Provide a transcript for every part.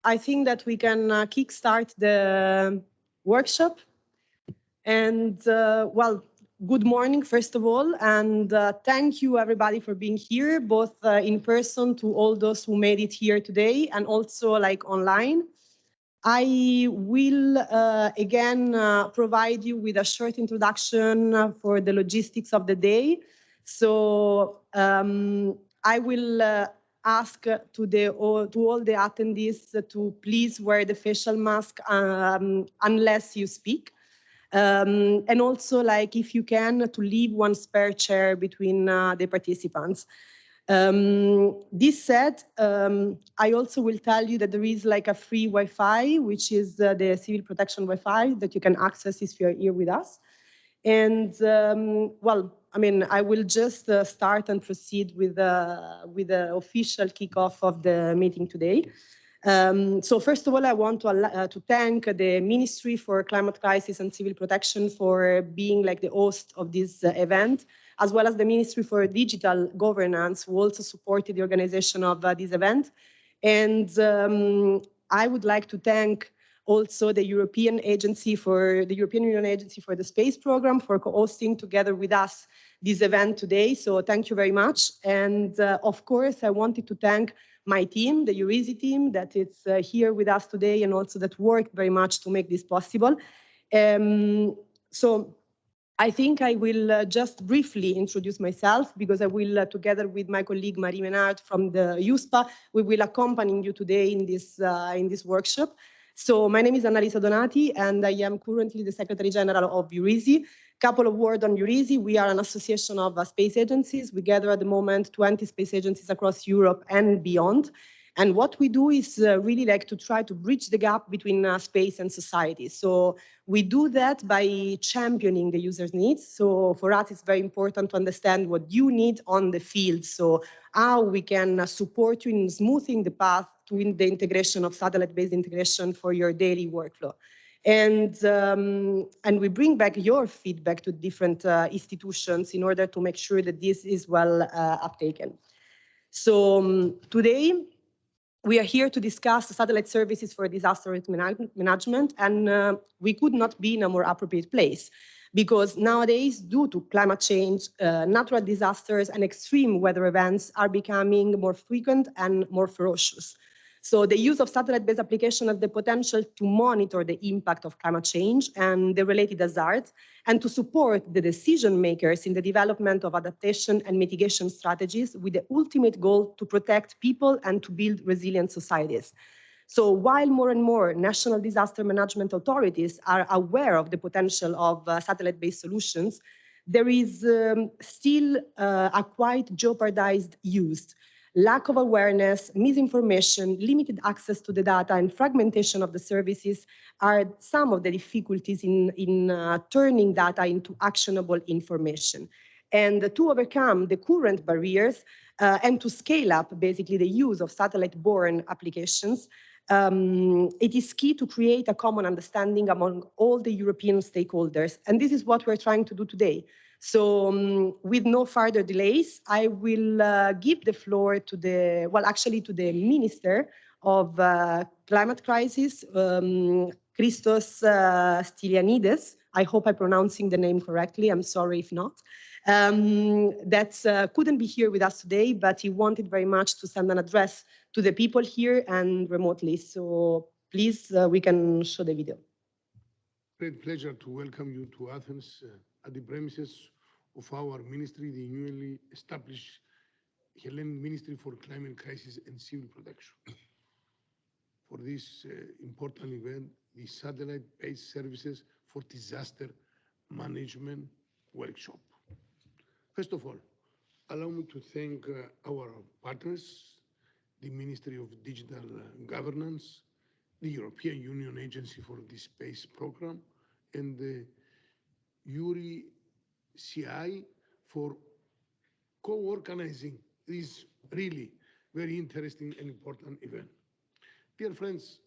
I think that we can kickstart the workshop. And well, good morning, first of all, and thank you everybody for being here, both in person to all those who made it here today, and also like online. I will again provide you with a short introduction for the logistics of the day. So I will ask to all the attendees to please wear the facial mask unless you speak. And also, like, if you can, to leave one spare chair between the participants. This said, I also will tell you that there is like a free Wi-Fi, which is the civil protection Wi-Fi that you can access if you're here with us. And well, I mean, I will just start and proceed with the official kickoff of the meeting today. So first of all, I want to thank the Ministry for Climate Crisis and Civil Protection for being like the host of this event, as well as the Ministry for Digital Governance, who also supported the organization of this event. And I would like to thank also the European Union Agency for the Space Program for co-hosting together with us this event today. So thank you very much. And of course, I wanted to thank my team, the EURISI team, that is here with us today and also that worked very much to make this possible. So I think I will just briefly introduce myself because I will, together with my colleague Marie Menard from the USPA, we will accompany you today in this workshop. So my name is Annalisa Donati, and I am currently the Secretary General of EURISI. Couple of words on EURISI. We are an association of space agencies. We gather at the moment 20 space agencies across Europe and beyond. And what we do is really like to try to bridge the gap between space and society. So we do that by championing the user's needs. So for us, it's very important to understand what you need on the field. So how we can support you in smoothing the path to the integration of satellite-based integration for your daily workflow. And we bring back your feedback to different institutions in order to make sure that this is well uptaken. So today, we are here to discuss satellite services for disaster risk management, and we could not be in a more appropriate place because nowadays, due to climate change, natural disasters and extreme weather events are becoming more frequent and more ferocious. So the use of satellite-based application has the potential to monitor the impact of climate change and the related hazards, and to support the decision makers in the development of adaptation and mitigation strategies with the ultimate goal to protect people and to build resilient societies. So while more and more national disaster management authorities are aware of the potential of satellite-based solutions, there is still a quite jeopardized use. Lack of awareness, misinformation, limited access to the data, and fragmentation of the services are some of the difficulties in turning data into actionable information. And to overcome the current barriers and to scale up basically the use of satellite-borne applications, it is key to create a common understanding among all the European stakeholders. And this is what we're trying to do today. So with no further delays, I will give the floor to the Minister of Climate Crisis, Christos Stylianides. I hope I'm pronouncing the name correctly. I'm sorry if not. That couldn't be here with us today, but he wanted very much to send an address to the people here and remotely. So please, we can show the video. Great pleasure to welcome you to Athens at the premises of our ministry, the newly established Hellenic Ministry for Climate Crisis and Civil Protection. For this important event, the satellite-based services for disaster management workshop. First of all, allow me to thank our partners, the Ministry of Digital Governance, the European Union Agency for the Space Program, and the EURISI for co-organizing this really very interesting and important event. Dear friends,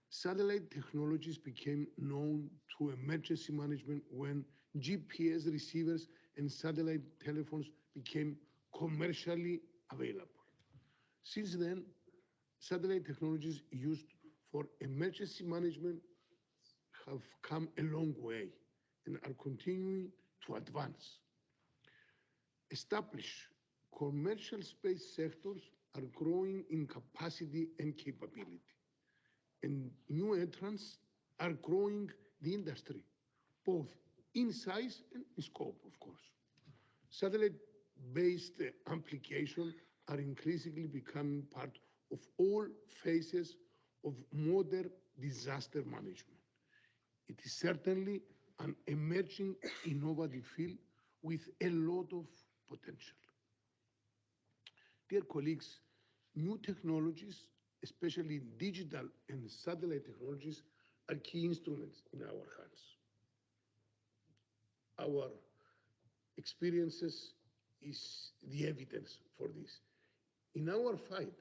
satellite technologies became known to emergency management when GPS receivers and satellite telephones became commercially available. Since then, satellite technologies used for emergency management have come a long way and are continuing to advance. Established commercial space sectors are growing in capacity and capability, and new entrants are growing the industry, both in size and in scope, of course. Satellite-based applications are increasingly becoming part of all phases of modern disaster management. It is certainly an emerging innovative field with a lot of potential. Dear colleagues, new technologies, especially digital and satellite technologies, are key instruments in our hands. Our experiences is the evidence for this. In our fight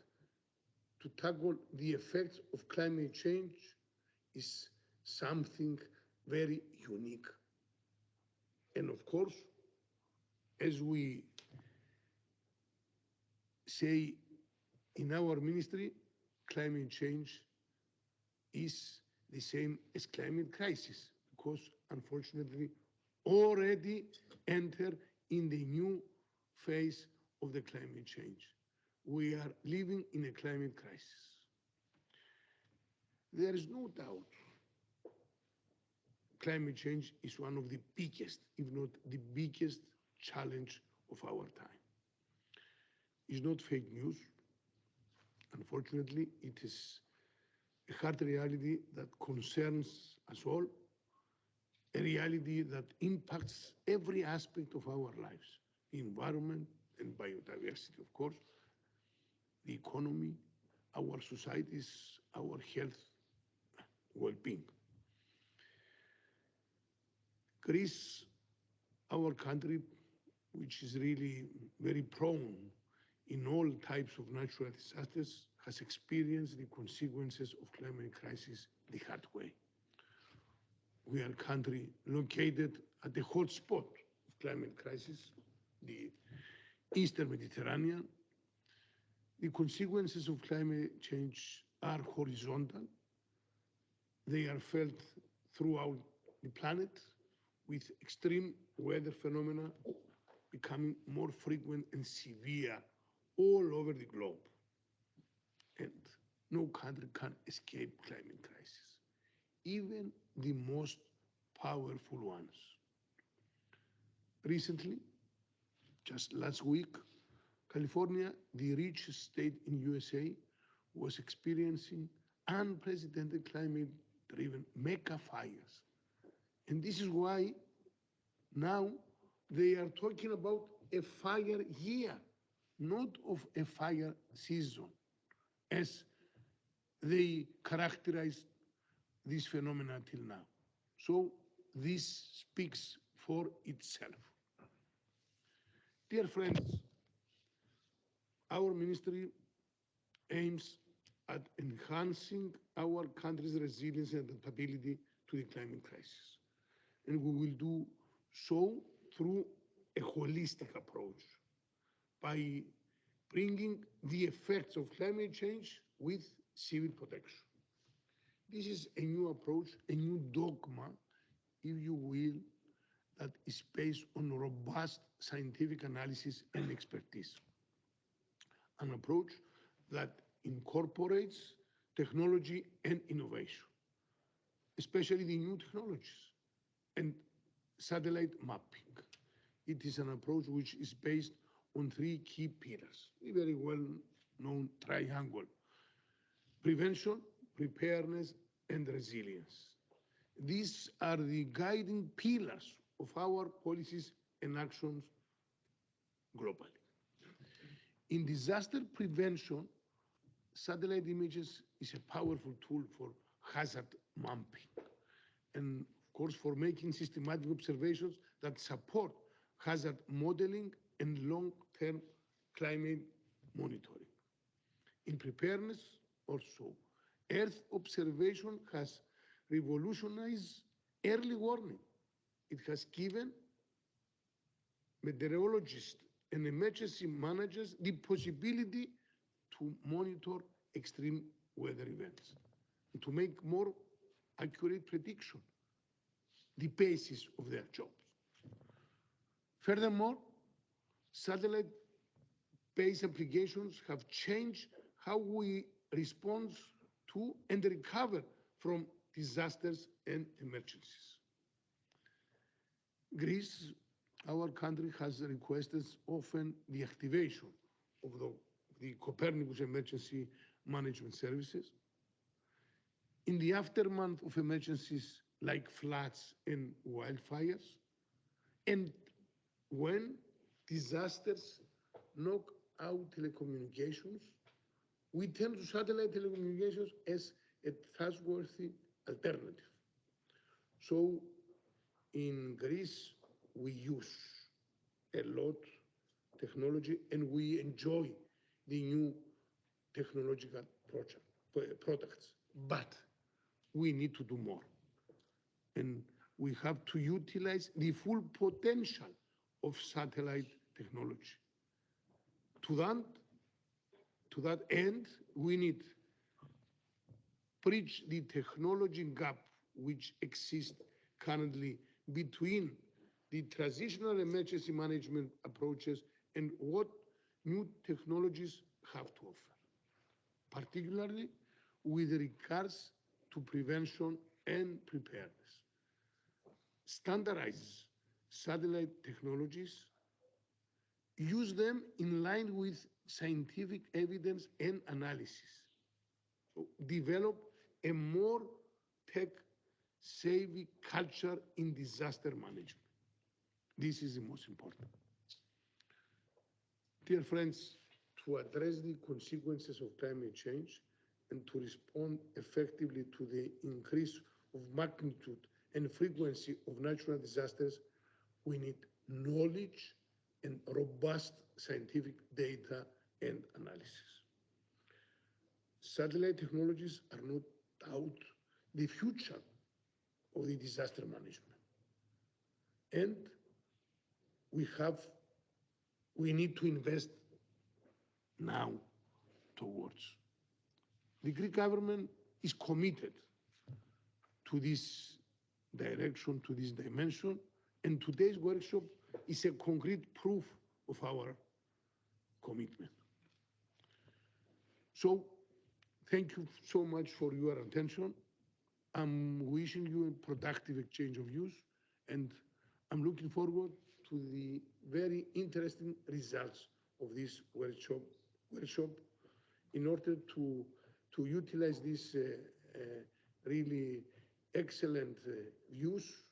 to tackle the effects of climate change is something very unique. And of course, as we say in our ministry, climate change is the same as climate crisis, because unfortunately already enter in the new phase of the climate change. We are living in a climate crisis. There is no doubt climate change is one of the biggest, if not the biggest, challenge of our time. It's not fake news. Unfortunately, it is a hard reality that concerns us all, a reality that impacts every aspect of our lives, the environment and biodiversity, of course, the economy, our societies, our health, well-being. Greece, our country, which is really very prone in all types of natural disasters, has experienced the consequences of climate crisis the hard way. We are a country located at the hot spot of climate crisis, the Eastern Mediterranean. The consequences of climate change are horizontal. They are felt throughout the planet, with extreme weather phenomena becoming more frequent and severe all over the globe. And no country can escape climate crisis, even the most powerful ones. Recently, just last week, California, the richest state in USA, was experiencing unprecedented climate-driven mega fires. And this is why now they are talking about a fire year, not of a fire season, as they characterized this phenomenon till now. So this speaks for itself. Dear friends, our ministry aims at enhancing our country's resilience and adaptability to the climate crisis. And we will do so through a holistic approach by bringing the effects of climate change with civil protection. This is a new approach, a new dogma, if you will, that is based on robust scientific analysis and expertise. An approach that incorporates technology and innovation, especially the new technologies and satellite mapping. It is an approach which is based on three key pillars, a very well-known triangle: prevention, preparedness, and resilience. These are the guiding pillars of our policies and actions globally. In disaster prevention, satellite images is a powerful tool for hazard mapping, and of course for making systematic observations that support hazard modeling and long-term climate monitoring. In preparedness also, Earth observation has revolutionized early warning. It has given meteorologists and emergency managers the possibility to monitor extreme weather events. to make more accurate prediction, the basis of their jobs. Furthermore, satellite-based applications have changed how we respond to and recover from disasters and emergencies. Greece, our country, has requested often the activation of the Copernicus emergency management services. In the aftermath of emergencies like floods and wildfires, and when disasters knock out telecommunications, we turn to satellite telecommunications as a trustworthy alternative. So in Greece, we use a lot technology and we enjoy the new technological products, but we need to do more. And we have to utilize the full potential of satellite technology. To that end, we need to bridge the technology gap which exists currently between the traditional emergency management approaches and what new technologies have to offer, particularly with regards to prevention and preparedness. Standardize satellite technologies, use them in line with scientific evidence and analysis. So develop a more tech-savvy culture in disaster management. This is the most important. Dear friends, to address the consequences of climate change and to respond effectively to the increase of magnitude and frequency of natural disasters, we need knowledge and robust scientific data and analysis. Satellite technologies are no doubt the future of the disaster management. And we need to invest now towards. The Greek government is committed to this direction, to this dimension, and today's workshop is a concrete proof of our commitment. So, thank you so much for your attention. I'm wishing you a productive exchange of views, and I'm looking forward to the very interesting results of this workshop in order to utilize these really excellent views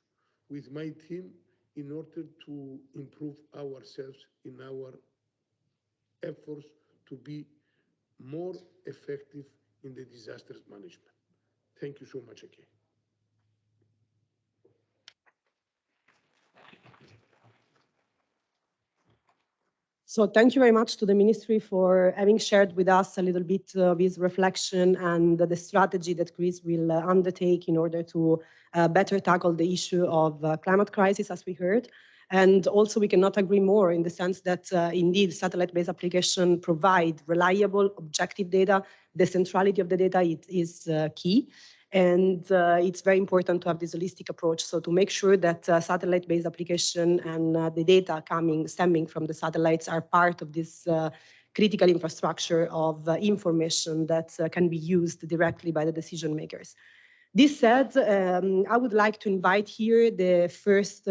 with my team in order to improve ourselves in our efforts to be more effective in the disasters management. Thank you so much again. So thank you very much to the Ministry for having shared with us a little bit of his reflection and the strategy that Greece will undertake in order to better tackle the issue of climate crisis, as we heard. And also we cannot agree more in the sense that indeed satellite-based applications provide reliable, objective data. The centrality of the data is key. And it's very important to have this holistic approach. So to make sure that satellite-based application and the data stemming from the satellites are part of this critical infrastructure of information that can be used directly by the decision makers. This said, I would like to invite here the first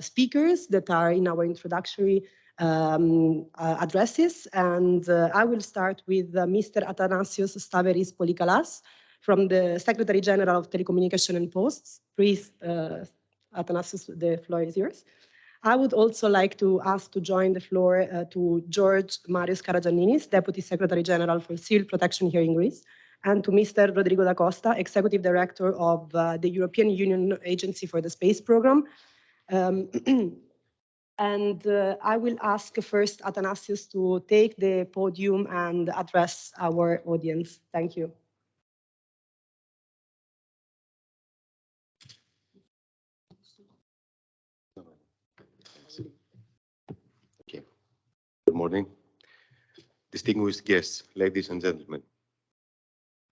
speakers that are in our introductory addresses. And I will start with Mr. Athanasios Stavris Polikalas, from the Secretary General of Telecommunication and Posts. Please, Athanasios, the floor is yours. I would also like to ask to join the floor to George Marios Karagiannis, Deputy Secretary General for Civil Protection here in Greece, and to Mr. Rodrigo da Costa, Executive Director of the European Union Agency for the Space Program. And I will ask first Athanasios to take the podium and address our audience. Thank you. Okay. Good morning, distinguished guests, ladies and gentlemen.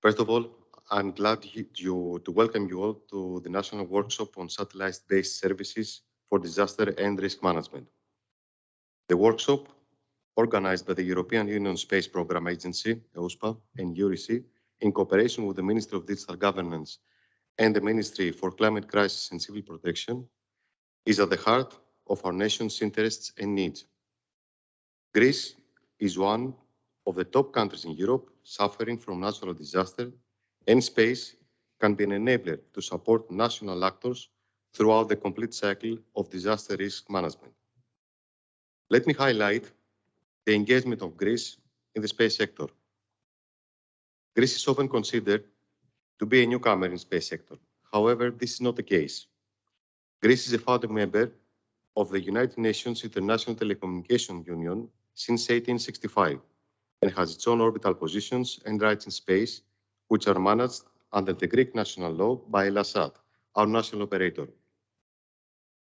First of all, I'm glad to welcome you all to the National Workshop on Satellite-Based Services for Disaster and Risk Management. The workshop, organized by the European Union Space Programme Agency, EUSPA, and EURISI, in cooperation with the Ministry of Digital Governance and the Ministry for Climate Crisis and Civil Protection, is at the heart of our nation's interests and needs. Greece is one of the top countries in Europe suffering from natural disaster, and space can be an enabler to support national actors throughout the complete cycle of disaster risk management. Let me highlight the engagement of Greece in the space sector. Greece is often considered to be a newcomer in the space sector. However, this is not the case. Greece is a founding member of the United Nations International Telecommunication Union since 1865 and has its own orbital positions and rights in space, which are managed under the Greek national law by Elasat, our national operator.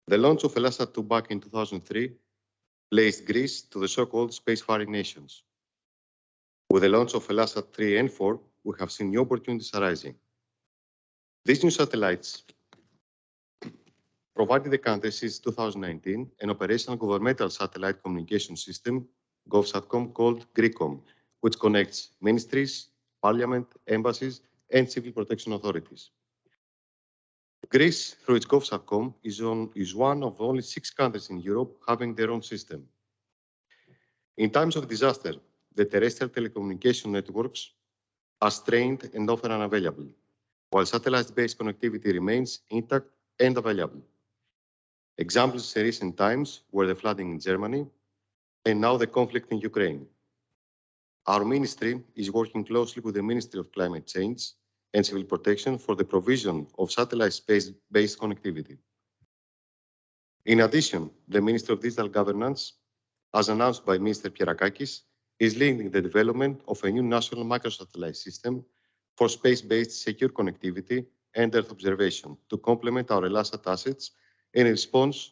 The launch of Elasat 2 back in 2003 placed Greece to the so-called spacefaring nations. With the launch of Elasat 3 and 4, we have seen new opportunities arising. These new satellites provided the country since 2019 an operational governmental satellite communication system, GovSatcom, called GRICOM, which connects ministries, parliament, embassies, and civil protection authorities. Greece, through its GovSatcom, is one of only 6 countries in Europe having their own system. In times of disaster, the terrestrial telecommunication networks are strained and often unavailable, while satellite-based connectivity remains intact and available. Examples in recent times were the flooding in Germany and now the conflict in Ukraine. Our ministry is working closely with the Ministry of Climate Change and Civil Protection for the provision of satellite space-based connectivity. In addition, the Ministry of Digital Governance, as announced by Minister Pierakakis, is leading the development of a new national microsatellite system for space-based secure connectivity and Earth observation to complement our Elasat assets in response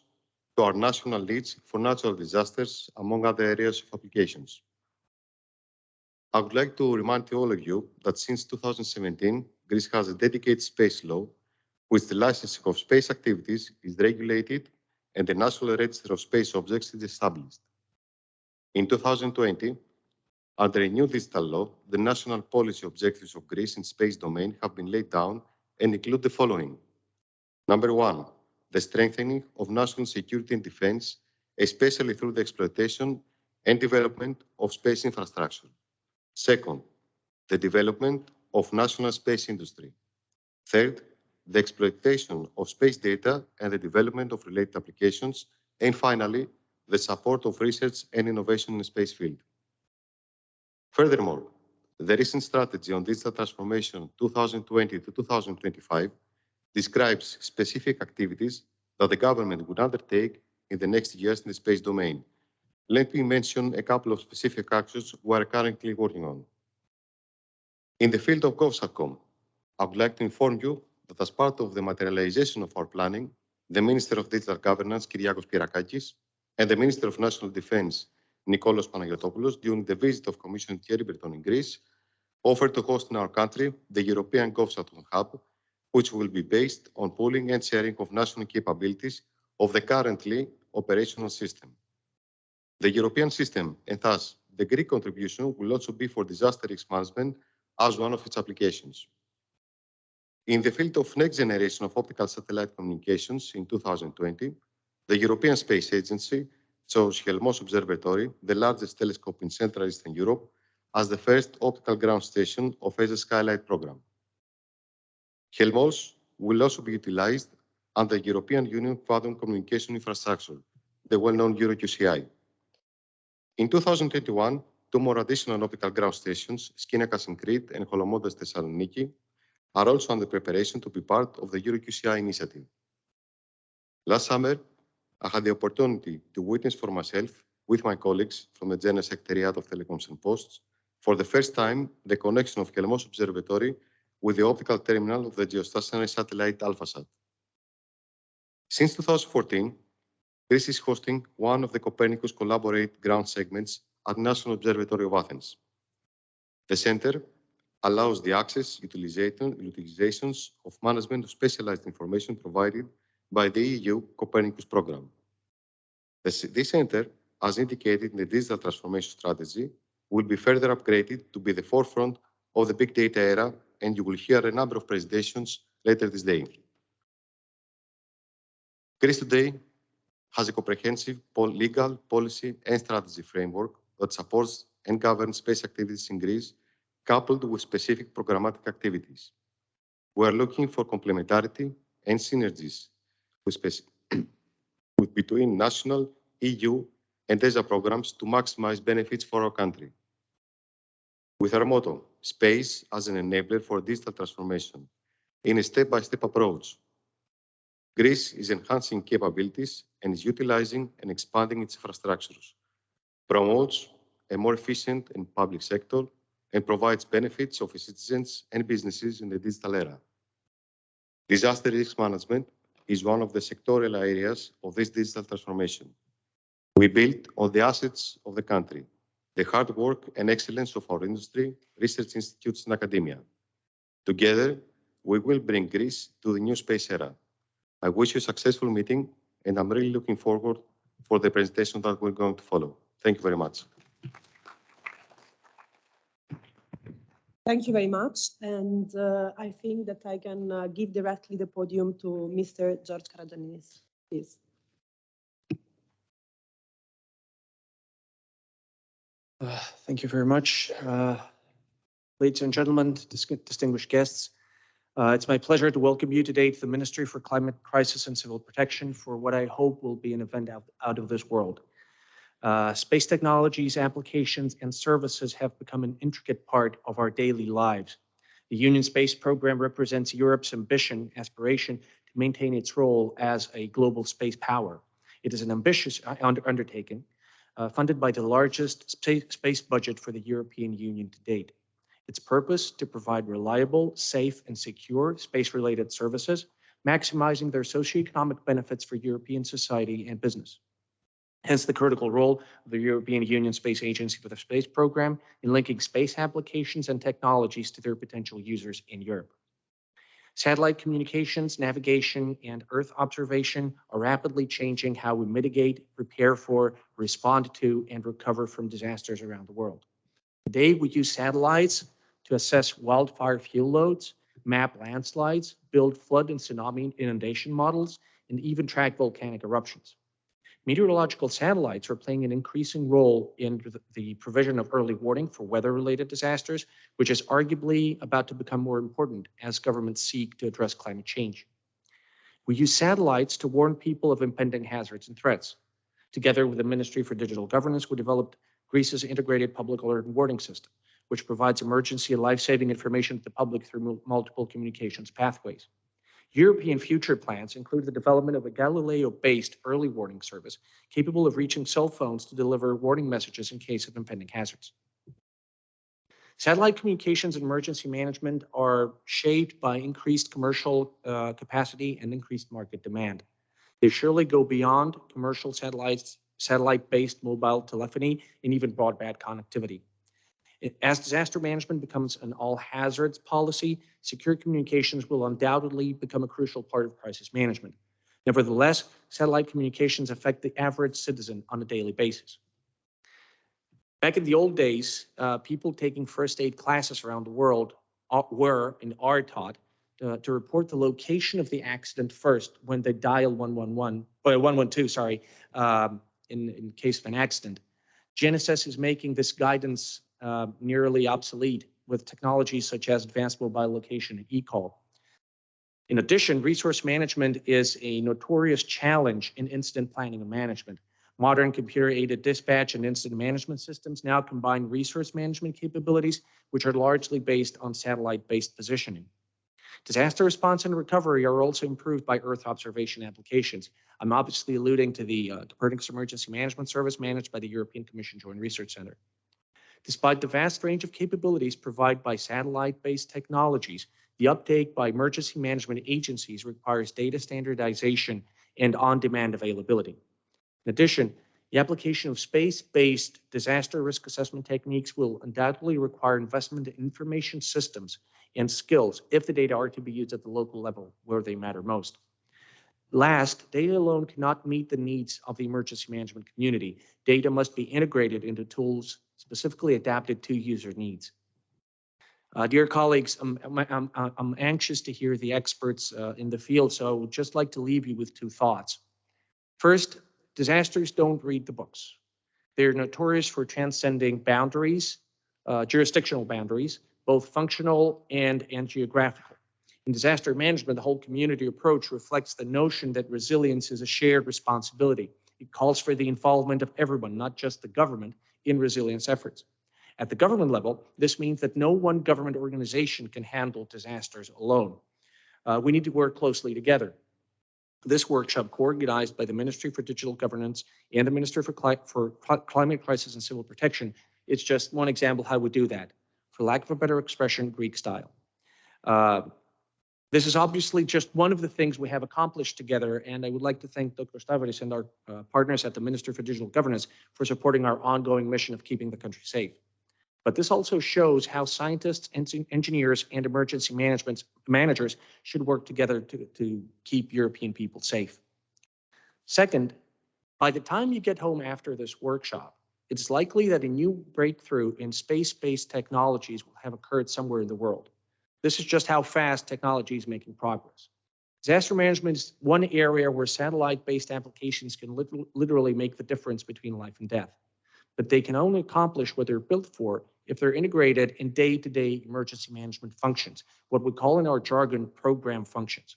to our national needs for natural disasters, among other areas of applications. I would like to remind all of you that since 2017, Greece has a dedicated space law, which the licensing of space activities is regulated and the National Register of Space Objects is established. In 2020, under a new digital law, the national policy objectives of Greece in space domain have been laid down and include the following. Number 1, the strengthening of national security and defense, especially through the exploitation and development of space infrastructure. Second, the development of national space industry. Third, the exploitation of space data and the development of related applications. And finally, the support of research and innovation in the space field. Furthermore, the recent strategy on digital transformation 2020 to 2025 describes specific activities that the government would undertake in the next years in the space domain. Let me mention a couple of specific actions we are currently working on. In the field of GovSatcom, I would like to inform you that as part of the materialization of our planning, the Minister of Digital Governance, Kyriakos Pierakakis, and the Minister of National Defense, Nikolaos Panagiotopoulos, during the visit of Commissioner Thierry Breton in Greece, offered to host in our country the European GovSatcom Hub, which will be based on pooling and sharing of national capabilities of the currently operational system. The European system, and thus the Greek contribution, will also be for disaster risk management as one of its applications. In the field of next generation of optical satellite communications in 2020, the European Space Agency chose Helmos Observatory, the largest telescope in Central Eastern Europe, as the first optical ground station of Asia Skylight program. Helmos will also be utilized under European Union Quantum Communication Infrastructure, the well-known EuroQCI. In 2021, 2 more additional optical ground stations, Skinekas in Crete and Holomodas Thessaloniki, are also under preparation to be part of the EuroQCI initiative. Last summer, I had the opportunity to witness for myself, with my colleagues from the General Secretariat of Telecoms and Posts, for the first time, the connection of Helmos Observatory with the optical terminal of the geostationary satellite AlphaSat. Since 2014, Greece is hosting one of the Copernicus Collaborate ground segments at National Observatory of Athens. The center allows the access, utilizations of management of specialized information provided by the EU Copernicus program. This center, as indicated in the digital transformation strategy, will be further upgraded to be the forefront of the big data era, and you will hear a number of presentations later this day. Greece today has a comprehensive legal, policy, and strategy framework that supports and governs space activities in Greece, coupled with specific programmatic activities. We are looking for complementarity and synergies between national, EU, and ESA programs to maximize benefits for our country. With our motto, space as an enabler for digital transformation, in a step-by-step approach, Greece is enhancing capabilities and is utilizing and expanding its infrastructures, promotes a more efficient and public sector, and provides benefits of its citizens and businesses in the digital era. Disaster risk management is one of the sectoral areas of this digital transformation. We build on the assets of the country, the hard work and excellence of our industry, research institutes, and academia. Together, we will bring Greece to the new space era. I wish you a successful meeting, and I'm really looking forward for the presentation that we're going to follow. Thank you very much. Thank you very much. And I think that I can give directly the podium to Mr. George Karagiannis, please. Thank you very much. Ladies and gentlemen, distinguished guests, it's my pleasure to welcome you today to the Ministry for Climate Crisis and Civil Protection for what I hope will be an event out of this world. Space technologies, applications, and services have become an intricate part of our daily lives. The Union Space Program represents Europe's aspiration to maintain its role as a global space power. It is an ambitious undertaking, funded by the largest space budget for the European Union to date. Its purpose to provide reliable, safe, and secure space-related services, maximizing their socioeconomic benefits for European society and business. Hence the critical role of the European Union Space Agency with the space program in linking space applications and technologies to their potential users in Europe. Satellite communications, navigation, and Earth observation are rapidly changing how we mitigate, prepare for, respond to, and recover from disasters around the world. Today, we use satellites to assess wildfire fuel loads, map landslides, build flood and tsunami inundation models, and even track volcanic eruptions. Meteorological satellites are playing an increasing role in the provision of early warning for weather-related disasters, which is arguably about to become more important as governments seek to address climate change. We use satellites to warn people of impending hazards and threats. Together with the Ministry for Digital Governance, we developed Greece's integrated public alert and warning system, which provides emergency and life-saving information to the public through multiple communications pathways. European future plans include the development of a Galileo-based early warning service capable of reaching cell phones to deliver warning messages in case of impending hazards. Satellite communications and emergency management are shaped by increased commercial capacity and increased market demand. They surely go beyond commercial satellite-based mobile telephony and even broadband connectivity. As disaster management becomes an all-hazards policy, secure communications will undoubtedly become a crucial part of crisis management. Nevertheless, satellite communications affect the average citizen on a daily basis. Back in the old days, people taking first aid classes around the world were and are taught to report the location of the accident first when they dial 112, in case of an accident. GNSS is making this guidance nearly obsolete with technologies such as advanced mobile location and eCall. In addition, resource management is a notorious challenge in incident planning and management. Modern computer-aided dispatch and incident management systems now combine resource management capabilities, which are largely based on satellite-based positioning. Disaster response and recovery are also improved by Earth observation applications. I'm obviously alluding to the Copernicus Emergency Management Service managed by the European Commission Joint Research Center. Despite the vast range of capabilities provided by satellite-based technologies, the uptake by emergency management agencies requires data standardization and on-demand availability. In addition, The application of space-based disaster risk assessment techniques will undoubtedly require investment in information systems and skills if the data are to be used at the local level where they matter most. Last, data alone cannot meet the needs of the emergency management community. Data must be integrated into tools specifically adapted to user needs. Dear colleagues, I'm anxious to hear the experts in the field, so I would just like to leave you with two thoughts. First, disasters don't read the books. They're notorious for transcending boundaries, jurisdictional boundaries, both functional and geographical. In disaster management, the whole community approach reflects the notion that resilience is a shared responsibility. It calls for the involvement of everyone, not just the government, in resilience efforts. At the government level, this means that no one government organization can handle disasters alone. We need to work closely together. This workshop, co-organized by the Ministry for Digital Governance and the Ministry for Climate Crisis and Civil Protection, is just one example how we do that. For lack of a better expression, Greek style. This is obviously just one of the things we have accomplished together, and I would like to thank Dr. Stavridis and our partners at the Ministry for Digital Governance for supporting our ongoing mission of keeping the country safe. But this also shows how scientists, engineers, and emergency managers should work together to keep European people safe. Second, by the time you get home after this workshop, it's likely that a new breakthrough in space-based technologies will have occurred somewhere in the world. This is just how fast technology is making progress. Disaster management is one area where satellite-based applications can literally make the difference between life and death. But they can only accomplish what they're built for if they're integrated in day-to-day emergency management functions, what we call in our jargon program functions.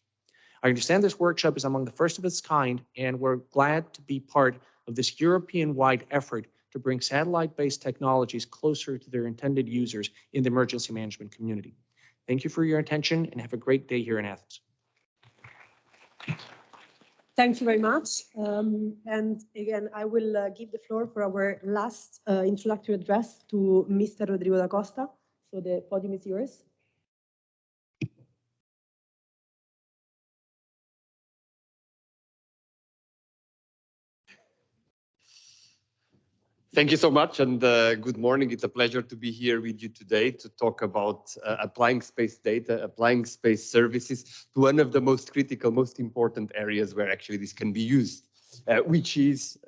I understand this workshop is among the first of its kind, and we're glad to be part of this European-wide effort to bring satellite-based technologies closer to their intended users in the emergency management community. Thank you for your attention and have a great day here in Athens. Thank you very much. And again, I will give the floor for our last introductory address to Mr. Rodrigo da Costa. So the podium is yours. Thank you so much, and good morning. It's a pleasure to be here with you today to talk about applying space data, applying space services to one of the most critical, most important areas where actually this can be used, which is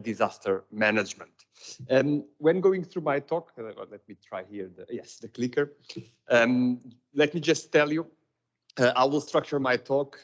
disaster management. When going through my talk, let me try here, the clicker. Let me just tell you, I will structure my talk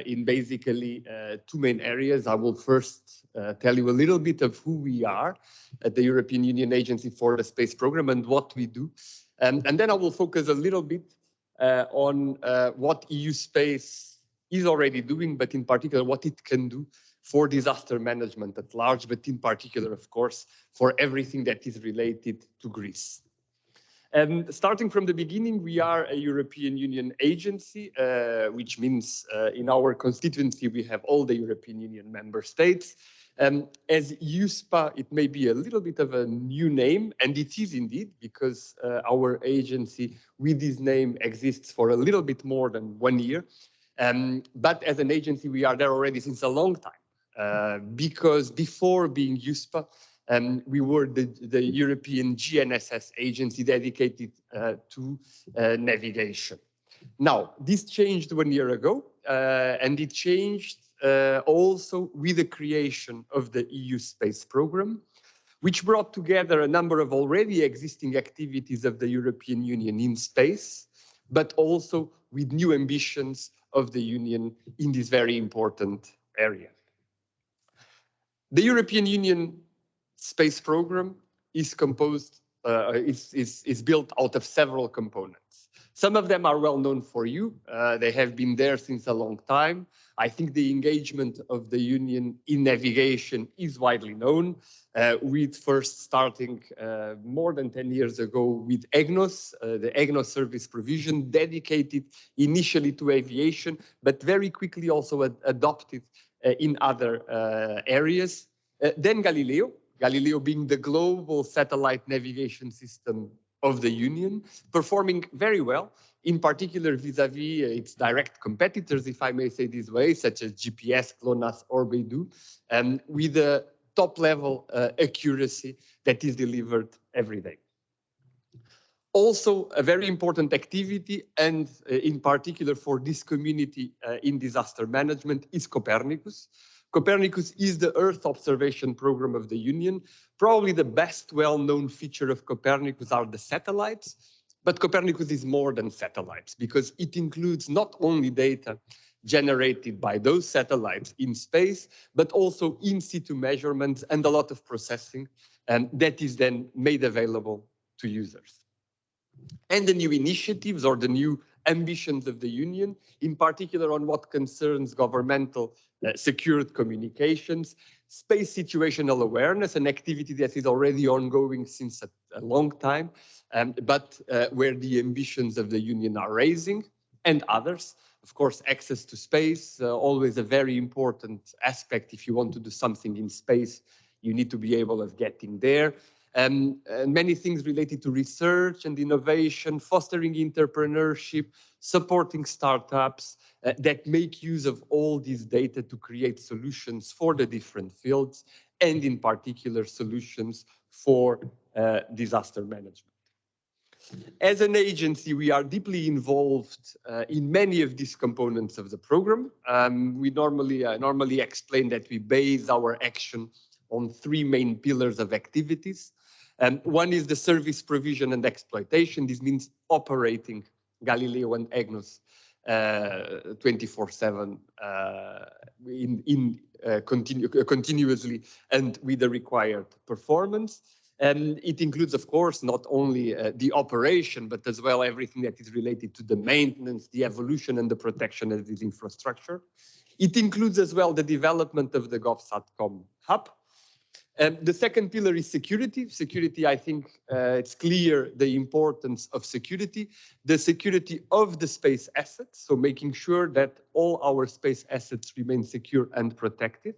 in basically two main areas. I will first tell you a little bit of who we are at the European Union Agency for the Space Program and what we do. And then I will focus a little bit on what EU space is already doing, but in particular what it can do for disaster management at large, but in particular, of course, for everything that is related to Greece. Starting from the beginning, we are a European Union agency, which means in our constituency, we have all the European Union member states. As EUSPA, it may be a little bit of a new name, and it is indeed, because our agency with this name exists for a little bit more than 1 year. But as an agency, we are there already since a long time, because before being EUSPA, we were the European GNSS agency dedicated to navigation. Now, this changed 1 year ago, and it changed also with the creation of the EU Space Program, which brought together a number of already existing activities of the European Union in space, but also with new ambitions of the Union in this very important area. The European Union Space Program is composed, is built out of several components. Some of them are well known for you. They have been there since a long time. I think the engagement of the Union in navigation is widely known, with first starting more than 10 years ago with EGNOS, the EGNOS service provision dedicated initially to aviation, but very quickly also adopted in other areas. Then Galileo being the global satellite navigation system of the Union, performing very well, in particular vis-à-vis its direct competitors, if I may say this way, such as GPS, GLONASS, or Beidou, with a top-level accuracy that is delivered every day. Also, a very important activity, and in particular for this community in disaster management, is Copernicus. Copernicus is the Earth observation program of the Union. Probably the best well-known feature of Copernicus are the satellites, but Copernicus is more than satellites because it includes not only data generated by those satellites in space, but also in situ measurements and a lot of processing that is then made available to users. And the new initiatives or the new ambitions of the Union, in particular on what concerns governmental secured communications, space situational awareness, an activity that is already ongoing since a long time, but where the ambitions of the Union are raising, and others. Of course, access to space, always a very important aspect. If you want to do something in space, you need to be able of getting there. And many things related to research and innovation, fostering entrepreneurship, supporting startups that make use of all this data to create solutions for the different fields, and in particular solutions for disaster management. As an agency, we are deeply involved in many of these components of the program. We normally explain that we base our action on three main pillars of activities. One is the service provision and exploitation. This means operating Galileo and EGNOS 24/7 continuously and with the required performance. And it includes, of course, not only the operation, but as well everything that is related to the maintenance, the evolution, and the protection of this infrastructure. It includes as well the development of the GovSatcom hub. The second pillar is security. Security, I think it's clear the importance of security, the security of the space assets, so making sure that all our space assets remain secure and protected,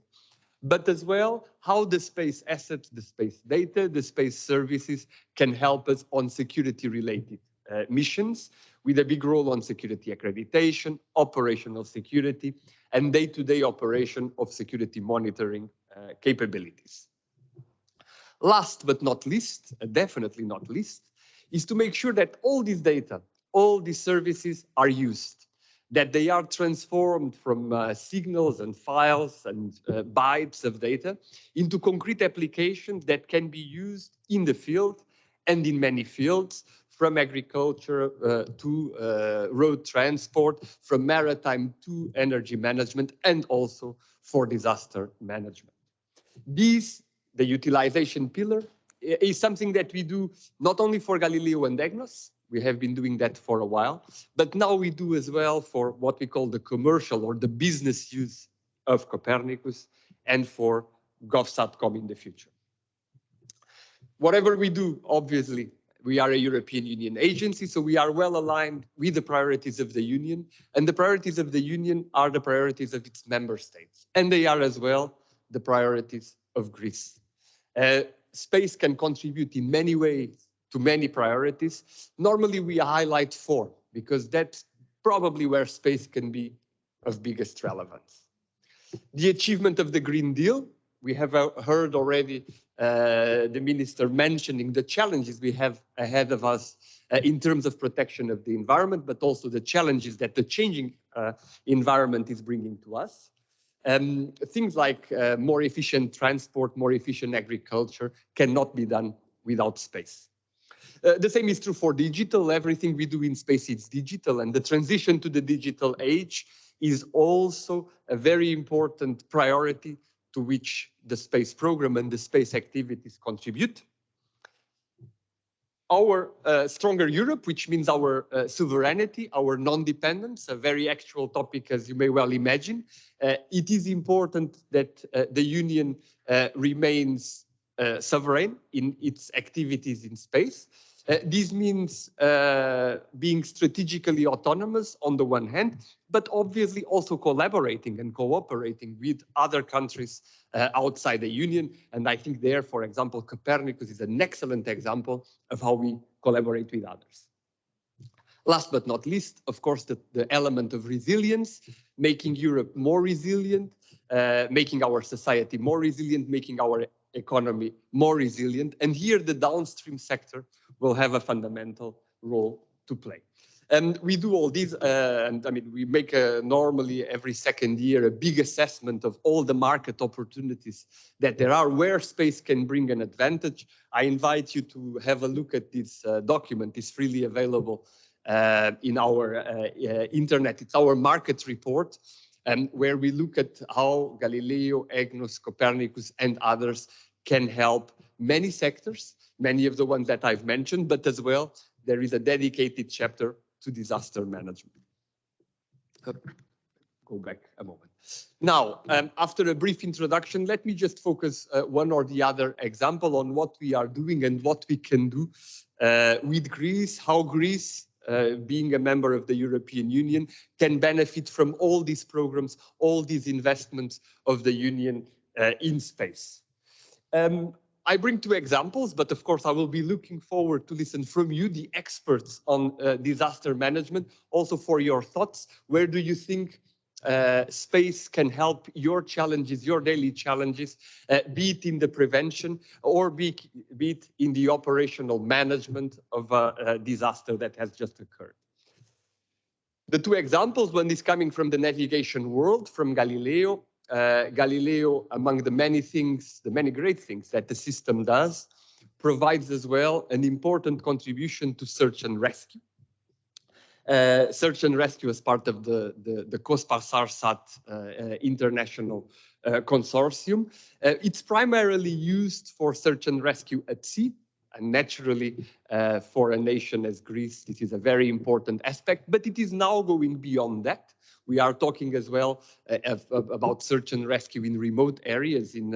but as well how the space assets, the space data, the space services can help us on security-related missions, with a big role on security accreditation, operational security, and day-to-day operation of security monitoring capabilities. Last but not least, definitely not least, is to make sure that all this data, all these services are used, that they are transformed from signals and files and bytes of data into concrete applications that can be used in the field and in many fields, from agriculture to road transport, from maritime to energy management, and also for disaster management. The utilization pillar, is something that we do not only for Galileo and EGNOS, we have been doing that for a while, but now we do as well for what we call the commercial or the business use of Copernicus and for GovSatcom in the future. Whatever we do, obviously, we are a European Union agency, so we are well aligned with the priorities of the Union, and the priorities of the Union are the priorities of its member states, and they are as well the priorities of Greece. Space can contribute in many ways to many priorities. Normally we highlight four, because that's probably where space can be of biggest relevance. The achievement of the Green Deal. We have heard already the minister mentioning the challenges we have ahead of us in terms of protection of the environment, but also the challenges that the changing environment is bringing to us. Things like more efficient transport, more efficient agriculture cannot be done without space. The same is true for digital. Everything we do in space is digital, and the transition to the digital age is also a very important priority to which the space program and the space activities contribute. Our stronger Europe, which means our sovereignty, our non-dependence, a very actual topic, as you may well imagine. It is important that the Union remains sovereign in its activities in space. This means being strategically autonomous on the one hand, but obviously also collaborating and cooperating with other countries outside the Union. And I think there, for example, Copernicus is an excellent example of how we collaborate with others. Last but not least, of course, the element of resilience, making Europe more resilient, making our society more resilient, making our economy more resilient. And here the downstream sector will have a fundamental role to play. And we do all these, and I mean, we make normally every second year a big assessment of all the market opportunities that there are, where space can bring an advantage. I invite you to have a look at this document. It's freely available in our internet. It's our market report, where we look at how Galileo, EGNOS, Copernicus, and others can help many sectors, many of the ones that I've mentioned, but as well, there is a dedicated chapter to disaster management. Go back a moment. Now, after a brief introduction, let me just focus one or the other example on what we are doing and what we can do with Greece, how Greece, being a member of the European Union, can benefit from all these programs, all these investments of the Union in space. I bring two examples, but of course I will be looking forward to listen from you, the experts on disaster management, also for your thoughts. Where do you think space can help your challenges, your daily challenges, be it in the prevention or be it in the operational management of a disaster that has just occurred? The two examples, one is coming from the navigation world, from Galileo. Galileo, among the many things, the many great things that the system does, provides as well an important contribution to search and rescue. Search and rescue as part of the COSPAR-SARSAT international consortium. It's primarily used for search and rescue at sea, and naturally for a nation as Greece, this is a very important aspect, but it is now going beyond that. We are talking as well about search and rescue in remote areas, in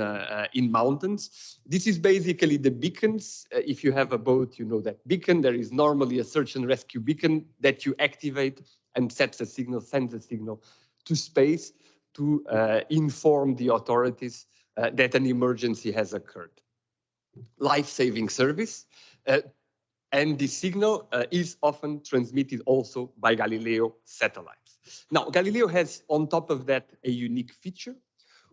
mountains. This is basically the beacons. If you have a boat, you know that beacon. There is normally a search and rescue beacon that you activate and sets a signal, sends a signal to space to inform the authorities that an emergency has occurred. Life-saving service. And the signal is often transmitted also by Galileo satellites. Now, Galileo has on top of that a unique feature,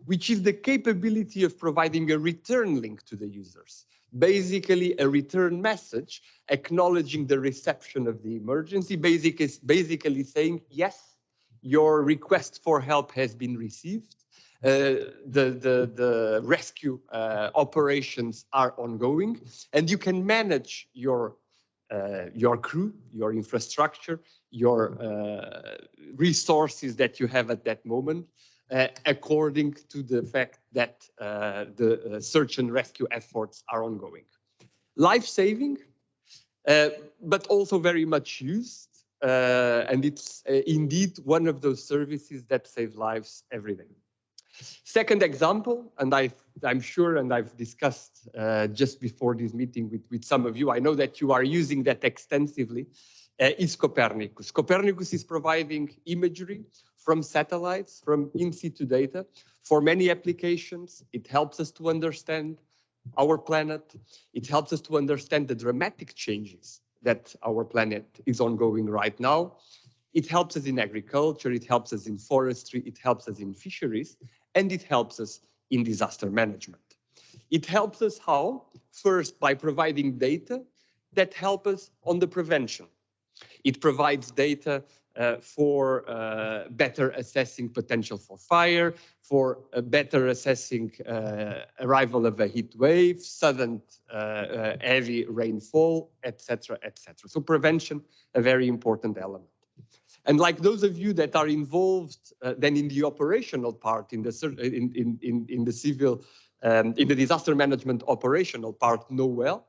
which is the capability of providing a return link to the users. Basically, a return message acknowledging the reception of the emergency, basically saying, yes, your request for help has been received. The rescue operations are ongoing, and you can manage your crew, your infrastructure, your resources that you have at that moment, according to the fact that the search and rescue efforts are ongoing. Life-saving, but also very much used, and it's indeed one of those services that save lives every day. Second example, and I'm sure, and I've discussed just before this meeting with some of you, I know that you are using that extensively, is Copernicus. Copernicus is providing imagery from satellites, from in-situ data for many applications. It helps us to understand our planet. It helps us to understand the dramatic changes that our planet is ongoing right now. It helps us in agriculture, it helps us in forestry, it helps us in fisheries, and it helps us in disaster management. It helps us how? First, by providing data that help us on the prevention. It provides data for better assessing potential for fire, for better assessing arrival of a heat wave, sudden heavy rainfall, etc., etc. So prevention, a very important element. And like those of you that are involved then in the operational part, in the civil, in the disaster management operational part, know well.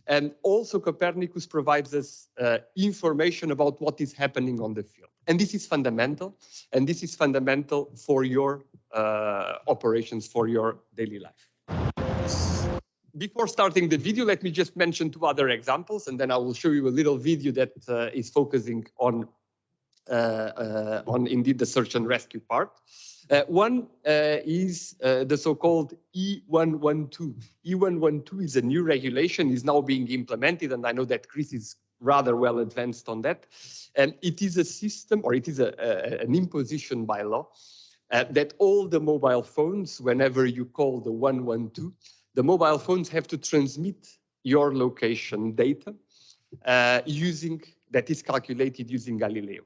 And also Copernicus provides us information about what is happening on the field. And this is fundamental. And this is fundamental for your operations, for your daily life. Before starting the video, let me just mention two other examples, and then I will show you a little video that is focusing on indeed the search and rescue part. One is the so-called E112. E112 is a new regulation, is now being implemented, and I know that Greece is rather well advanced on that. And it is a system, or it is an imposition by law, that all the mobile phones, whenever you call the 112, the mobile phones have to transmit your location data that is calculated using Galileo.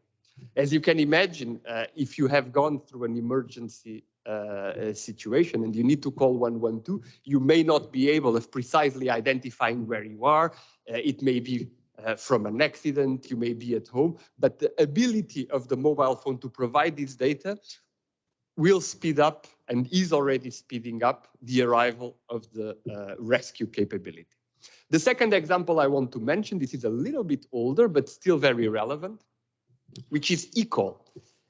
As you can imagine, if you have gone through an emergency situation and you need to call 112, you may not be able of precisely identifying where you are. It may be from an accident, you may be at home, but the ability of the mobile phone to provide this data will speed up and is already speeding up the arrival of the rescue capability. The second example I want to mention, this is a little bit older, but still very relevant, which is eCall.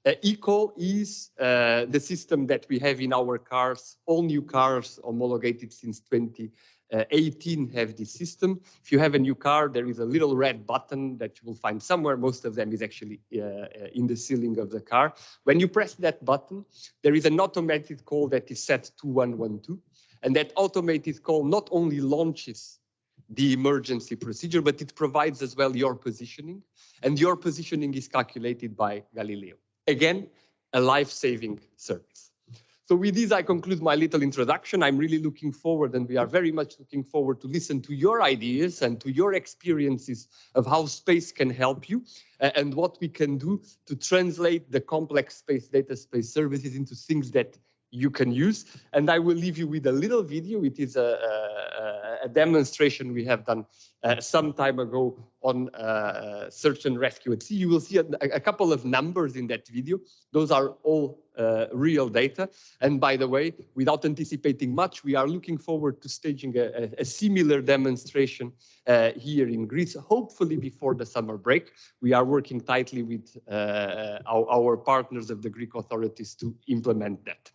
eCall is the system that we have in our cars. All new cars homologated since 2018 have this system. If you have a new car, there is a little red button that you will find somewhere. Most of them is actually in the ceiling of the car. When you press that button, there is an automated call that is set to 112. And that automated call not only launches the emergency procedure, but it provides as well your positioning. And your positioning is calculated by Galileo. Again, a life-saving service. So with this, I conclude my little introduction. I'm really looking forward, and we are very much looking forward to listen to your ideas and to your experiences of how space can help you and what we can do to translate the complex space data space services into things that you can use. And I will leave you with a little video. It is a demonstration we have done some time ago on search and rescue at sea. You will see a couple of numbers in that video. Those are all real data. And by the way, without anticipating much, we are looking forward to staging a similar demonstration here in Greece, hopefully before the summer break. We are working tightly with our partners of the Greek authorities to implement that.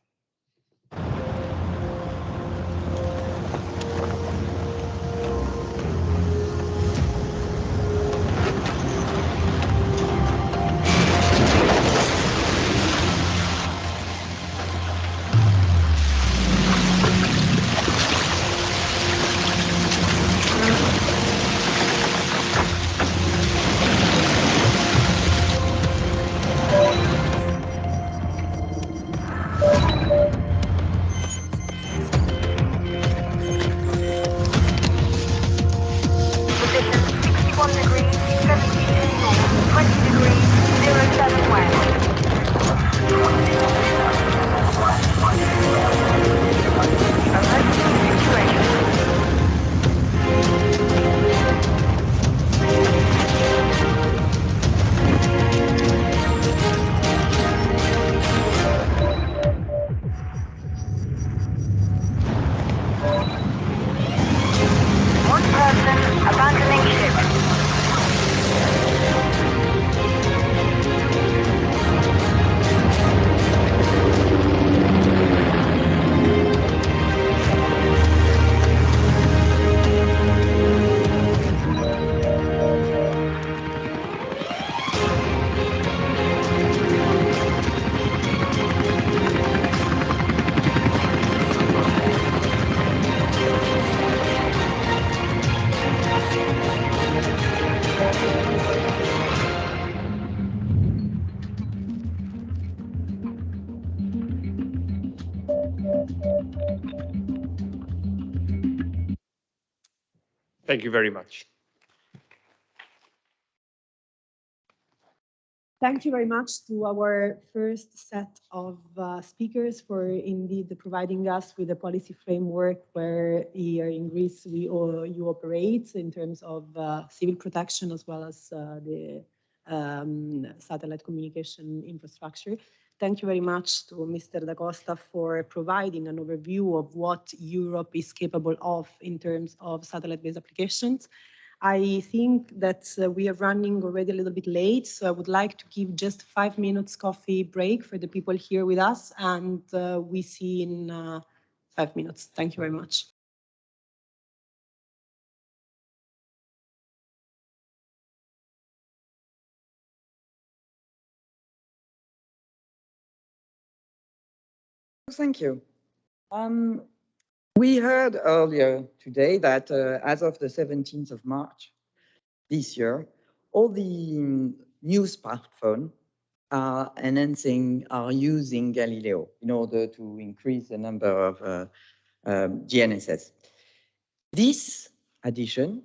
Thank you very much. Thank you very much to our first set of speakers for indeed providing us with a policy framework where here in Greece you operate in terms of civil protection as well as the satellite communication infrastructure. Thank you very much to Mr. Da Costa for providing an overview of what Europe is capable of in terms of satellite-based applications. I think that we are running already a little bit late, so I would like to give just 5 minutes coffee break for the people here with us, and we see in 5 minutes. Thank you very much. Thank you. We heard earlier today that as of the 17th of March this year, all the new smartphones are enhancing, are using Galileo in order to increase the number of GNSS. This addition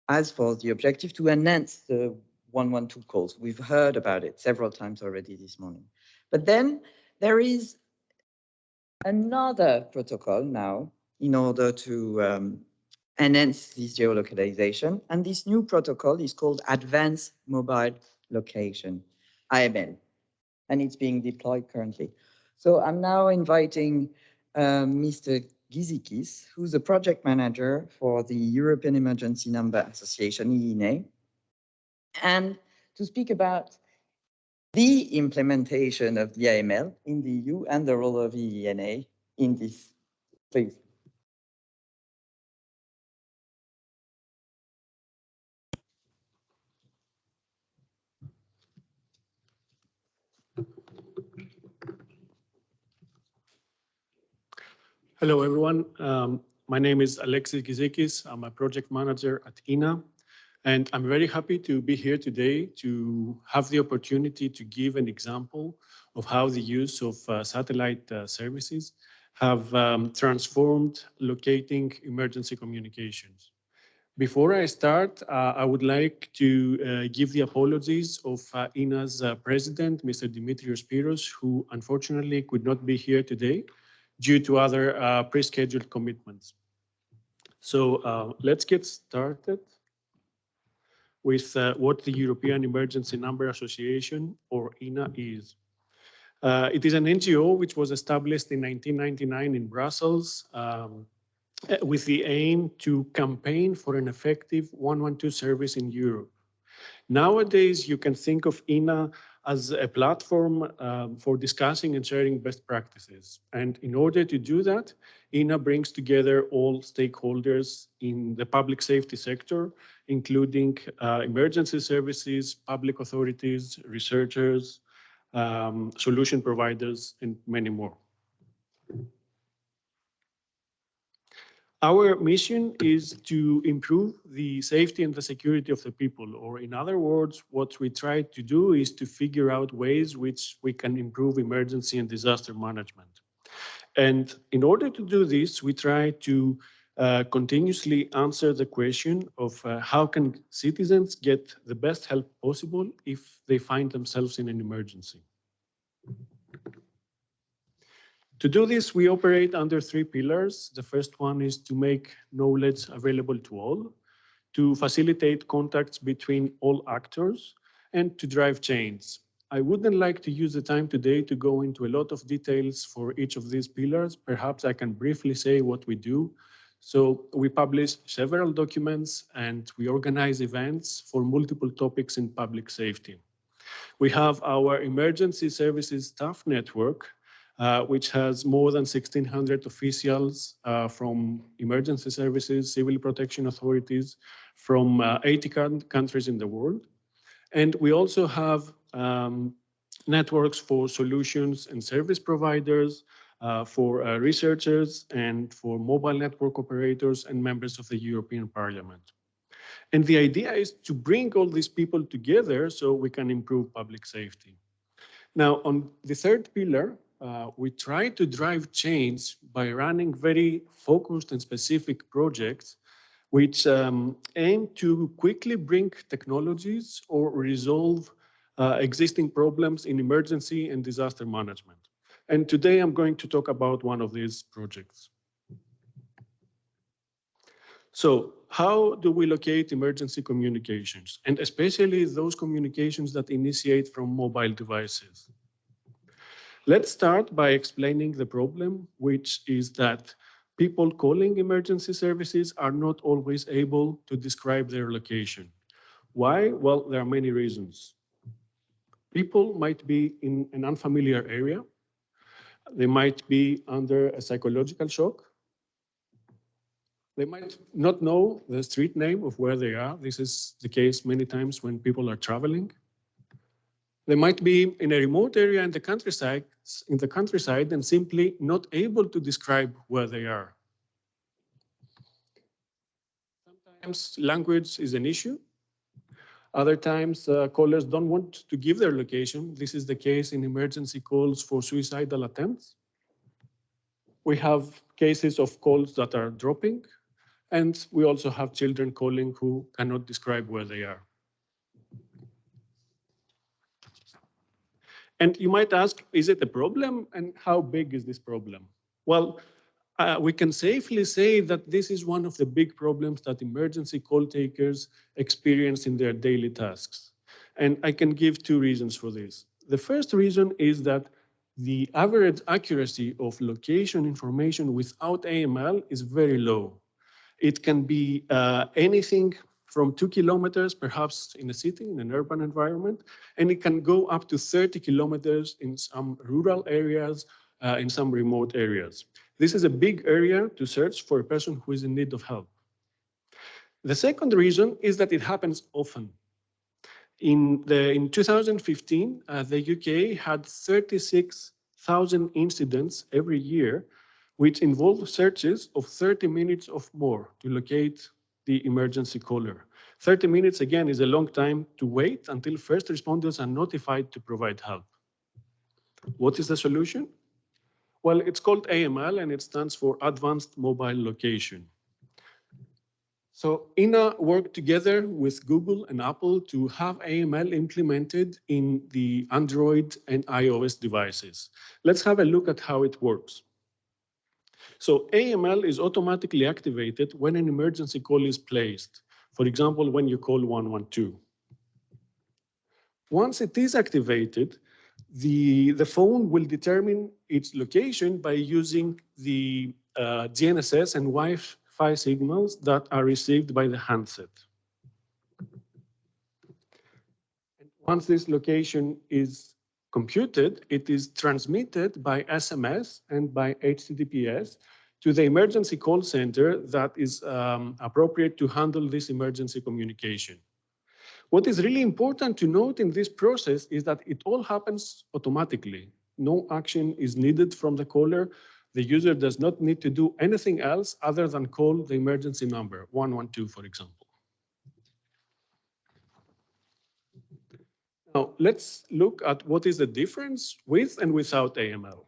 has for the objective to enhance the 112 calls. We've heard about it several times already this morning. But then there is another protocol now in order to enhance this geolocalization. And this new protocol is called Advanced Mobile Location, AML, and it's being deployed currently. So I'm now inviting Mr. Gizikis, who's a project manager for the European Emergency Number Association, EENA, and to speak about the implementation of the AML in the EU and the role of EENA in this. Please. Hello, everyone. My name is Alexis Gizikis. I'm a project manager at INA, and I'm very happy to be here today to have the opportunity to give an example of how the use of satellite services have transformed locating emergency communications. Before I start, I would like to give the apologies of INA's president, Mr. Dimitrios Spiros, who unfortunately could not be here today due to other pre-scheduled commitments. So let's get started with what the European Emergency Number Association, or INA, is. It is an NGO which was established in 1999 in Brussels with the aim to campaign for an effective 112 service in Europe. Nowadays, you can think of INA as a platform for discussing and sharing best practices. And in order to do that, INA brings together all stakeholders in the public safety sector, including emergency services, public authorities, researchers, solution providers, and many more. Our mission is to improve the safety and the security of the people, or in other words, what we try to do is to figure out ways which we can improve emergency and disaster management. And in order to do this, we try to continuously answer the question of how can citizens get the best help possible if they find themselves in an emergency. To do this, we operate under 3 pillars. The first one is to make knowledge available to all, to facilitate contacts between all actors, and to drive change. I wouldn't like to use the time today to go into a lot of details for each of these pillars. Perhaps I can briefly say what we do. So we publish several documents and we organize events for multiple topics in public safety. We have our emergency services staff network, which has more than 1,600 officials from emergency services, civil protection authorities from 80 countries in the world. And we also have networks for solutions and service providers, for researchers, and for mobile network operators and members of the European Parliament. And the idea is to bring all these people together so we can improve public safety. Now, on the third pillar, we try to drive change by running very focused and specific projects which aim to quickly bring technologies or resolve existing problems in emergency and disaster management. And today I'm going to talk about one of these projects. So how do we locate emergency communications, and especially those communications that initiate from mobile devices? Let's start by explaining the problem, which is that people calling emergency services are not always able to describe their location. Why? Well, there are many reasons. People might be in an unfamiliar area. They might be under a psychological shock. They might not know the street name of where they are. This is the case many times when people are traveling. They might be in a remote area in the countryside and simply not able to describe where they are. Sometimes language is an issue. Other times, callers don't want to give their location. This is the case in emergency calls for suicidal attempts. We have cases of calls that are dropping, and we also have children calling who cannot describe where they are. And you might ask, is it a problem, and how big is this problem? Well, we can safely say that this is one of the big problems that emergency call takers experience in their daily tasks. And I can give two reasons for this. The first reason is that the average accuracy of location information without AML is very low. It can be anything from 2 kilometers, perhaps in a city, in an urban environment, and it can go up to 30 kilometers in some rural areas, in some remote areas. This is a big area to search for a person who is in need of help. The second reason is that it happens often. In 2015, the UK had 36,000 incidents every year, which involve searches of 30 minutes or more to locate the emergency caller. 30 minutes, again, is a long time to wait until first responders are notified to provide help. What is the solution? Well, it's called AML, and it stands for Advanced Mobile Location. So INA worked together with Google and Apple to have AML implemented in the Android and iOS devices. Let's have a look at how it works. So AML is automatically activated when an emergency call is placed. For example, when you call 112. Once it is activated, the phone will determine its location by using the GNSS and Wi-Fi signals that are received by the handset. And once this location is computed, it is transmitted by SMS and by HTTPS to the emergency call center that is appropriate to handle this emergency communication. What is really important to note in this process is that it all happens automatically. No action is needed from the caller. The user does not need to do anything else other than call the emergency number, 112, for example. Now, let's look at what is the difference with and without AML.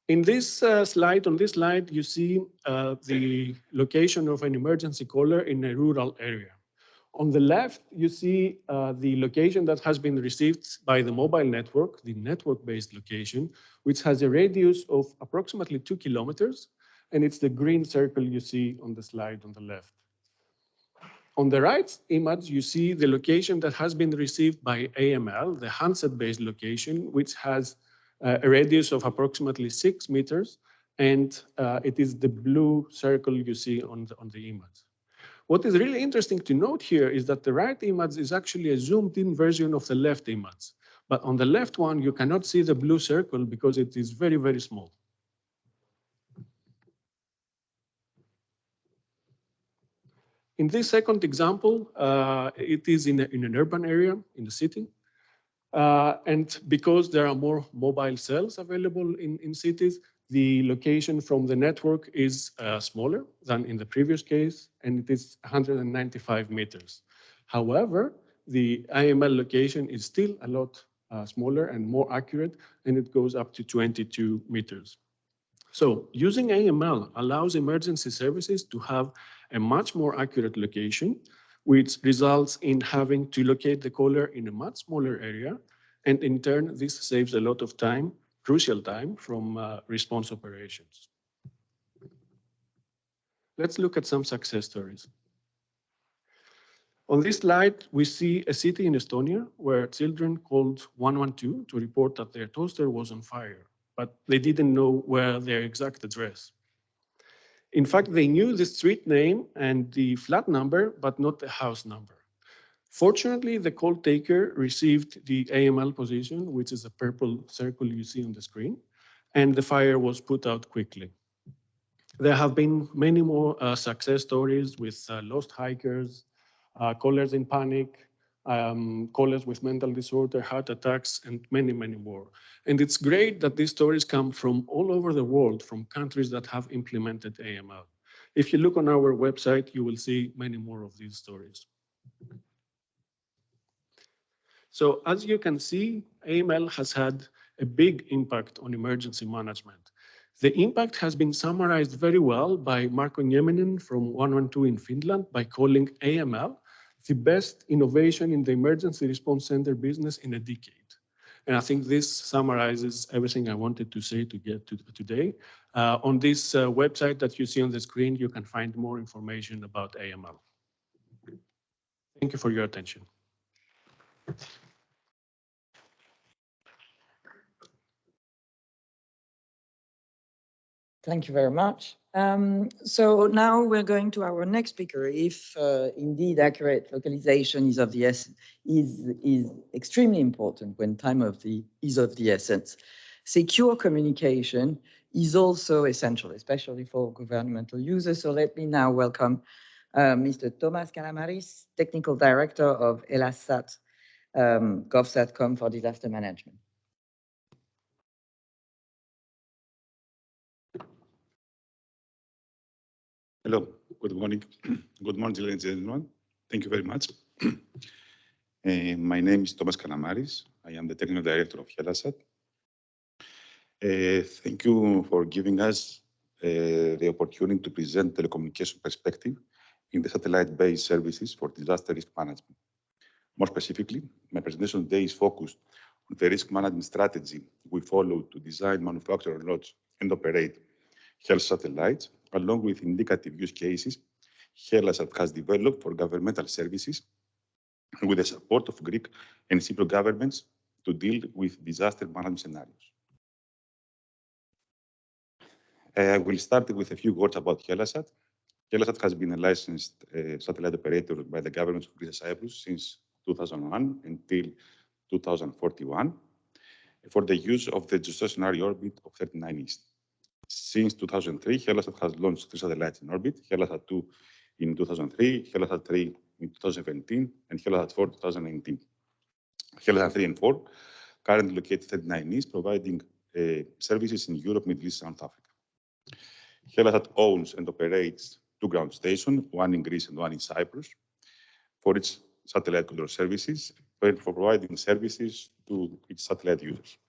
In this slide, on this slide, you see the location of an emergency caller in a rural area. On the left, you see the location that has been received by the mobile network, the network-based location, which has a radius of approximately 2 kilometers, and it's the green circle you see on the slide on the left. On the right image, you see the location that has been received by AML, the handset-based location, which has a radius of approximately 6 meters, and it is the blue circle you see on the image. What is really interesting to note here is that the right image is actually a zoomed-in version of the left image. But on the left one, you cannot see the blue circle because it is very, very small. In this second example, it is in an urban area, in the city. And because there are more mobile cells available in cities, the location from the network is smaller than in the previous case, and it is 195 meters. However, the AML location is still a lot smaller and more accurate, and it goes up to 22 meters. So using AML allows emergency services to have a much more accurate location, which results in having to locate the caller in a much smaller area. And in turn, this saves a lot of time, crucial time, from response operations. Let's look at some success stories. On this slide, we see a city in Estonia where children called 112 to report that their toaster was on fire, but they didn't know where their exact address. In fact, they knew the street name and the flat number, but not the house number. Fortunately, the call taker received the AML position, which is a purple circle you see on the screen, and the fire was put out quickly. There have been many more success stories with lost hikers, callers in panic, callers with mental disorder, heart attacks, and many, many more. And it's great that these stories come from all over the world, from countries that have implemented AML. If you look on our website, you will see many more of these stories. So as you can see, AML has had a big impact on emergency management. The impact has been summarized very well by Marko Nieminen from 112 in Finland by calling AML the best innovation in the emergency response center business in a decade. And I think this summarizes everything I wanted to say to get to today. On this website that you see on the screen, you can find more information about AML. Thank you for your attention. Thank you very much. So now we're going to our next speaker. If indeed accurate localization is of the essence, is extremely important when time is of the essence. Secure communication is also essential, especially for governmental users. So let me now welcome Mr. Thomas Calamaris, Technical Director of ELASAT GovSatcom for Disaster Management. Hello, good morning. Good morning, ladies and gentlemen. Thank you very much. My name is Thomas Calamaris. I am the Technical Director of ELASAT. Thank you for giving us the opportunity to present telecommunication perspective in the satellite-based services for disaster risk management. More specifically, my presentation today is focused on the risk management strategy we follow to design, manufacture, launch, and operate health satellites, along with indicative use cases ELASAT has developed for governmental services with the support of Greek and Cypriot governments to deal with disaster management scenarios. I will start with a few words about ELASAT. ELASAT has been a licensed satellite operator by the governments of Greece and Cyprus since 2001 until 2041 for the use of the geostationary orbit of 39 East. Since 2003, ELASAT has launched 3 satellites in orbit, ELASAT 2 in 2003, ELASAT 3 in 2017, and ELASAT 4 in 2019. ELASAT 3 and 4 currently located 39 East, providing services in Europe, Middle East, and South Africa. ELASAT owns and operates 2 ground stations, one in Greece and one in Cyprus, for its satellite control services, and for providing services to its satellite users.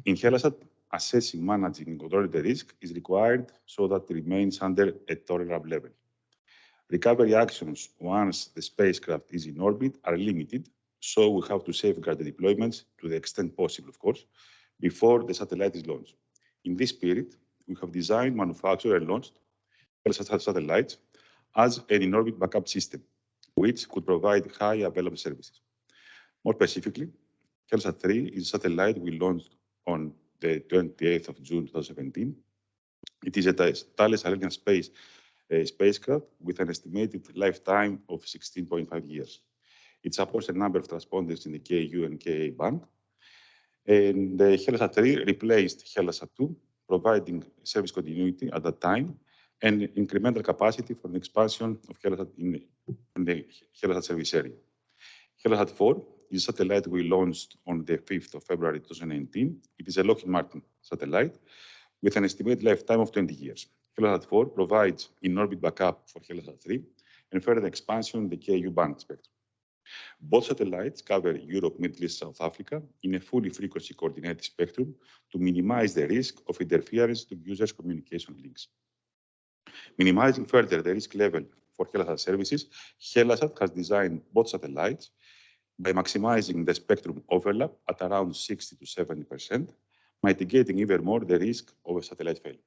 In ELASAT, assessing, managing, and controlling the risk is required so that it remains under a tolerable level. Recovery actions once the spacecraft is in orbit are limited, so we have to safeguard the deployments to the extent possible, of course, before the satellite is launched. In this spirit, we have designed, manufactured, and launched ELASAT satellites as an in-orbit backup system, which could provide high available services. More specifically, ELASAT 3 is a satellite we launched on the 28th of June 2017. It is a Thales Alenia Space spacecraft with an estimated lifetime of 16.5 years. It supports a number of transponders in the KU and KA band. And the ELASAT 3 replaced ELASAT 2, providing service continuity at that time and incremental capacity for the expansion of ELASAT in the ELASAT service area. ELASAT 4 is a satellite we launched on the 5th of February 2019. It is a Lockheed Martin satellite with an estimated lifetime of 20 years. ELASAT 4 provides in-orbit backup for ELASAT 3 and further expansion in the KU band spectrum. Both satellites cover Europe, Middle East, South Africa in a fully frequency coordinated spectrum to minimize the risk of interference to users' communication links. Minimizing further the risk level for ELASAT services, ELASAT has designed both satellites by maximizing the spectrum overlap at around 60 to 70%, mitigating even more the risk of a satellite failure.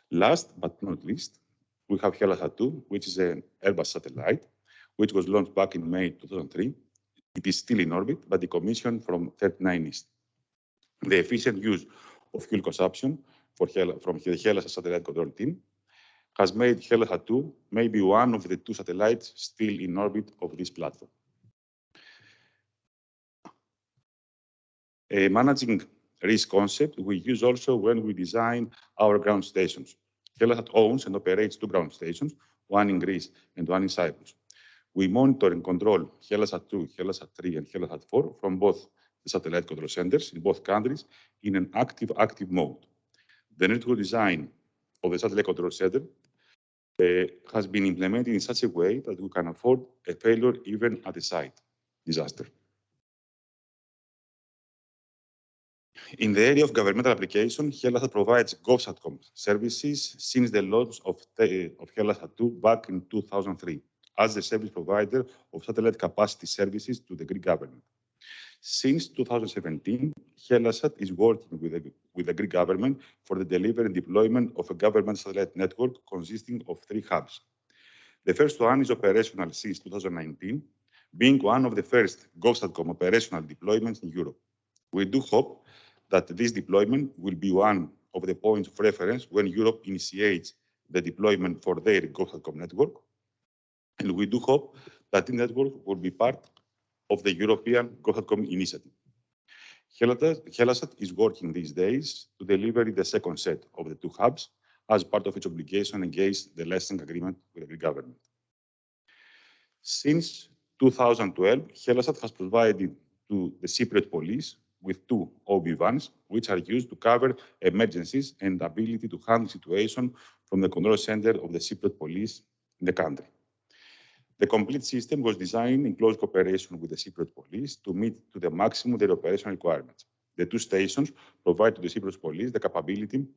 Last but not least, we have ELASAT 2, which is an Airbus satellite, which was launched back in May 2003. It is still in orbit, but decommissioned from 39 East. The efficient use of fuel consumption from the ELASAT satellite control team has made ELASAT 2 maybe one of the 2 satellites still in orbit of this platform. A managing risk concept we use also when we design our ground stations. ELASAT owns and operates 2 ground stations, one in Greece and one in Cyprus. We monitor and control ELASAT 2, ELASAT 3, and ELASAT 4 from both the satellite control centers in both countries in an active mode. The network design of the satellite control center has been implemented in such a way that we can afford a failure even at a site disaster. In the area of governmental application, HELASAT provides GovSatcom services since the launch of HELASAT 2 back in 2003 as the service provider of satellite capacity services to the Greek government. Since 2017, HELASAT is working with the Greek government for the delivery and deployment of a government satellite network consisting of 3 hubs. The first one is operational since 2019, being one of the first GovSatcom operational deployments in Europe. We do hope that this deployment will be one of the points of reference when Europe initiates the deployment for their GovSatcom network. And we do hope that the network will be part of the European GovSatcom initiative. HELASAT is working these days to deliver the second set of the 2 hubs as part of its obligation against the licensing agreement with the Greek government. Since 2012, HELASAT has provided to the Cypriot police with 2 OB vans, which are used to cover emergencies and ability to handle situations from the control center of the Cypriot police in the country. The complete system was designed in close cooperation with the Cypriot police to meet to the maximum their operational requirements. The 2 stations provide to the Cypriot police the capability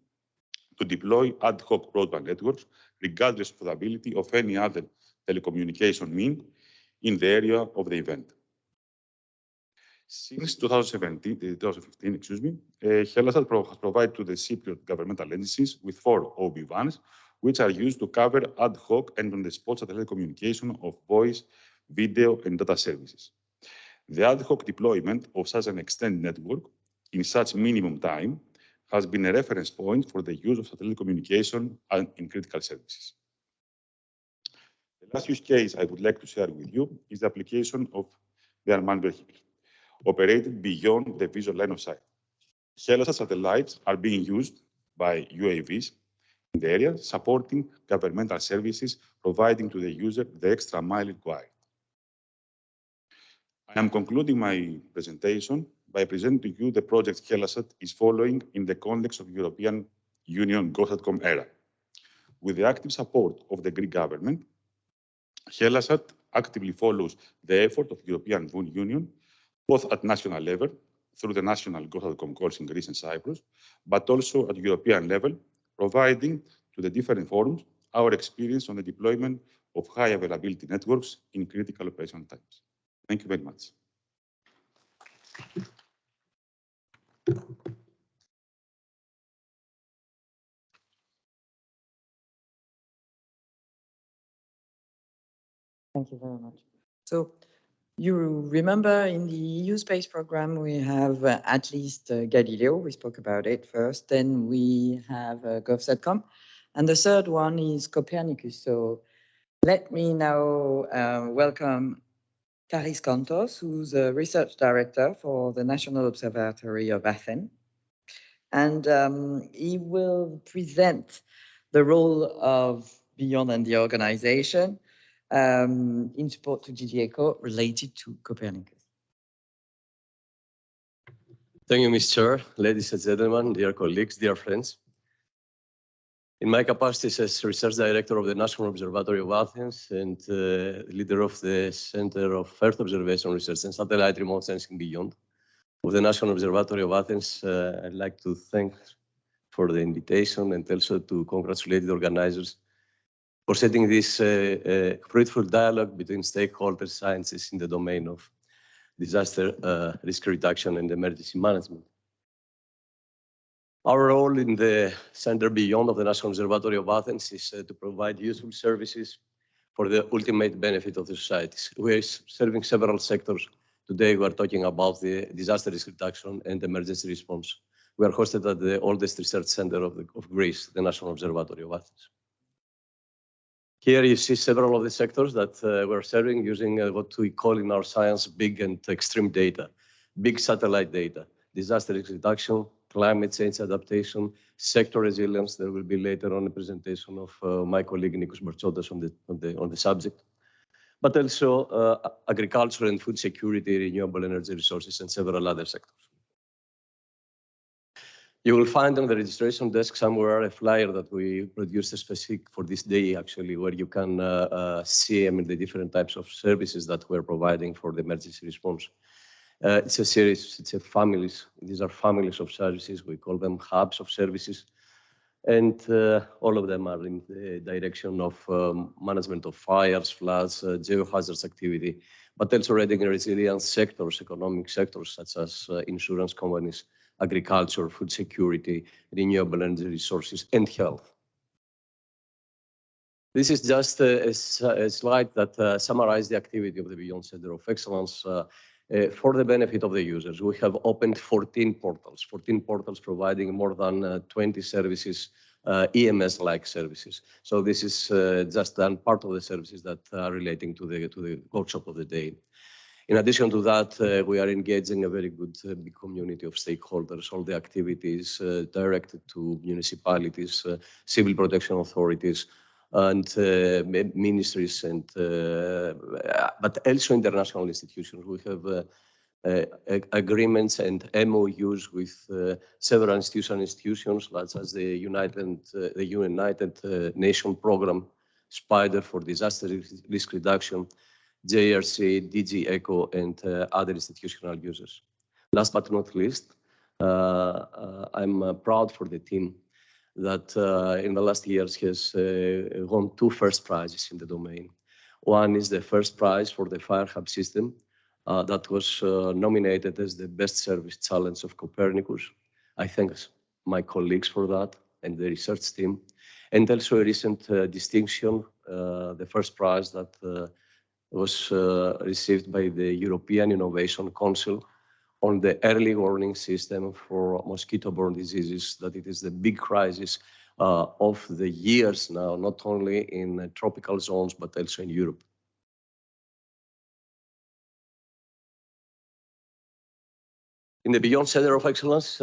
to deploy ad hoc broadband networks, regardless of the ability of any other telecommunication means in the area of the event. Since 2015, HELASAT has provided to the Cypriot governmental agencies with 4 OB vans, which are used to cover ad hoc and on-the-spot satellite communication of voice, video, and data services. The ad hoc deployment of such an extended network in such minimum time has been a reference point for the use of satellite communication in critical services. The last use case I would like to share with you is the application of the unmanned vehicle, operated beyond the visual line of sight. HELASAT satellites are being used by UAVs in the area, supporting governmental services, providing to the user the extra mile required. I am concluding my presentation by presenting to you the project HELASAT is following in the context of European Union GovSatcom era. With the active support of the Greek government, HELASAT actively follows the effort of the European Union, both at national level, through the national GovSatcom calls in Greece and Cyprus, but also at European level, providing to the different forums our experience on the deployment of high availability networks in critical operational times. Thank you very much. Thank you very much. So you remember in the EU space program, we have at least Galileo, we spoke about it first, then we have GovSatcom, and the third one is Copernicus. So let me now welcome Karis Kantos, who's a research director for the National Observatory of Athens. And he will present the role of Beyond and the organization in support to DG ECHO related to Copernicus. Thank you, Ms. Chair, ladies and gentlemen, dear colleagues, dear friends. In my capacity as Research Director of the National Observatory of Athens and leader of the Center of Earth Observation Research and Satellite Remote Sensing Beyond of the National Observatory of Athens, I'd like to thank for the invitation and also to congratulate the organizers for setting this fruitful dialogue between stakeholders, scientists in the domain of disaster risk reduction and emergency management. Our role in the Center Beyond of the National Observatory of Athens is to provide useful services for the ultimate benefit of the societies. We are serving several sectors. Today, we are talking about the disaster risk reduction and emergency response. We are hosted at the oldest research center of Greece, the National Observatory of Athens. Here you see several of the sectors that we're serving using what we call in our science big and extreme data, big satellite data, disaster risk reduction, climate change adaptation, sector resilience. There will be later on a presentation of my colleague Nikos Bertsotas on the subject, but also agriculture and food security, renewable energy resources, and several other sectors. You will find on the registration desk somewhere a flyer that we produced specific for this day, actually, where you can see the different types of services that we're providing for the emergency response. It's a series, it's a families. These are families of services. We call them hubs of services. And all of them are in the direction of management of fires, floods, geohazards activity, but also reading resilience sectors, economic sectors such as insurance companies, agriculture, food security, renewable energy resources, and health. This is just a slide that summarizes the activity of the Beyond Center of Excellence for the benefit of the users. We have opened 14 portals providing more than 20 services, EMS-like services. So this is just one part of the services that are relating to the workshop of the day. In addition to that, we are engaging a very good big community of stakeholders, all the activities directed to municipalities, civil protection authorities, and ministries, and but also international institutions. We have agreements and MOUs with several institutions, such as the United Nations Program, SPIDER for disaster risk reduction, JRC, DG ECHO, and other institutional users. Last but not least, I'm proud for the team that in the last years has won 2 first prizes in the domain. One is the first prize for the Fire Hub system that was nominated as the best service challenge of Copernicus. I thank my colleagues for that and the research team. And also a recent distinction, the first prize that was received by the European Innovation Council on the early warning system for mosquito-borne diseases, that it is the big crisis of the years now, not only in tropical zones, but also in Europe. In the Beyond Center of Excellence,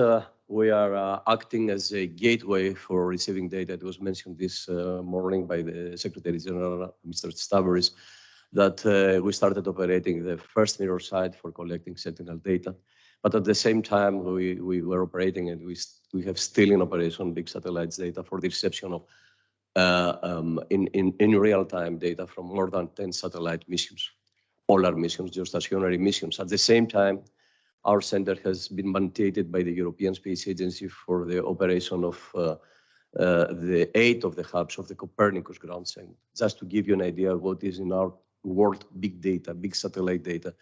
we are acting as a gateway for receiving data. It was mentioned this morning by the Secretary General, Mr. Stavris, that we started operating the first mirror site for collecting sentinel data. But at the same time, we were operating, and we have still in operation big satellites data for the reception of in real-time data from more than 10 satellite missions, polar missions, geostationary missions. At the same time, our center has been mandated by the European Space Agency for the operation of the 8 of the hubs of the Copernicus ground segment. Just to give you an idea of what is in our world big data, big satellite data,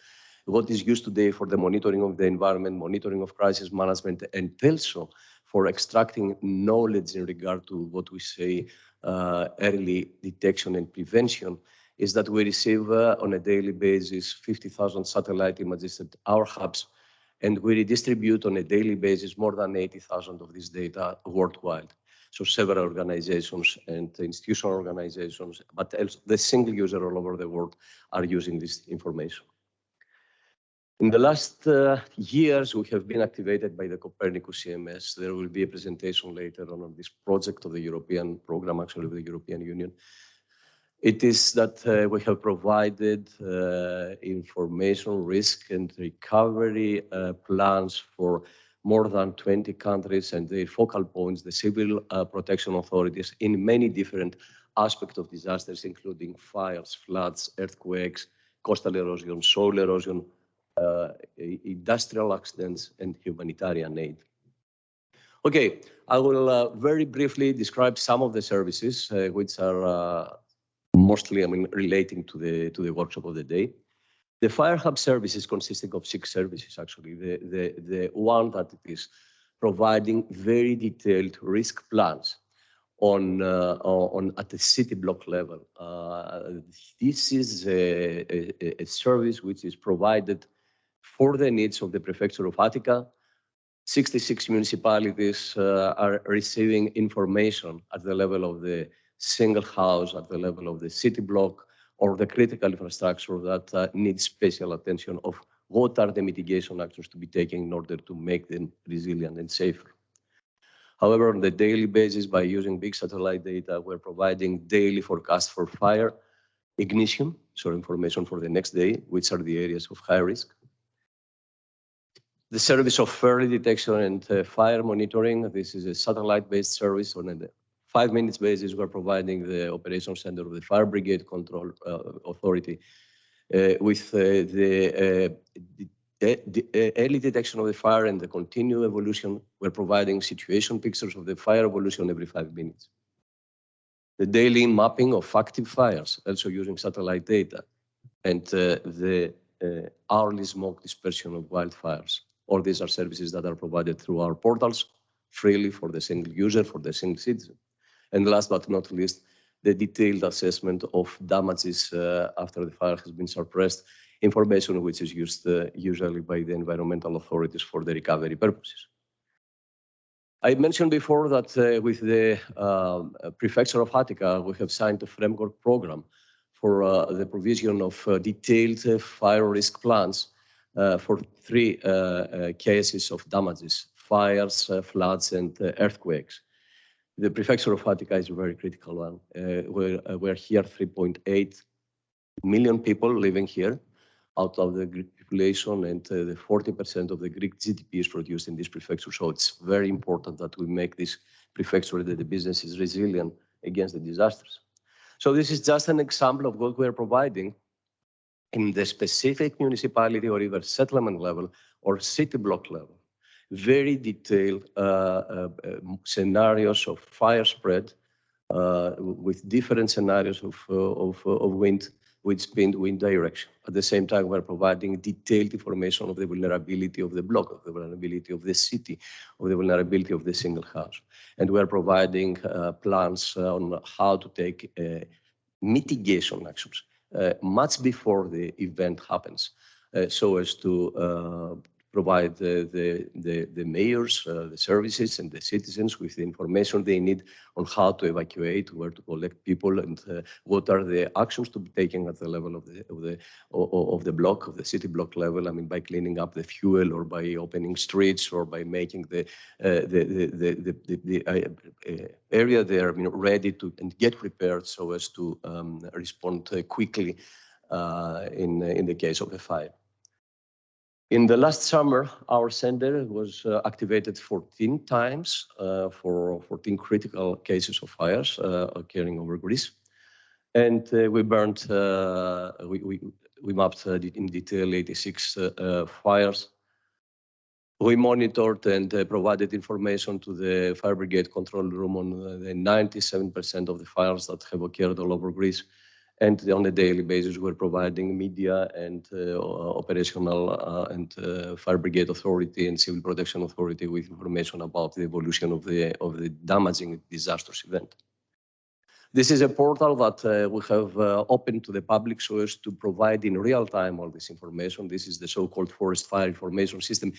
what is used today for the monitoring of the environment, monitoring of crisis management, and also for extracting knowledge in regard to what we say early detection and prevention, is that we receive on a daily basis 50,000 satellite images at our hubs, and we redistribute on a daily basis more than 80,000 of this data worldwide. So several organizations and institutional organizations, but also the single user all over the world are using this information. In the last years, we have been activated by the Copernicus CMS. There will be a presentation later on this project of the European program, actually of the European Union. It is that we have provided information, risk and recovery plans for more than 20 countries and their focal points, the civil protection authorities in many different aspects of disasters, including fires, floods, earthquakes, coastal erosion, soil erosion, industrial accidents, and humanitarian aid. Okay, I will very briefly describe some of the services which are mostly, relating to the workshop of the day. The Fire Hub service is consisting of 6 services, actually. The one that is providing very detailed risk plans at the city block level. This is a service which is provided for the needs of the Prefecture of Attica. 66 municipalities are receiving information at the level of the single house, at the level of the city block, or the critical infrastructure that needs special attention of what are the mitigation actions to be taken in order to make them resilient and safer. However, on the daily basis, by using big satellite data, we're providing daily forecasts for fire ignition, so information for the next day, which are the areas of high risk. The service of early detection and fire monitoring. This is a satellite-based service. On a 5 minutes basis, we're providing the operation center of the Fire Brigade Control Authority with the early detection of the fire and the continued evolution. We're providing situation pictures of the fire evolution every 5 minutes. The daily mapping of active fires, also using satellite data, and the hourly smoke dispersion of wildfires. All these are services that are provided through our portals freely for the single user, for the single citizen. And last but not least, the detailed assessment of damages after the fire has been suppressed, information which is used usually by the environmental authorities for the recovery purposes. I mentioned before that with the Prefecture of Attica, we have signed a framework program for the provision of detailed fire risk plans for 3 cases of damages: fires, floods, and earthquakes. The Prefecture of Attica is a very critical one. We're here 3.8 million people living here out of the Greek population, and the 40% of the Greek GDP is produced in this prefecture. So it's very important that we make this prefecture, that the business is resilient against the disasters. So this is just an example of what we're providing in the specific municipality or even settlement level or city block level. Very detailed scenarios of fire spread with different scenarios of wind, with speed, wind direction. At the same time, we're providing detailed information of the vulnerability of the block, of the vulnerability of the city, of the vulnerability of the single house. And we're providing plans on how to take mitigation actions much before the event happens, so as to provide the mayors, the services, and the citizens with the information they need on how to evacuate, where to collect people, and what are the actions to be taken at the level of the block, of the city block level. I mean, by cleaning up the fuel, or by opening streets, or by making the area there, ready to and get prepared so as to respond quickly in the case of a fire. In the last summer, our center was activated 14 times for 14 critical cases of fires occurring over Greece. And we burned, we mapped in detail 86 fires. We monitored and provided information to the fire brigade control room on the 97% of the fires that have occurred all over Greece. And on a daily basis, we're providing media and operational and fire brigade authority and civil protection authority with information about the evolution of the damaging disastrous event. This is a portal that we have opened to the public so as to provide in real time all this information. This is the so-called Forest Fire Information System.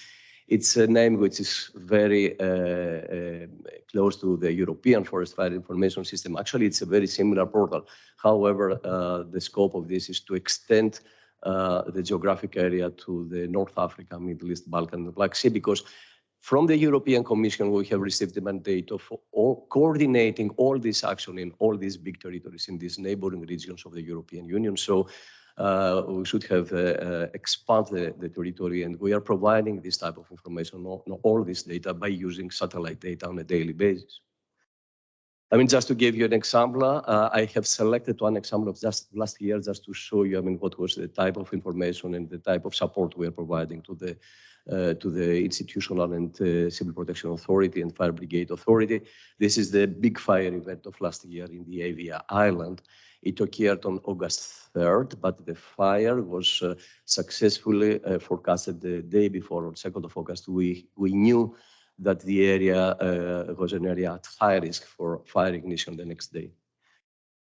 It's a name which is very close to the European Forest Fire Information System. Actually, it's a very similar portal. However, the scope of this is to extend the geographic area to the North Africa, Middle East, Balkan, and the Black Sea, because from the European Commission, we have received the mandate of coordinating all this action in all these big territories in these neighboring regions of the European Union. So we should have expanded the territory, and we are providing this type of information, all this data, by using satellite data on a daily basis. I mean, just to give you an example, I have selected one example of just last year, just to show you, I mean, what was the type of information and the type of support we are providing to the institutional and civil protection authority and fire brigade authority. This is the big fire event of last year in the Avia Island. It occurred on August 3rd, but the fire was successfully forecasted the day before, on 2nd of August. We knew that the area was an area at high risk for fire ignition the next day.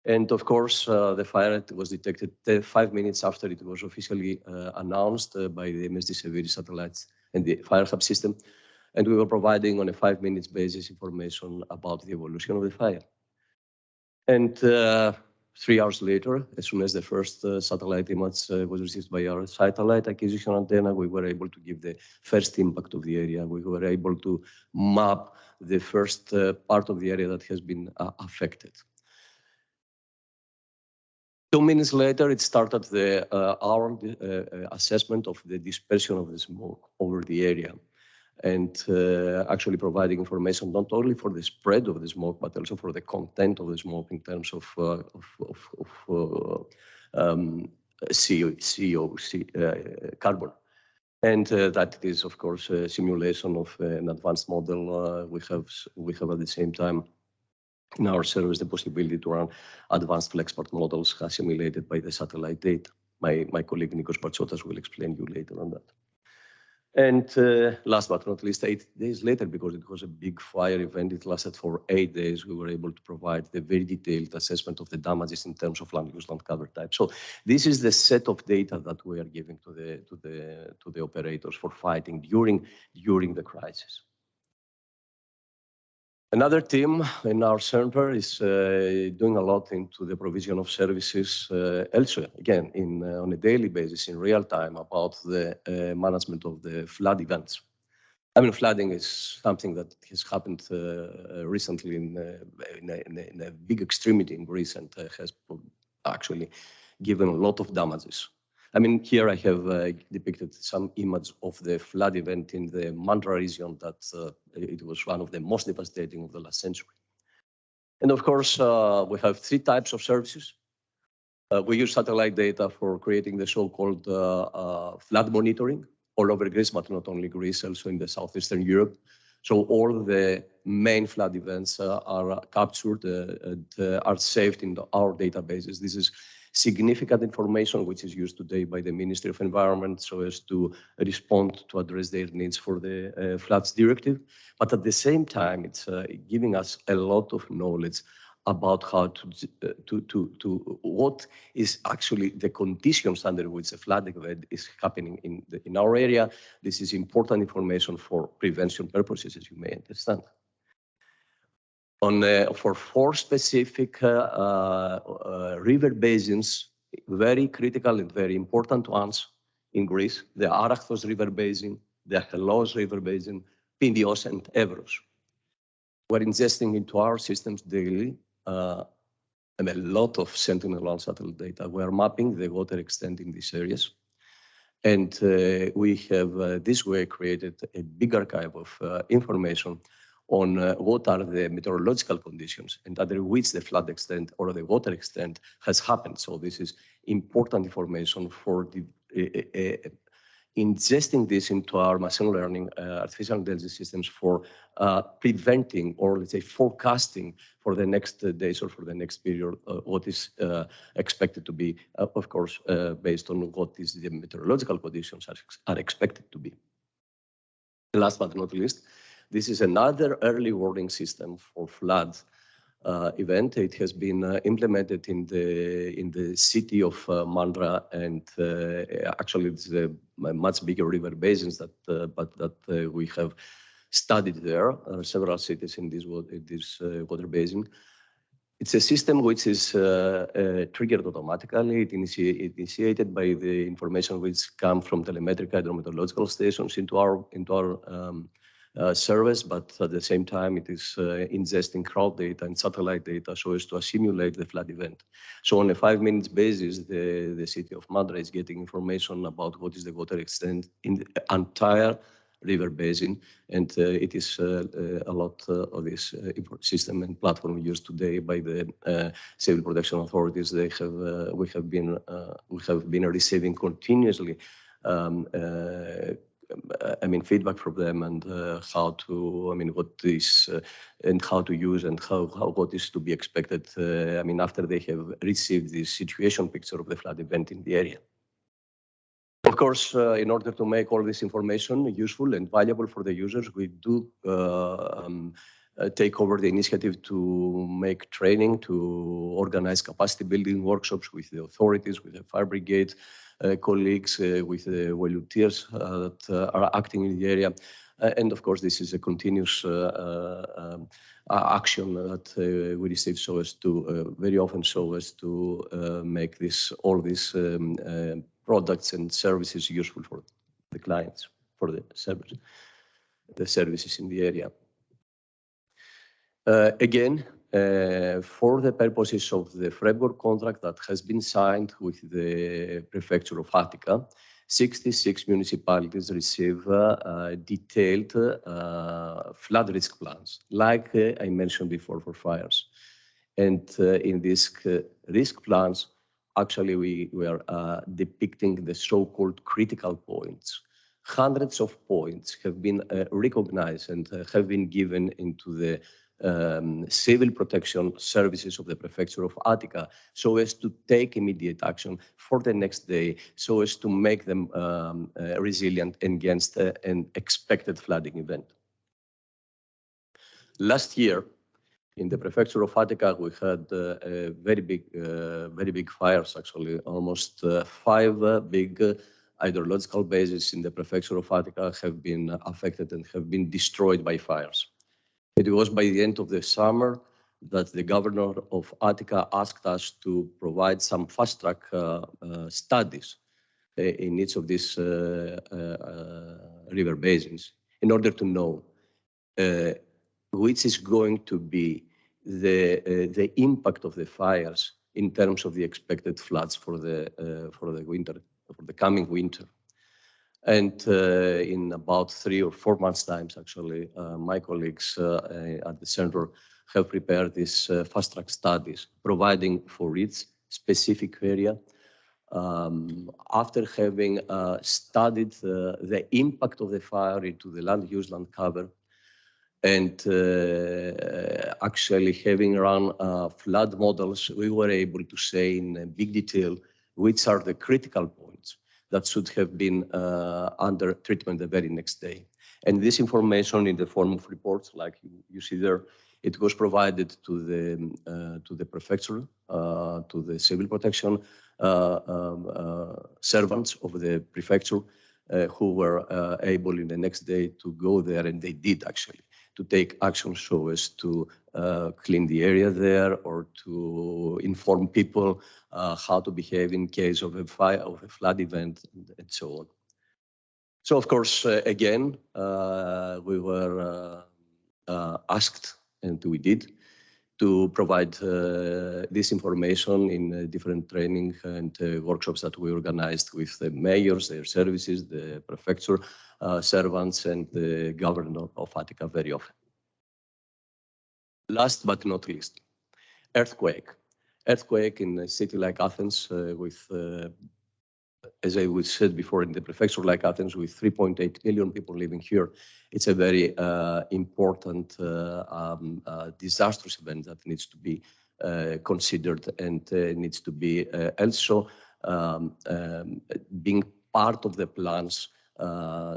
And of course, the fire was detected 5 minutes after it was officially announced by the MSD Severi satellites and the fire subsystem. And we were providing on a 5 minutes basis information about the evolution of the fire. And 3 hours later, as soon as the first satellite image was received by our satellite acquisition antenna, we were able to give the first impact of the area. We were able to map the first part of the area that has been affected. 2 minutes later, it started our assessment of the dispersion of the smoke over the area, and actually providing information not only for the spread of the smoke, but also for the content of the smoke in terms of carbon. And that is, of course, a simulation of an advanced model. We have at the same time in our service the possibility to run advanced FlexPart models assimilated by the satellite data. My colleague Nikos Bartsotas will explain you later on that. And last but not least, 8 days later, because it was a big fire event, it lasted for 8 days, we were able to provide the very detailed assessment of the damages in terms of land use, land cover type. So this is the set of data that we are giving to the operators for fighting during the crisis. Another team in our center is doing a lot into the provision of services elsewhere, again, on a daily basis, in real time, about the management of the flood events. I mean, flooding is something that has happened recently in a big extremity in Greece and has actually given a lot of damages. I mean, here I have depicted some images of the flood event in the Mandra region that it was one of the most devastating of the last century. And of course, we have 3 types of services. We use satellite data for creating the so-called flood monitoring all over Greece, but not only Greece, also in the southeastern Europe. So all the main flood events are captured and are saved in our databases. This is significant information which is used today by the Ministry of Environment so as to respond to address their needs for the floods directive. But at the same time, it's giving us a lot of knowledge about how what is actually the conditions under which a flood event is happening in our area. This is important information for prevention purposes, as you may understand. For 4 specific river basins, very critical and very important ones in Greece, the Arachthos River Basin, the Hellas River Basin, Pindios, and Evros. We're ingesting into our systems daily and a lot of Sentinel-1 satellite data. We are mapping the water extent in these areas. And we have this way created a big archive of information on what are the meteorological conditions and under which the flood extent or the water extent has happened. So this is important information for ingesting this into our machine learning artificial intelligence systems for preventing or, let's say, forecasting for the next days or for the next period what is expected to be, of course, based on what is the meteorological conditions are expected to be. Last but not least, this is another early warning system for flood event. It has been implemented in the city of Mandra, and actually it's a much bigger river basins that we have studied there. Several cities in this water basin. It's a system which is triggered automatically. It initiated by the information which come from telemetric hydrometeorological stations into our service, but at the same time, it is ingesting crowd data and satellite data so as to simulate the flood event. So on a 5-minute basis, the city of Mandra is getting information about what is the water extent in the entire river basin, and it is a lot of this system and platform used today by the civil protection authorities. We have been receiving continuously feedback from them and what is and how to use and what is to be expected. After they have received the situation picture of the flood event in the area. Of course, in order to make all this information useful and valuable for the users, we do take over the initiative to make training, to organize capacity building workshops with the authorities, with the fire brigade colleagues, with the volunteers that are acting in the area. And of course, this is a continuous action that we receive so as to, very often so as to make all these products and services useful for the clients, for the services in the area. Again, for the purposes of the framework contract that has been signed with the Prefecture of Attica, 66 municipalities receive detailed flood risk plans, like I mentioned before for fires. And in these risk plans, actually we are depicting the so-called critical points. Hundreds of points have been recognized and have been given into the civil protection services of the Prefecture of Attica, so as to take immediate action for the next day, so as to make them resilient against an expected flooding event. Last year, in the Prefecture of Attica, we had very big fires, actually. Almost 5 big hydrological bases in the Prefecture of Attica have been affected and have been destroyed by fires. It was by the end of the summer that the governor of Attica asked us to provide some fast-track studies in each of these river basins in order to know which is going to be the impact of the fires in terms of the expected floods for the winter, for the coming winter. And in about 3 or 4 months' time, actually, my colleagues at the center have prepared these fast-track studies, providing for each specific area. After having studied the impact of the fire into the land use, land cover, and actually having run flood models, we were able to say in big detail which are the critical points that should have been under treatment the very next day. And this information in the form of reports, like you see there, it was provided to the prefecture, to the civil protection servants of the prefecture, who were able in the next day to go there, and they did actually, to take action so as to clean the area there or to inform people how to behave in case of a fire, of a flood event, and so on. So, of course, again, we were asked, and we did, to provide this information in different training and workshops that we organized with the mayors, their services, the prefecture servants, and the governor of Attica very often. Last but not least, earthquake. Earthquake in a city like Athens with, as I said before, in the prefecture like Athens with 3.8 million people living here, it's a very important disastrous event that needs to be considered and needs to be also being part of the plans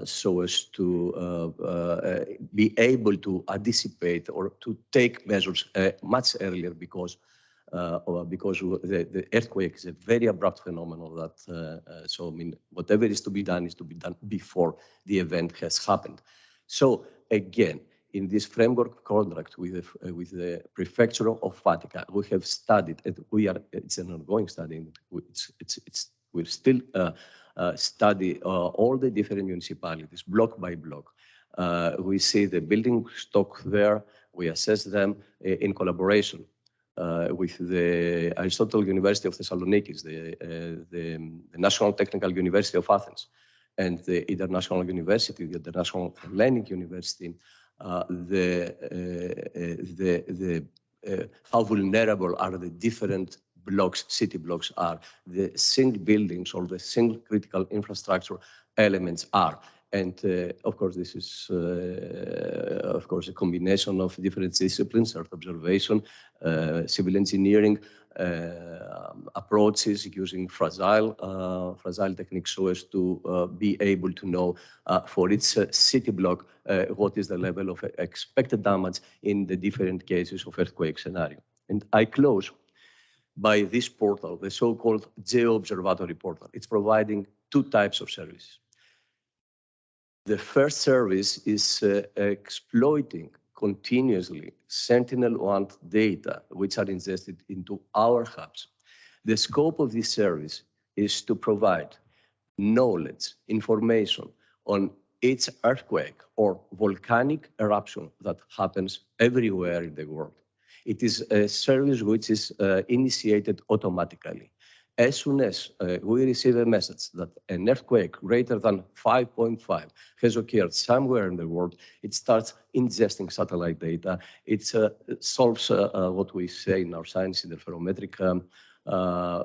so as to be able to anticipate or to take measures much earlier, because the earthquake is a very abrupt phenomenon that, so I mean, whatever is to be done before the event has happened. So again, in this framework contract with the prefecture of Attica, we have studied, and it's an ongoing study. We'll still study all the different municipalities, block by block. We see the building stock there. We assess them in collaboration with the Aristotle University of Thessaloniki, the National Technical University of Athens, and the International University, the International Hellenic University, how vulnerable are the different blocks, city blocks are, the single buildings or the single critical infrastructure elements are. And of course, this is, of course, a combination of different disciplines, Earth observation, civil engineering, approaches using fragile techniques so as to be able to know for each city block what is the level of expected damage in the different cases of earthquake scenario. And I close by this portal, the so-called Geo-Observatory portal. It's providing 2 types of services. The first service is exploiting continuously Sentinel-1 data, which are ingested into our hubs. The scope of this service is to provide knowledge, information on each earthquake or volcanic eruption that happens everywhere in the world. It is a service which is initiated automatically. As soon as we receive a message that an earthquake greater than 5.5 has occurred somewhere in the world, it starts ingesting satellite data. It solves what we say in our science interferometric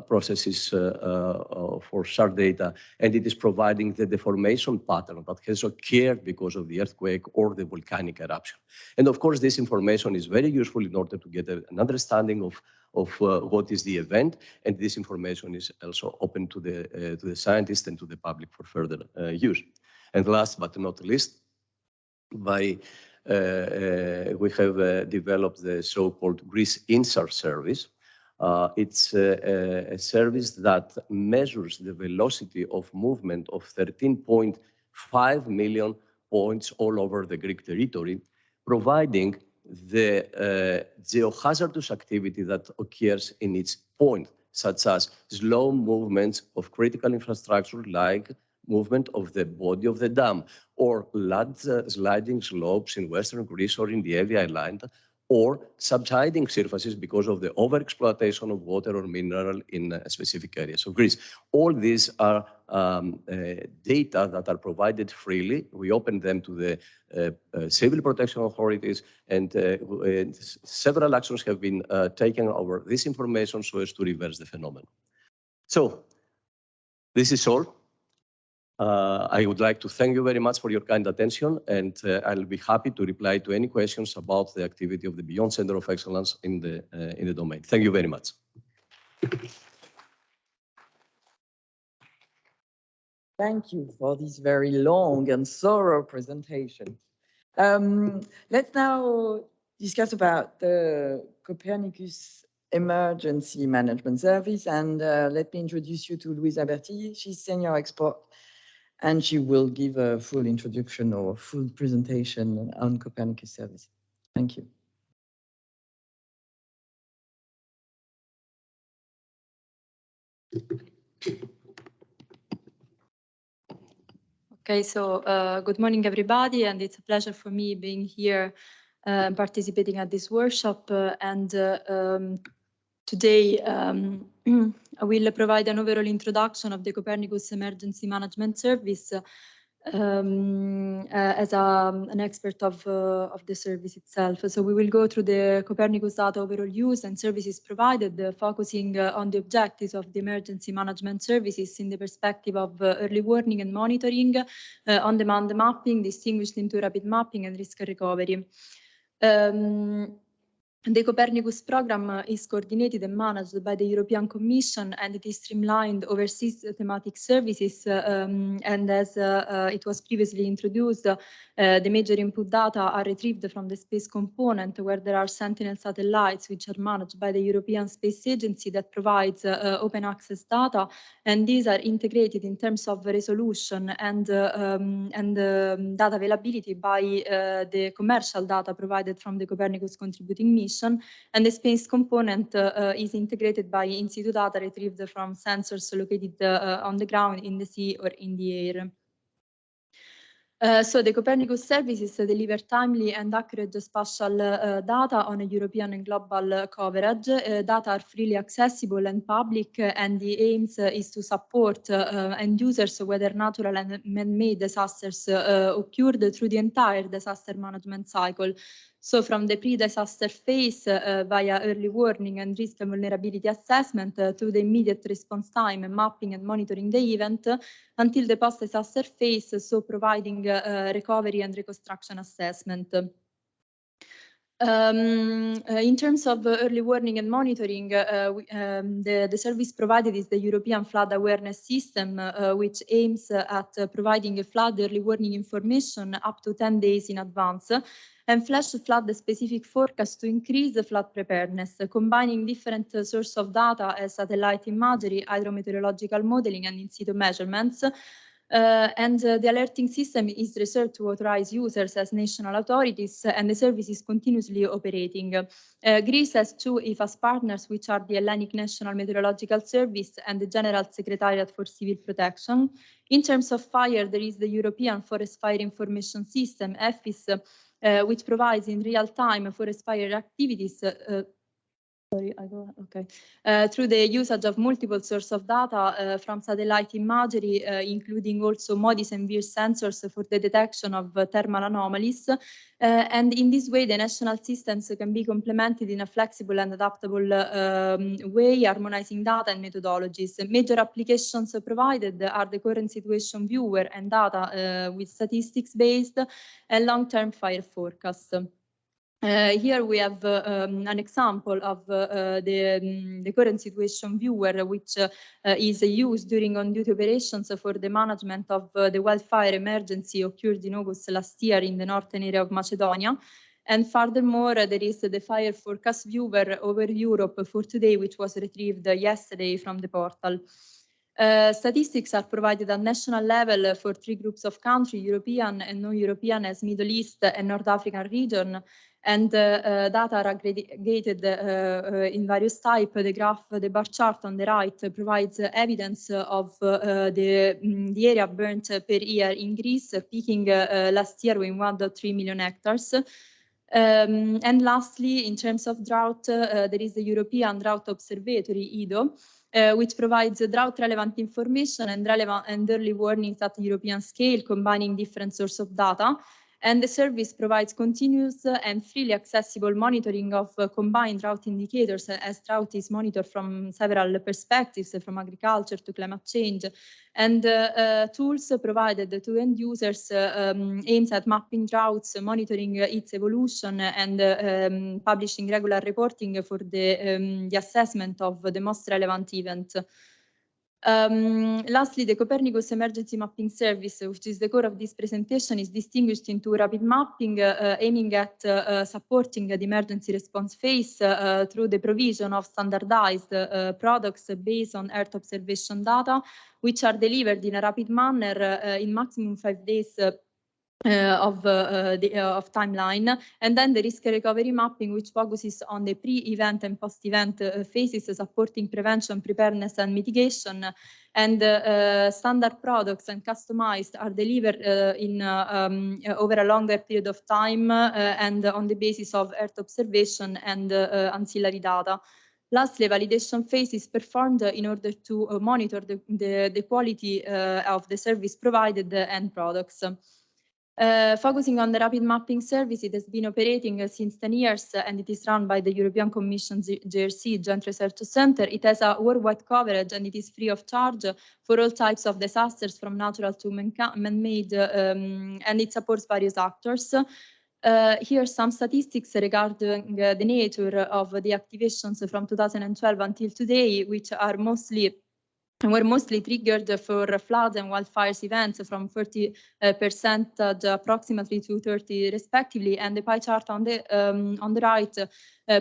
processes for SAR data, and it is providing the deformation pattern that has occurred because of the earthquake or the volcanic eruption. And of course, this information is very useful in order to get an understanding of what is the event, and this information is also open to the scientists and to the public for further use. And last but not least, we have developed the so-called Greece INSAR service. It's a service that measures the velocity of movement of 13.5 million points all over the Greek territory, providing the geohazardous activity that occurs in its point, such as slow movements of critical infrastructure like movement of the body of the dam, or large sliding slopes in Western Greece or in the Avi Island, or subsiding surfaces because of the overexploitation of water or mineral in specific areas of Greece. All these are data that are provided freely. We open them to the civil protection authorities, and several actions have been taken over this information so as to reverse the phenomenon. So this is all. I would like to thank you very much for your kind attention, and I'll be happy to reply to any questions about the activity of the Beyond Center of Excellence in the domain. Thank you very much. Thank you for this very long and thorough presentation. Let's now discuss about the Copernicus Emergency Management Service, and let me introduce you to Louisa Berti. She's senior expert, and she will give a full introduction or full presentation on Copernicus service. Thank you. Okay, so good morning, everybody, and it's a pleasure for me being here participating at this workshop. Today, I will provide an overall introduction of the Copernicus Emergency Management Service as an expert of the service itself. So we will go through the Copernicus data overall use and services provided, focusing on the objectives of the emergency management services in the perspective of early warning and monitoring, on-demand mapping, distinguished into rapid mapping and risk recovery. The Copernicus program is coordinated and managed by the European Commission, and it is streamlined over 6 thematic services. And as it was previously introduced, the major input data are retrieved from the space component, where there are Sentinel satellites, which are managed by the European Space Agency that provides open access data. And these are integrated in terms of resolution and data availability by the commercial data provided from the Copernicus contributing mission. And the space component is integrated by in-situ data retrieved from sensors located on the ground, in the sea, or in the air. So the Copernicus services deliver timely and accurate spatial data on a European and global coverage. Data are freely accessible and public, and the aims is to support end users, whether natural and man-made disasters occurred, through the entire disaster management cycle. So from the pre-disaster phase via early warning and risk and vulnerability assessment to the immediate response time and mapping and monitoring the event until the post-disaster phase, so providing recovery and reconstruction assessment. In terms of early warning and monitoring, the service provided is the European Flood Awareness System, which aims at providing a flood early warning information up to 10 days in advance, and flash flood specific forecast to increase the flood preparedness, combining different sources of data as satellite imagery, hydrometeorological modeling, and in-situ measurements. And the alerting system is reserved to authorized users as national authorities, and the service is continuously operating. Greece has 2 EFAS partners, which are the Hellenic National Meteorological Service and the General Secretariat for Civil Protection. In terms of fire, there is the European Forest Fire Information System, EFIS, which provides in real time forest fire activities through the usage of multiple sources of data from satellite imagery, including also MODIS and VIR sensors for the detection of thermal anomalies. And in this way, the national systems can be complemented in a flexible and adaptable way, harmonizing data and methodologies. Major applications provided are the current situation viewer and data with statistics based and long-term fire forecast. Here we have an example of the current situation viewer, which is used during on-duty operations for the management of the wildfire emergency occurred in August last year in the northern area of Macedonia. And furthermore, there is the fire forecast viewer over Europe for today, which was retrieved yesterday from the portal. Statistics are provided at national level for 3 groups of countries, European and non-European as Middle East and North African region. And data are aggregated in various types. The graph, the bar chart on the right provides evidence of the area burnt per year in Greece, peaking last year with 1.3 million hectares. And lastly, in terms of drought, there is the European Drought Observatory, EDO, which provides drought-relevant information and early warnings at the European scale, combining different sources of data. And the service provides continuous and freely accessible monitoring of combined drought indicators, as drought is monitored from several perspectives, from agriculture to climate change. And tools provided to end users aims at mapping droughts, monitoring its evolution, and publishing regular reporting for the assessment of the most relevant event. Lastly, the Copernicus Emergency Mapping Service, which is the core of this presentation, is distinguished into rapid mapping, aiming at supporting the emergency response phase through the provision of standardized products based on Earth observation data, which are delivered in a rapid manner in maximum 5 days of timeline, and then the risk recovery mapping, which focuses on the pre-event and post-event phases, supporting prevention, preparedness, and mitigation. And standard products and customized are delivered in over a longer period of time and on the basis of Earth observation and ancillary data. Lastly, validation phase is performed in order to monitor the quality of the service provided and products. Focusing on the rapid mapping service, it has been operating since 10 years and it is run by the European Commission's JRC, Joint Research Center. It has a worldwide coverage and it is free of charge for all types of disasters, from natural to man-made, and it supports various actors. Here are some statistics regarding the nature of the activations from 2012 until today, which are were mostly triggered for floods and wildfires events, from 40% approximately to 30% respectively. And the pie chart on the right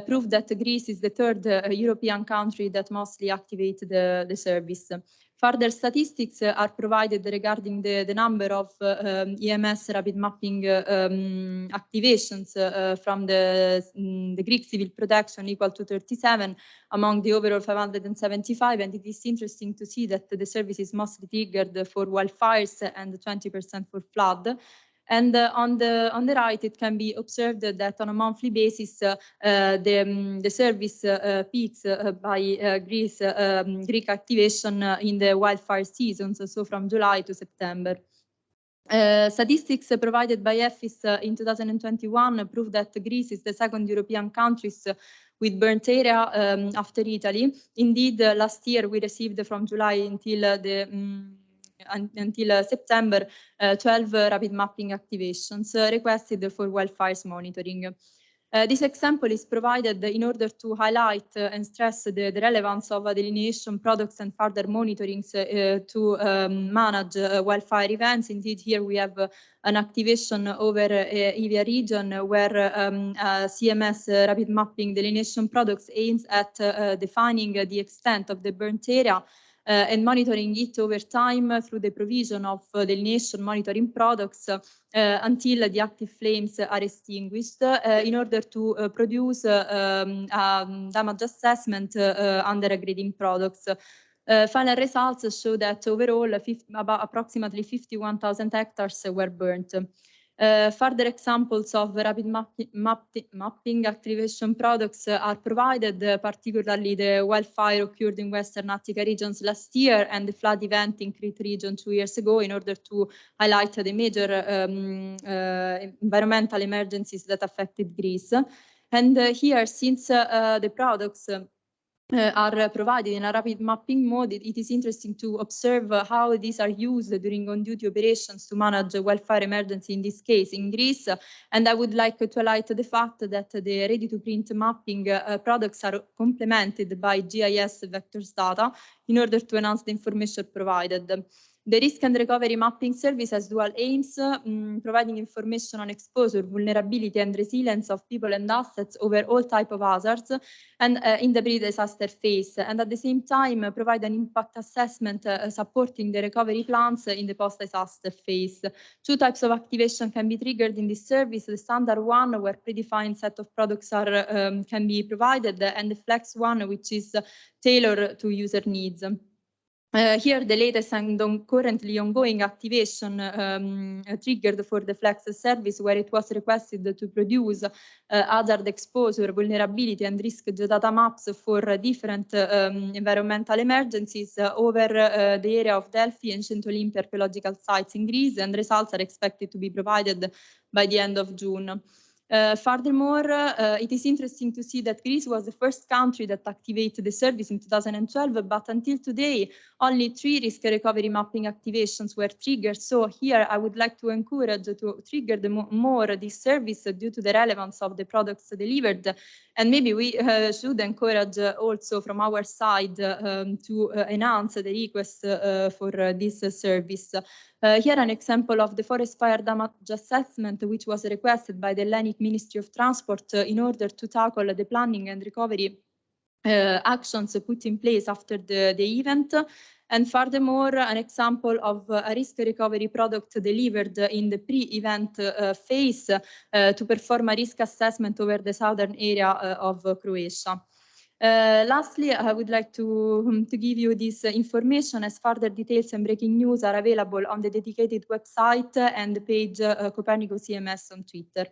proved that Greece is the 3rd European country that mostly activates the service. Further statistics are provided regarding the number of EMS rapid mapping activations from the Greek civil protection, equal to 37 among the overall 575. And it is interesting to see that the service is mostly triggered for wildfires and 20% for flood. And on the right, it can be observed that on a monthly basis, the service peaks by Greek activation in the wildfire seasons, so from July to September. Statistics provided by EFIS in 2021 prove that Greece is the 2nd European country with burnt area after Italy. Indeed, last year we received from July until September 12 rapid mapping activations requested for wildfires monitoring. This example is provided in order to highlight and stress the relevance of delineation products and further monitorings to manage wildfire events. Indeed, here we have an activation over Evia region where CMS rapid mapping delineation products aims at defining the extent of the burnt area and monitoring it over time through the provision of delineation monitoring products until the active flames are extinguished in order to produce damage assessment under grading products. Final results show that overall approximately 51,000 hectares were burnt. Further examples of rapid mapping activation products are provided, particularly the wildfire occurred in Western Attica regions last year and the flood event in Crete region 2 years ago, in order to highlight the major environmental emergencies that affected Greece. And here, since the products are provided in a rapid mapping mode, it is interesting to observe how these are used during on-duty operations to manage a wildfire emergency, in this case in Greece. And I would like to highlight the fact that the ready-to-print mapping products are complemented by GIS vectors data in order to enhance the information provided. The risk and recovery mapping service has dual aims, providing information on exposure, vulnerability, and resilience of people and assets over all types of hazards and in the pre-disaster phase, and at the same time provide an impact assessment supporting the recovery plans in the post-disaster phase. Two types of activation can be triggered in this service: the standard one, where predefined set of products are can be provided, and the flex one, which is tailored to user needs. Here, the latest and currently ongoing activation triggered for the Flex service, where it was requested to produce hazard exposure, vulnerability, and risk data maps for different environmental emergencies over the area of Delphi, Ancient Olympia archaeological sites in Greece, and results are expected to be provided by the end of June. Furthermore, it is interesting to see that Greece was the first country that activated the service in 2012, but until today, only 3 risk recovery mapping activations were triggered. So here I would like to encourage to trigger more this service due to the relevance of the products delivered. And maybe we should encourage also from our side to enhance the request for this service. Here an example of the forest fire damage assessment, which was requested by the Hellenic Ministry of Transport in order to tackle the planning and recovery actions put in place after the event. And furthermore, an example of a risk recovery product delivered in the pre-event phase to perform a risk assessment over the southern area of Croatia. Lastly, I would like to give you this information, as further details and breaking news are available on the dedicated website and the page Copernicus EMS on Twitter.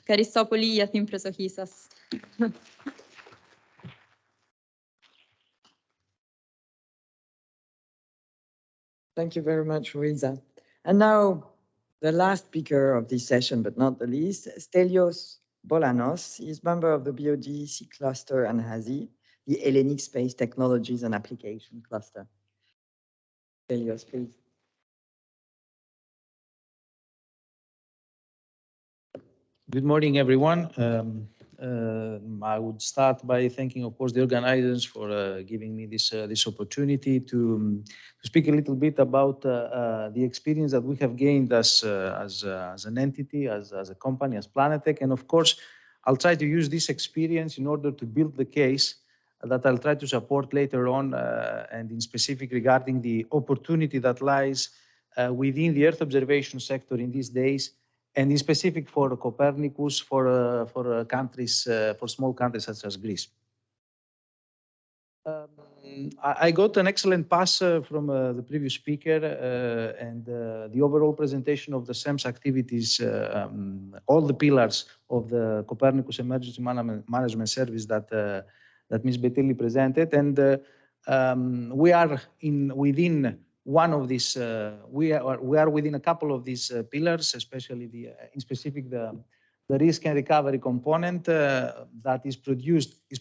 Karistopoli, για την προσοχή σας. Thank you very much, Luisa. And now the last speaker of this session, but not the least, Stelios Bolanos. He is member of the BODC cluster and HASI, the Hellenic Space Technologies and Application Cluster. Stelios, please. Good morning, everyone. I would start by thanking, of course, the organizers for giving me this opportunity to speak a little bit about the experience that we have gained as an entity, as a company, as Planetech. And of course, I'll try to use this experience in order to build the case that I'll try to support later on, and in specific regarding the opportunity that lies within the Earth observation sector in these days, and in specific for Copernicus, for countries, for small countries such as Greece. I got an excellent pass from the previous speaker, and the overall presentation of the SEMS activities, all the pillars of the Copernicus Emergency Management Service that Ms. Betili presented. And we are within one of these, we are within a couple of these pillars, especially in specific the risk and recovery component that is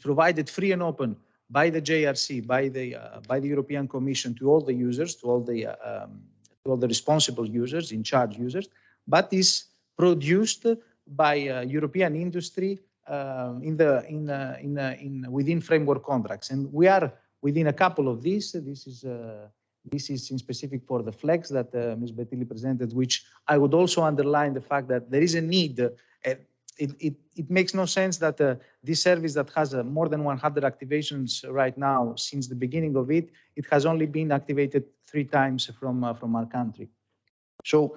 provided free and open by the JRC, by the European Commission to all the users, to all the responsible users, in charge users, but is produced by European industry within framework contracts. And we are within a couple of these. This is in specific for the flex that Ms. Betili presented, which I would also underline the fact that there is a need. It makes no sense that this service that has more than 100 activations right now since the beginning of it has only been activated 3 times from our country. So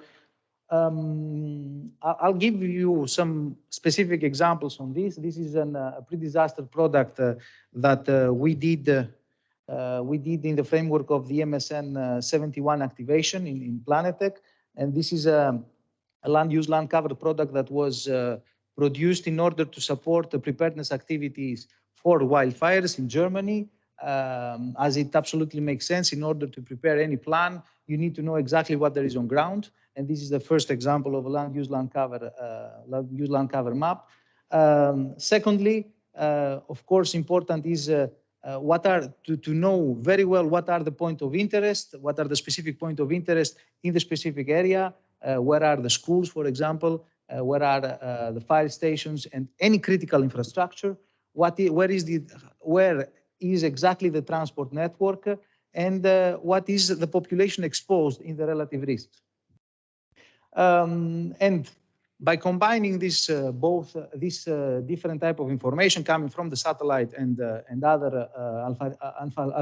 I'll give you some specific examples on this. This is a pre-disaster product that we did in the framework of the MSN 71 activation in Planetech. And this is a a land cover product that was produced in order to support the preparedness activities for wildfires in Germany. As it absolutely makes sense, in order to prepare any plan, you need to know exactly what there is on ground. And this is the first example of a land cover map. Secondly, of course, important is to know very well what are the point of interest, what are the specific point of interest in the specific area, where are the schools, for example, where are the fire stations and any critical infrastructure, where is exactly the transport network, and what is the population exposed in the relative risks. And by combining this different type of information coming from the satellite and other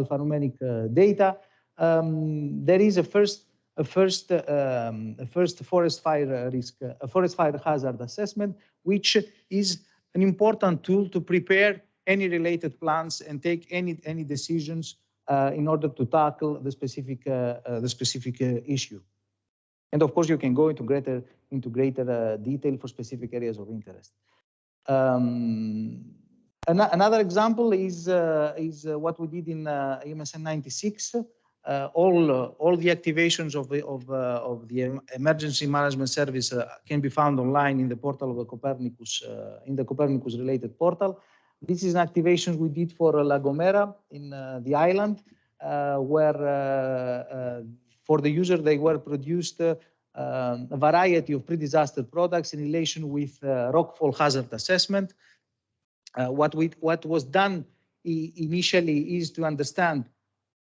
alphanumeric data, there is a first forest fire hazard assessment, which is an important tool to prepare any related plans and take any decisions in order to tackle the specific issue. And of course, you can go into greater detail for specific areas of interest. Another example is what we did in EMSN 96. All the activations of the emergency management service can be found online in the portal of the Copernicus, in the Copernicus related portal. This is an activation we did for La Gomera in the island, where for the user they were produced a variety of pre-disaster products in relation with rockfall hazard assessment. What was done initially is to understand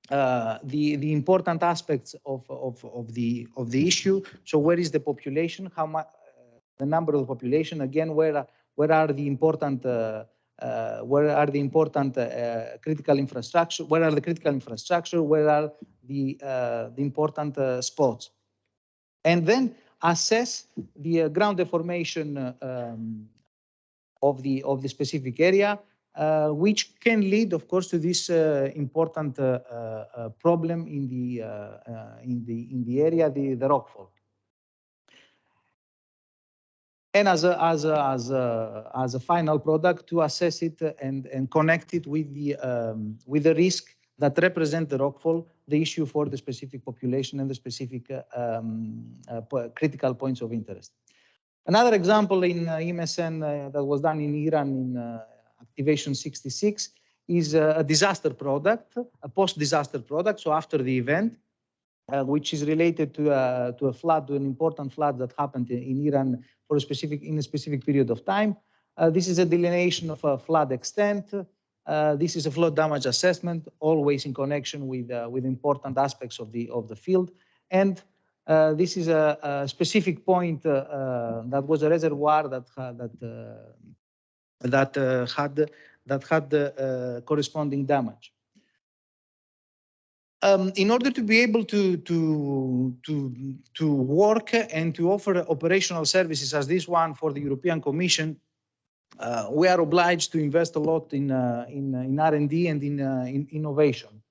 the important aspects of the issue. So where is the population? How much? The number of the population. Again, where are the important critical infrastructure? Where are the critical infrastructure? Where are the important spots? And then assess the ground deformation of the specific area, which can lead, of course, to this important problem in the area, the rockfall. And as a final product, to assess it and connect it with the risk that represent the rockfall, the issue for the specific population and the specific critical points of interest. Another example in EMSN that was done in Iran in Activation 66 is a disaster product, a post-disaster product, so after the event, which is related to a flood, to an important flood that happened in Iran in a specific period of time. This is a delineation of a flood extent. This is a flood damage assessment, always in connection with important aspects of the field. And this is a specific point that was a reservoir that had corresponding damage. In order to be able to work and to offer operational services as this one for the European Commission, we are obliged to invest a lot in R&D and in innovation.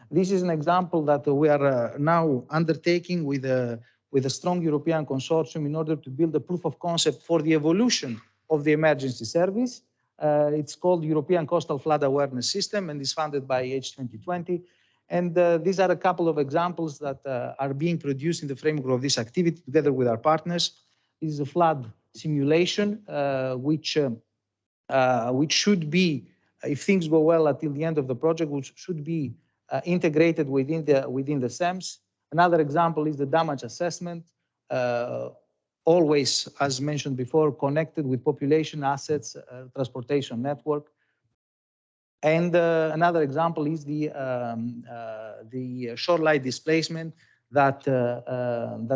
This is an example that we are now undertaking with a strong European consortium in order to build a proof of concept for the evolution of the emergency service. It's called European Coastal Flood Awareness System and is funded by H2020. And these are a couple of examples that are being produced in the framework of this activity together with our partners. This is a flood simulation, which should be, if things go well until the end of the project, which should be integrated within the SEMS. Another example is the damage assessment, always, as mentioned before, connected with population, assets, transportation network. And another example is the shoreline displacement that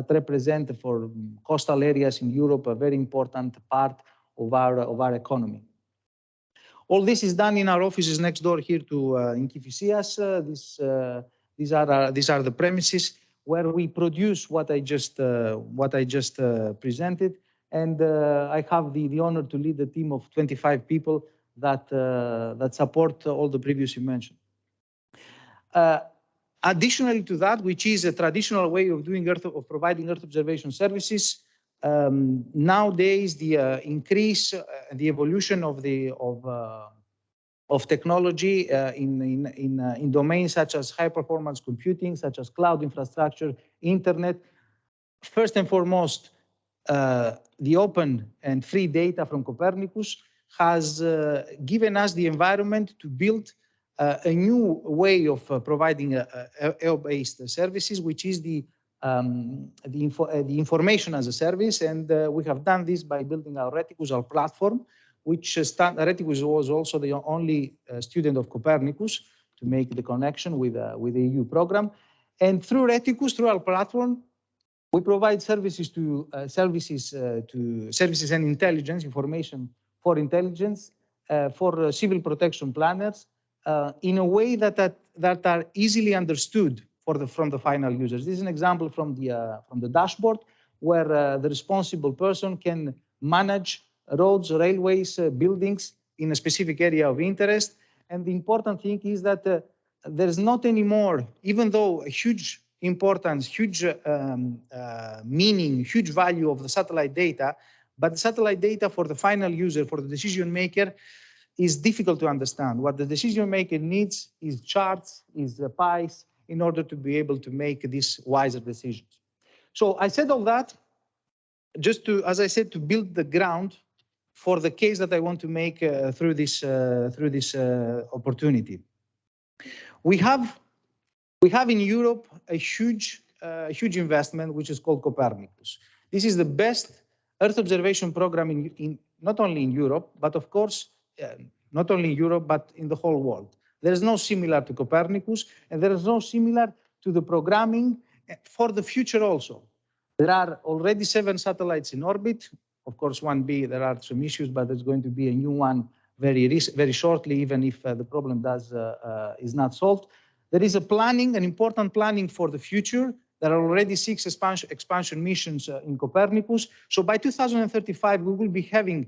represent for coastal areas in Europe a very important part of our economy. All this is done in our offices next door here to in Kifisias. These are the premises where we produce what I just presented, and I have the honor to lead a team of 25 people that support all the previously mentioned. Additionally to that, which is a traditional way of doing of providing Earth observation services, nowadays the increase, the evolution of technology in domains such as high performance computing, such as cloud infrastructure, internet. First and foremost, the open and free data from Copernicus has given us the environment to build a new way of providing Earth-based services, which is the information as a service. And we have done this by building our Reticus, our platform, which Reticus was also the only student of Copernicus to make the connection with the EU program. And through Reticus, through our platform, we provide services and intelligence, information for intelligence, for civil protection planners, in a way that are easily understood from the final users. This is an example from the dashboard, where the responsible person can manage roads, railways, buildings in a specific area of interest. And the important thing is that there's not anymore, even though a huge importance, huge meaning, huge value of the satellite data, but the satellite data for the final user, for the decision maker, is difficult to understand. What the decision maker needs is charts, is pies, in order to be able to make these wiser decisions. So I said all that just to, as I said, to build the ground for the case that I want to make through this opportunity. We have in Europe a huge investment, which is called Copernicus. This is the best Earth observation program in not only in Europe, but of course, not only in Europe, but in the whole world. There is no similar to Copernicus, and there is no similar to the programming for the future also. There are already 7 satellites in orbit. Of course, 1B, there are some issues, but there's going to be a new one very shortly, even if the problem is not solved. There is an important planning for the future. There are already 6 expansion missions in Copernicus. So by 2035, we will be having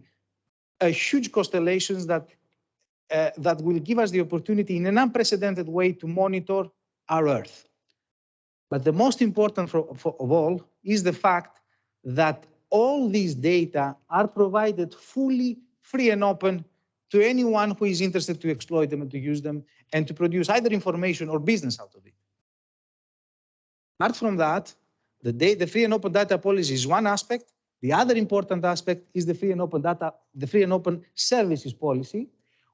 a huge constellations that will give us the opportunity in an unprecedented way to monitor our Earth. But the most important of all is the fact that all these data are provided fully free and open to anyone who is interested to exploit them and to use them and to produce either information or business out of it. Apart from that, the free and open data policy is one aspect. The other important aspect is the free and open services policy,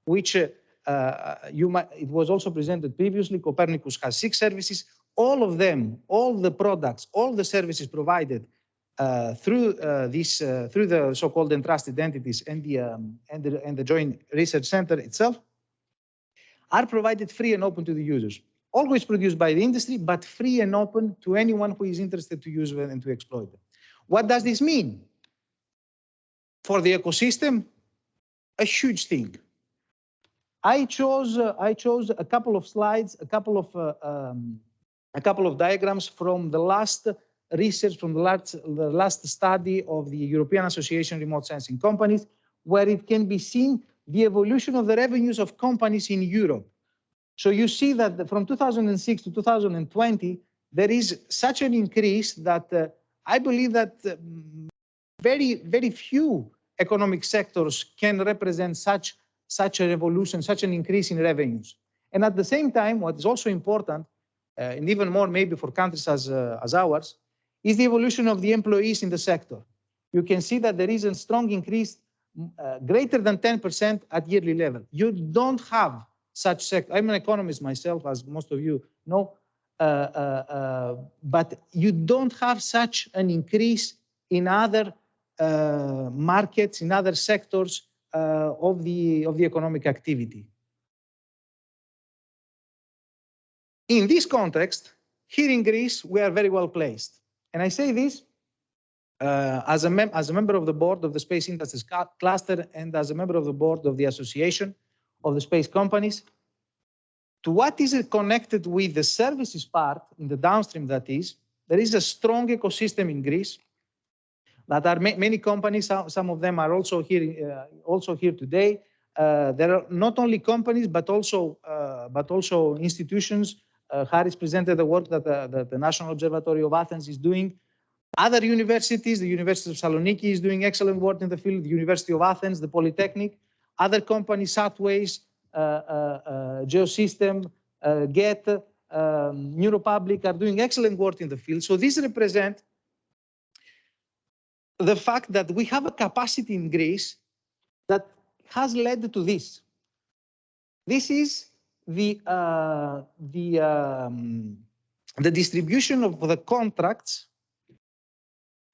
which it was also presented previously. Copernicus has 6 services. All of them, all the products, all the services provided through the so-called entrusted entities and the Joint Research Center itself are provided free and open to the users. Always produced by the industry, but free and open to anyone who is interested to use them and to exploit them. What does this mean? For the ecosystem, a huge thing. I chose a couple of slides, a couple of diagrams from the last research, from the last study of the European Association of Remote Sensing Companies, where it can be seen the evolution of the revenues of companies in Europe. So you see that from 2006 to 2020, there is such an increase that I believe that very few economic sectors can represent such a revolution, such an increase in revenues. And at the same time, what is also important, and even more maybe for countries as ours, is the evolution of the employees in the sector. You can see that there is a strong increase, greater than 10% at yearly level. You don't have such sector. I'm an economist myself, as most of you know, but you don't have such an increase in other markets, in other sectors of the economic activity. In this context, here in Greece, we are very well placed. And I say this as a member of the board of the Space Industries Cluster and as a member of the board of the Association of the Space Companies. To what is it connected with the services part in the downstream, that is, there is a strong ecosystem in Greece that are many companies, some of them are also here today. There are not only companies, but also institutions Haris presented the work that the National Observatory of Athens is doing. Other universities, the University of Saloniki is doing excellent work in the field, the University of Athens, the Polytechnic, other companies, Southways, Geosystem, GET, Neuropublic are doing excellent work in the field. So these represent the fact that we have a capacity in Greece that has led to this. This is the distribution of the contracts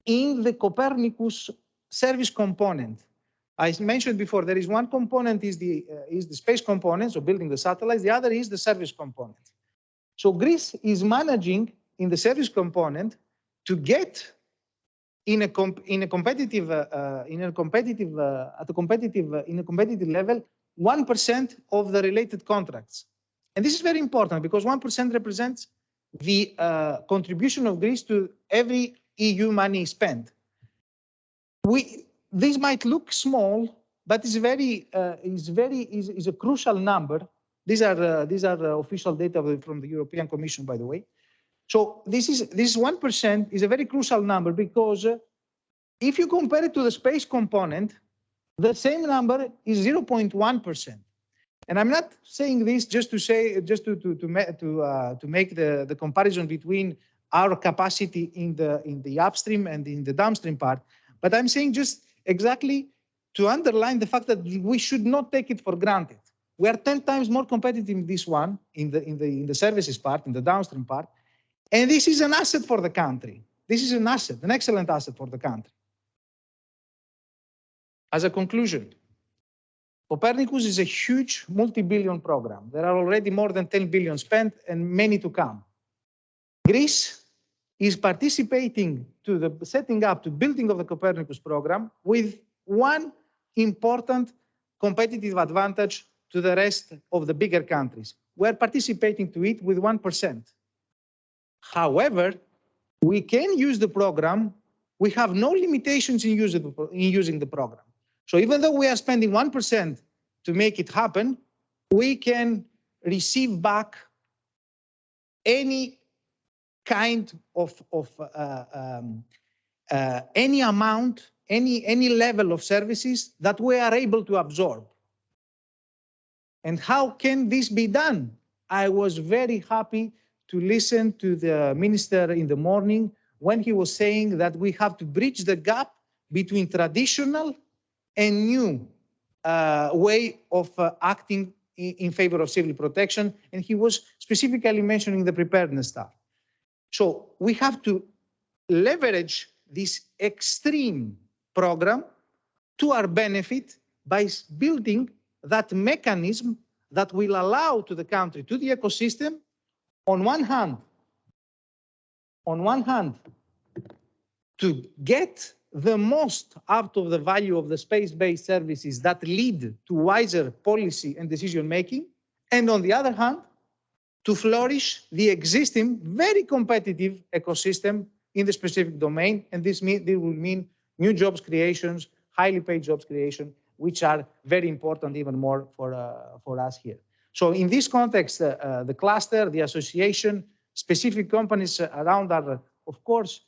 in the Copernicus service component. I mentioned before, there is one component is the space component, so building the satellites. The other is the service component. So Greece is managing in the service component to get in a competitive level 1% of the related contracts. And this is very important because 1% represents the contribution of Greece to every EU money spent. This might look small, but is a crucial number. These are official data from the European Commission, by the way. So this 1% is a very crucial number because if you compare it to the space component, the same number is 0.1%. And I'm not saying this just to make the comparison between our capacity in the upstream and in the downstream part, but I'm saying just exactly to underline the fact that we should not take it for granted. We are 10 times more competitive in this one, in the services part, in the downstream part, and this is an asset for the country. This is an asset, an excellent asset for the country. As a conclusion, Copernicus is a huge multi-billion program. There are already more than 10 billion spent and many to come. Greece is participating to the setting up, to building of the Copernicus program with one important competitive advantage to the rest of the bigger countries. We're participating to it with 1%. However, we can use the program. We have no limitations in using the program. So even though we are spending 1% to make it happen, we can receive back any kind of any amount, any level of services that we are able to absorb. And how can this be done? I was very happy to listen to the minister in the morning when he was saying that we have to bridge the gap between traditional and new way of acting in favor of civil protection. And he was specifically mentioning the preparedness stuff. So we have to leverage this extreme program to our benefit by building that mechanism that will allow to the country, to the ecosystem, on one hand, to get the most out of the value of the space-based services that lead to wiser policy and decision-making, and on the other hand, to flourish the existing very competitive ecosystem in the specific domain. And this will mean new jobs creations, highly paid jobs creation, which are very important even more for us here. So in this context, the cluster, the association, specific companies around are, of course,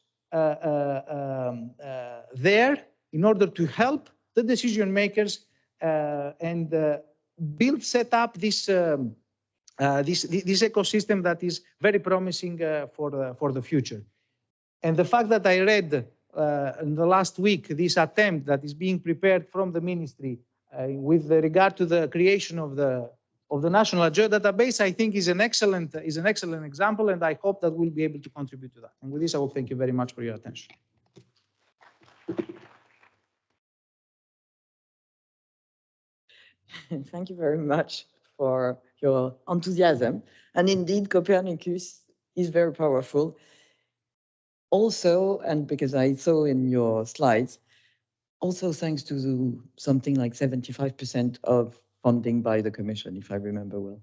there in order to help the decision makers and set up this ecosystem that is very promising for the future. And the fact that I read in the last week this attempt that is being prepared from the ministry with regard to the creation of the national database, I think is an excellent example, and I hope that we'll be able to contribute to that. And with this, I will thank you very much for your attention. Thank you very much for your enthusiasm. And indeed, Copernicus is very powerful. Also, and because I saw in your slides, also thanks to something like 75% of funding by the Commission, if I remember well.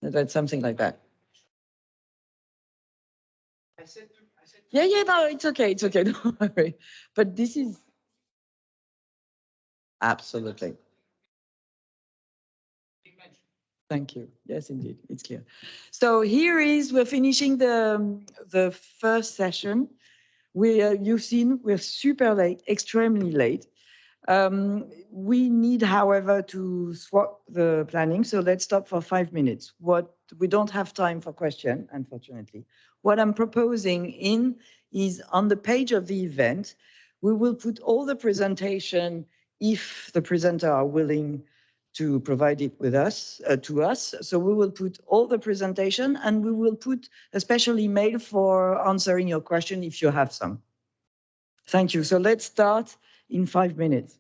That's something like that. Yeah, no, it's okay, don't worry. But this is absolutely. Thank you. Yes, indeed, it's clear. So we're finishing the first session. You've seen we're super late, extremely late. We need, however, to swap the planning. So let's stop for 5 minutes. We don't have time for question, unfortunately. What I'm proposing is on the page of the event, we will put all the presentation if the presenter are willing to provide it with us, to us. So we will put all the presentation and we will put a special email for answering your question if you have some. Thank you. So let's start in 5 minutes.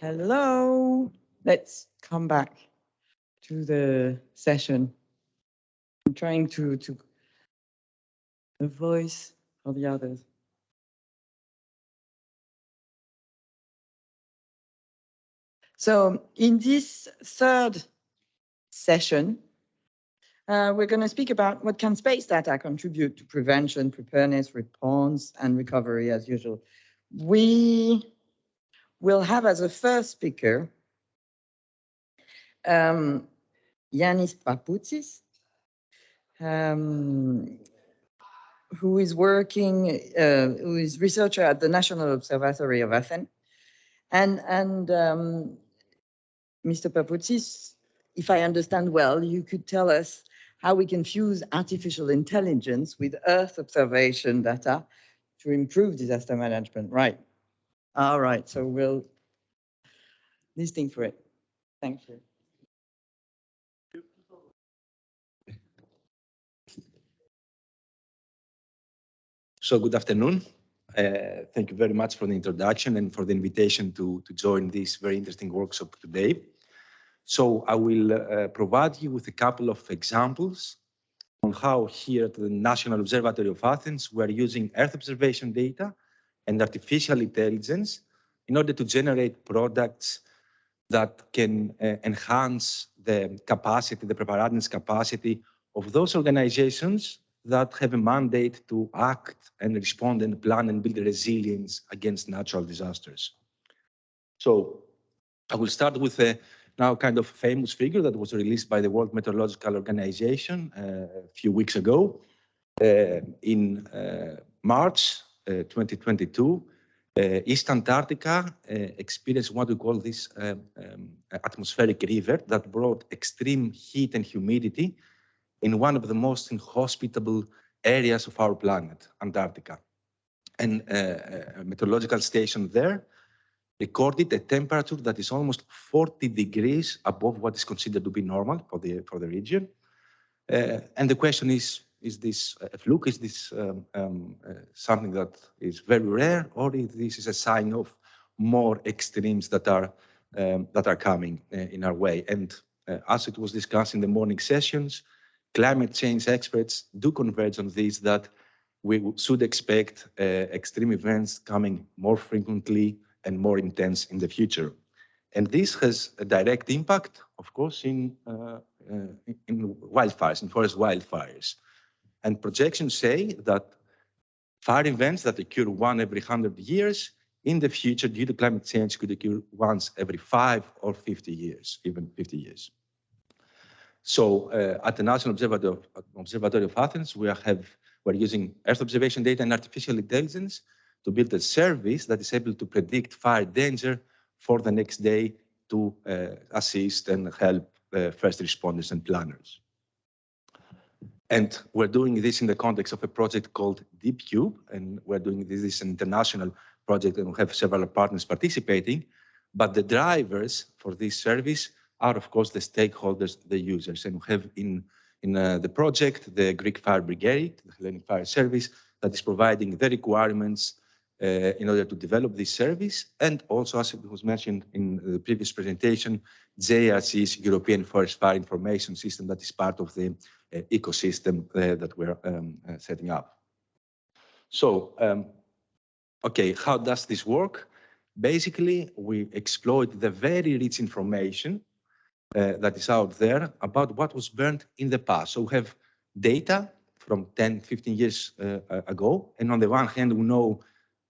Hello. Let's come back to the session. I'm trying to the voice of the others. So in this third session, we're going to speak about what can space data contribute to prevention, preparedness, response, and recovery as usual. We will have as a first speaker Yannis Papoutsis, who is researcher at the National Observatory of Athens. And Mr. Papoutsis, if I understand well, you could tell us how we can fuse artificial intelligence with Earth observation data to improve disaster management, right? All right, so we'll listening for it. Thank you. So good afternoon. Thank you very much for the introduction and for the invitation to join this very interesting workshop today. So I will provide you with a couple of examples on how here at the National Observatory of Athens, we are using Earth observation data and artificial intelligence in order to generate products that can enhance the capacity, the preparedness capacity of those organizations that have a mandate to act and respond and plan and build resilience against natural disasters. So I will start with a now kind of famous figure that was released by the World Meteorological Organization a few weeks ago. In March 2022, East Antarctica experienced what we call this atmospheric river that brought extreme heat and humidity in one of the most inhospitable areas of our planet, Antarctica. And a meteorological station there recorded a temperature that is almost 40 degrees above what is considered to be normal for the region. And the question is this a fluke? Is this something that is very rare, or is this a sign of more extremes that are coming in our way? And as it was discussed in the morning sessions, climate change experts do converge on this, that we should expect extreme events coming more frequently and more intense in the future. And this has a direct impact, of course, in wildfires, in forest wildfires. And projections say that fire events that occur one every 100 years in the future due to climate change could occur once every 5 or 50 years, even 50 years. So at the National Observatory of Athens, we're using Earth observation data and artificial intelligence to build a service that is able to predict fire danger for the next day to assist and help first responders and planners. And we're doing this in the context of a project called DeepCube, and we're doing this international project, and we have several partners participating. But the drivers for this service are, of course, the stakeholders, the users. And we have in the project the Greek Fire Brigade, the Hellenic Fire Service, that is providing the requirements in order to develop this service. And also, as it was mentioned in the previous presentation, JRC's European Forest Fire Information System, that is part of the ecosystem that we're setting up. So, okay, how does this work? Basically, we exploit the very rich information that is out there about what was burned in the past. So we have data from 10, 15 years ago. And on the one hand, we know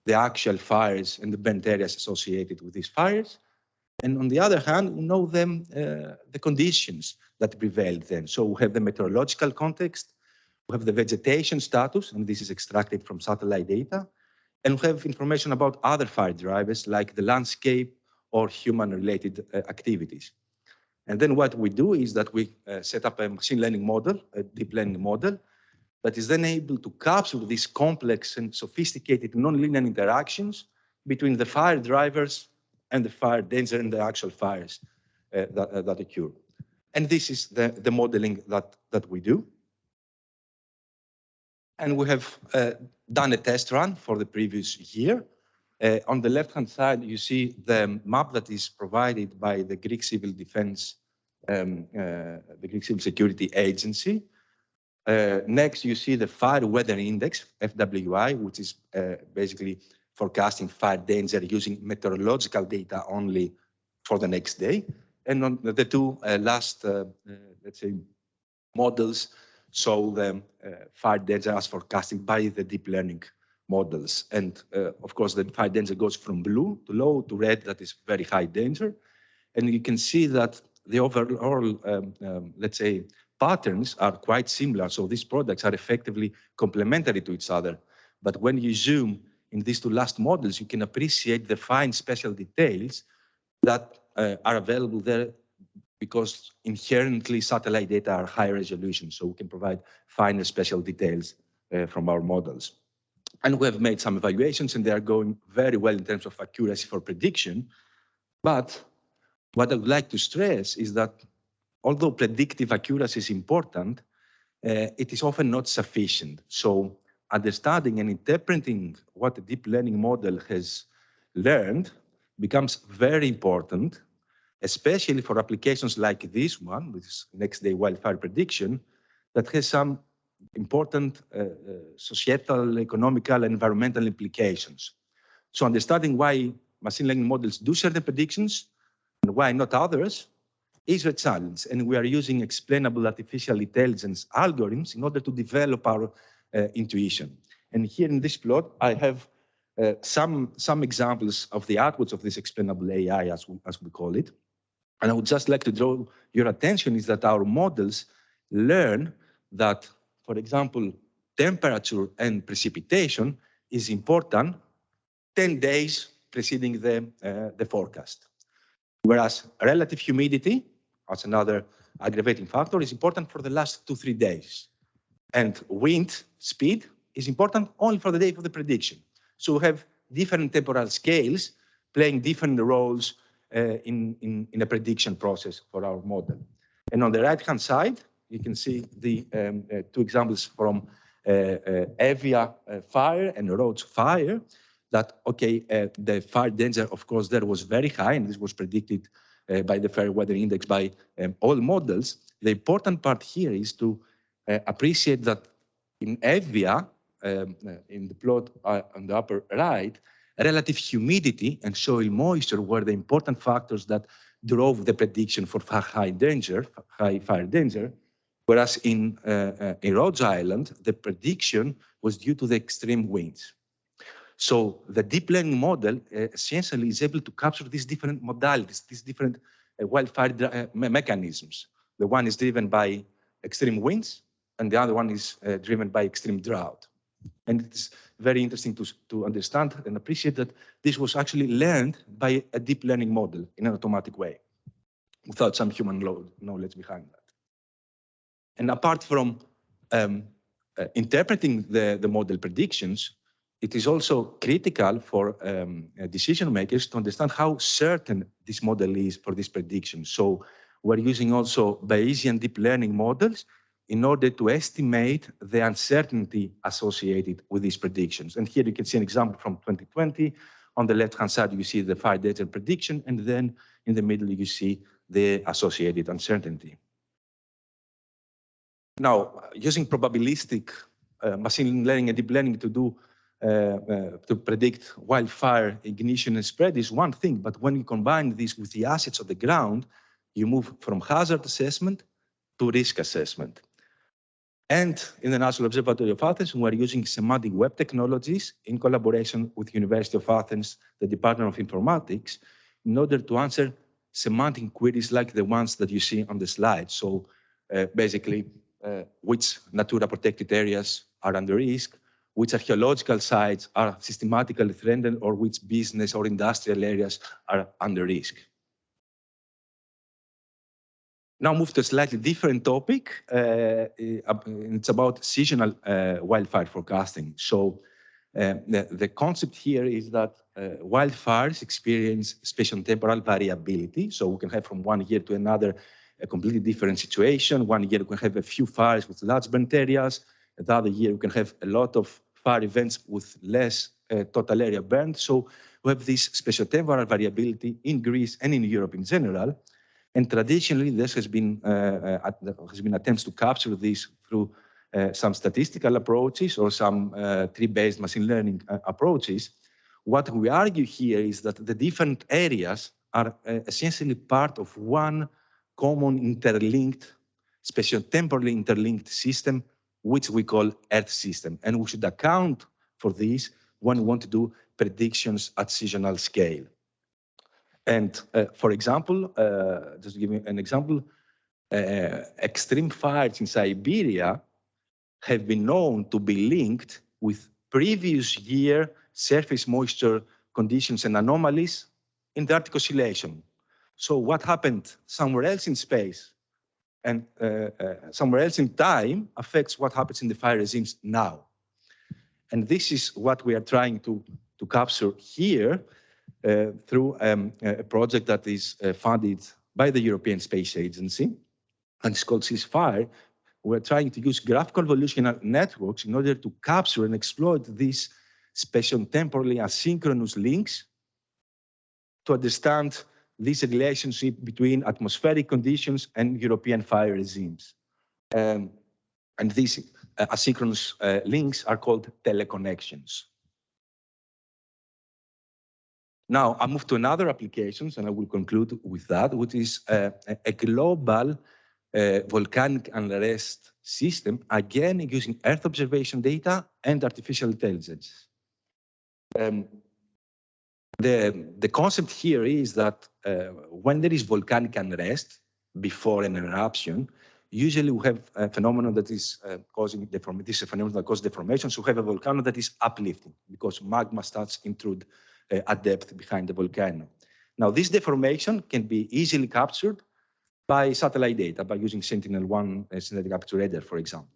the actual fires and the burnt areas associated with these fires. And on the other hand, we know them, the conditions that prevailed then. So we have the meteorological context, we have the vegetation status, and this is extracted from satellite data. And we have information about other fire drivers like the landscape or human-related activities. And then what we do is that we set up a machine learning model, a deep learning model, that is then able to capture these complex and sophisticated nonlinear interactions between the fire drivers and the fire danger and the actual fires that occur. And this is the modeling that we do. And we have done a test run for the previous year. On the left-hand side, you see the map that is provided by the Greek Civil Defense, the Greek Civil Security Agency. Next, you see the Fire Weather Index, FWI, which is basically forecasting fire danger using meteorological data only for the next day. And on the two last, let's say, models show the fire danger as forecasted by the deep learning models. And of course, the fire danger goes from blue to low to red, that is very high danger. And you can see that the overall, let's say, patterns are quite similar. So these products are effectively complementary to each other. But when you zoom in these two last models, you can appreciate the fine special details that are available there because inherently satellite data are high resolution. So we can provide finer special details from our models. And we have made some evaluations and they are going very well in terms of accuracy for prediction. But what I would like to stress is that although predictive accuracy is important, it is often not sufficient. So understanding and interpreting what a deep learning model has learned becomes very important, especially for applications like this one, which is next day wildfire prediction, that has some important societal, economical, and environmental implications. So understanding why machine learning models do certain predictions and why not others is a challenge. And we are using explainable artificial intelligence algorithms in order to develop our intuition. And here in this plot, I have some examples of the outputs of this explainable AI, as we call it. And I would just like to draw your attention is that our models learn that, for example, temperature and precipitation is important 10 days preceding the forecast. Whereas relative humidity, as another aggravating factor, is important for the last 2-3 days. And wind speed is important only for the day of the prediction. So we have different temporal scales playing different roles in a prediction process for our model. And on the right-hand side, you can see the two examples from Evia fire and Rhodes fire, that, okay, the fire danger, of course, there was very high, and this was predicted by the Fair Weather Index by all models. The important part here is to appreciate that in Evia, in the plot on the upper right, relative humidity and soil moisture were the important factors that drove the prediction for high fire danger, whereas in Rhodes Island, the prediction was due to the extreme winds. So the deep learning model essentially is able to capture these different modalities, these different wildfire mechanisms. The one is driven by extreme winds, and the other one is driven by extreme drought. And it's very interesting to understand and appreciate that this was actually learned by a deep learning model in an automatic way, without some human knowledge behind that. And apart from interpreting the model predictions, it is also critical for decision makers to understand how certain this model is for this prediction. So we're using also Bayesian deep learning models in order to estimate the uncertainty associated with these predictions. And here you can see an example from 2020. On the left-hand side, you see the fire danger prediction, and then in the middle, you see the associated uncertainty. Now, using probabilistic machine learning and deep learning to predict wildfire ignition and spread is one thing, but when you combine this with the assets of the ground, you move from hazard assessment to risk assessment. And in the National Observatory of Athens, we are using semantic web technologies in collaboration with University of Athens, the Department of Informatics, in order to answer semantic queries like the ones that you see on the slide. So basically, which Natura protected areas are under risk, which archaeological sites are systematically threatened, or which business or industrial areas are under risk. Now move to a slightly different topic. It's about seasonal wildfire forecasting. So the concept here is that wildfires experience spatial-temporal variability. So we can have from one year to another a completely different situation. One year we can have a few fires with large burnt areas. The other year we can have a lot of fire events with less total area burned. So we have this spatiotemporal variability in Greece and in Europe in general. And traditionally, this has been attempts to capture this through some statistical approaches or some tree-based machine learning approaches. What we argue here is that the different areas are essentially part of one common interlinked, spatiotemporally interlinked system, which we call Earth system. And we should account for this when we want to do predictions at seasonal scale. And for example, just to give you an example, extreme fires in Siberia have been known to be linked with previous year surface moisture conditions and anomalies in the Arctic Oscillation. So what happened somewhere else in space and somewhere else in time affects what happens in the fire regimes now. And this is what we are trying to capture here through a project that is funded by the European Space Agency, and it's called CISFIRE. We're trying to use graphical evolutionary networks in order to capture and exploit these spatiotemporally asynchronous links to understand this relationship between atmospheric conditions and European fire regimes. And these asynchronous links are called teleconnections. Now, I move to another applications, and I will conclude with that, which is a global volcanic unrest system, again, using Earth observation data and artificial intelligence. The concept here is that when there is volcanic unrest before an eruption, usually we have a phenomenon that is causing deformation. This is a phenomenon that causes deformation. So we have a volcano that is uplifting because magma starts to intrude at depth behind the volcano. Now, this deformation can be easily captured by satellite data, by using Sentinel-1 synthetic aperture radar, for example.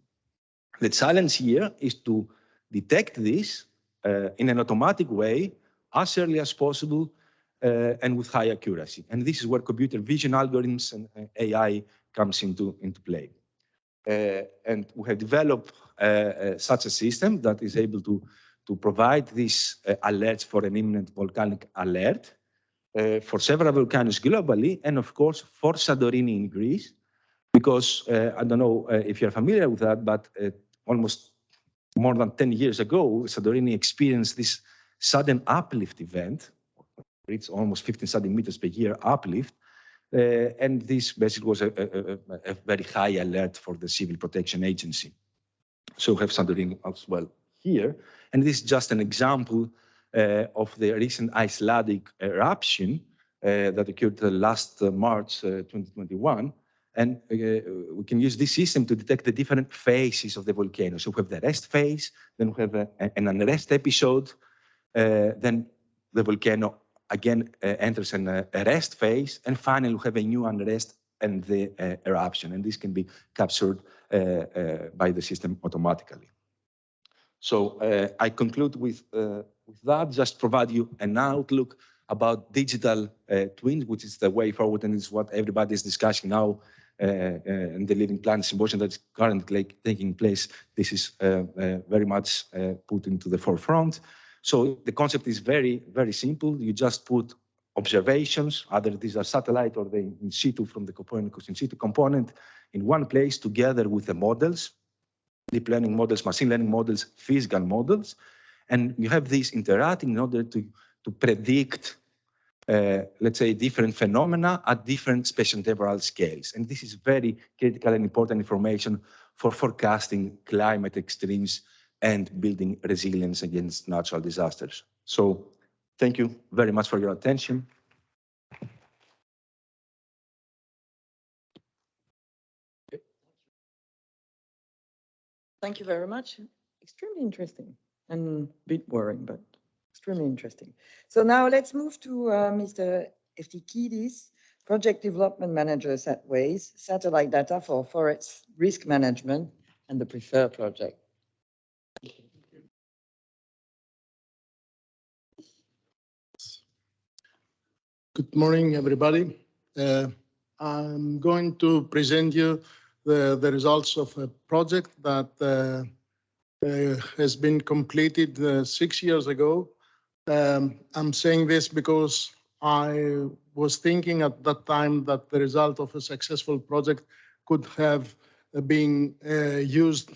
The challenge here is to detect this in an automatic way as early as possible and with high accuracy. And this is where computer vision algorithms and AI comes into play. And we have developed such a system that is able to provide these alerts for an imminent volcanic alert for several volcanoes globally, and of course for Santorini in Greece, because I don't know if you're familiar with that, but almost more than 10 years ago, Santorini experienced this sudden uplift event. It's almost 15 centimeters per year uplift. And this basically was a very high alert for the Civil Protection Agency. So we have Santorini as well here. And this is just an example of the recent Icelandic eruption that occurred last March 2021. And we can use this system to detect the different phases of the volcano. So we have the rest phase, then we have an unrest episode, then the volcano again enters a rest phase, and finally we have a new unrest and the eruption. And this can be captured by the system automatically. So I conclude with that, just provide you an outlook about digital twins, which is the way forward, and is what everybody is discussing now in the Living Planet Symposium that is currently taking place. This is very much put into the forefront. So the concept is very, very simple. You just put observations, either these are satellite or the in situ from the Copernicus in situ component, in one place together with the models, deep learning models, machine learning models, physical models, and you have these interacting in order to predict, let's say, different phenomena at different spatiotemporal scales. And this is very critical and important information for forecasting climate extremes and building resilience against natural disasters. So thank you very much for your attention. Thank you very much. Extremely interesting and a bit worrying, but extremely interesting. So now let's move to Mr. Eftikidis, Project Development Manager at WAYS, Satellite Data for Forest Risk Management and the Prefer project. Good morning, everybody. I'm going to present you the results of a project that has been completed 6 years ago I'm saying this because I was thinking at that time that the result of a successful project could have been used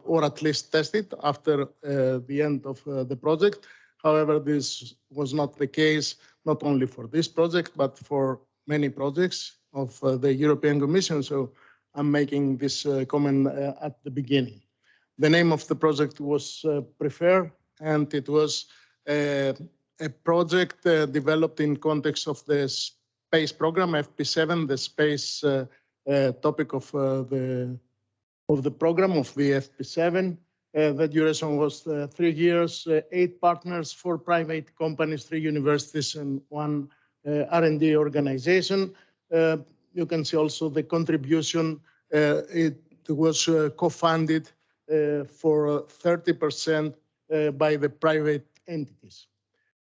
or at least tested after the end of the project. However, this was not the case, not only for this project, but for many projects of the European Commission. So I'm making this comment at the beginning. The name of the project was PREFER, and it was a project developed in context of the space program, FP7, the space topic of the program of the FP7. The duration was 3 years, 8 partners, 4 private companies, 3 universities, and 1 R&D organization. You can see also the contribution. It was co-funded for 30% by the private entities.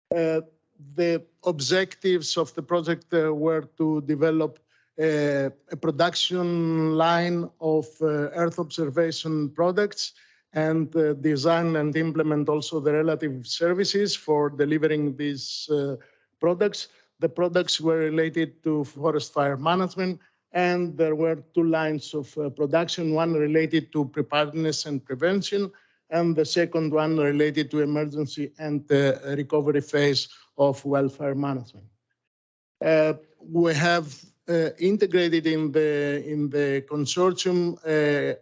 The objectives of the project were to develop a production line of Earth observation products and design and implement also the relative services for delivering these products. The products were related to forest fire management, and there were 2 lines of production, one related to preparedness and prevention, and the second one related to emergency and recovery phase of wildfire management. We have integrated in the consortium a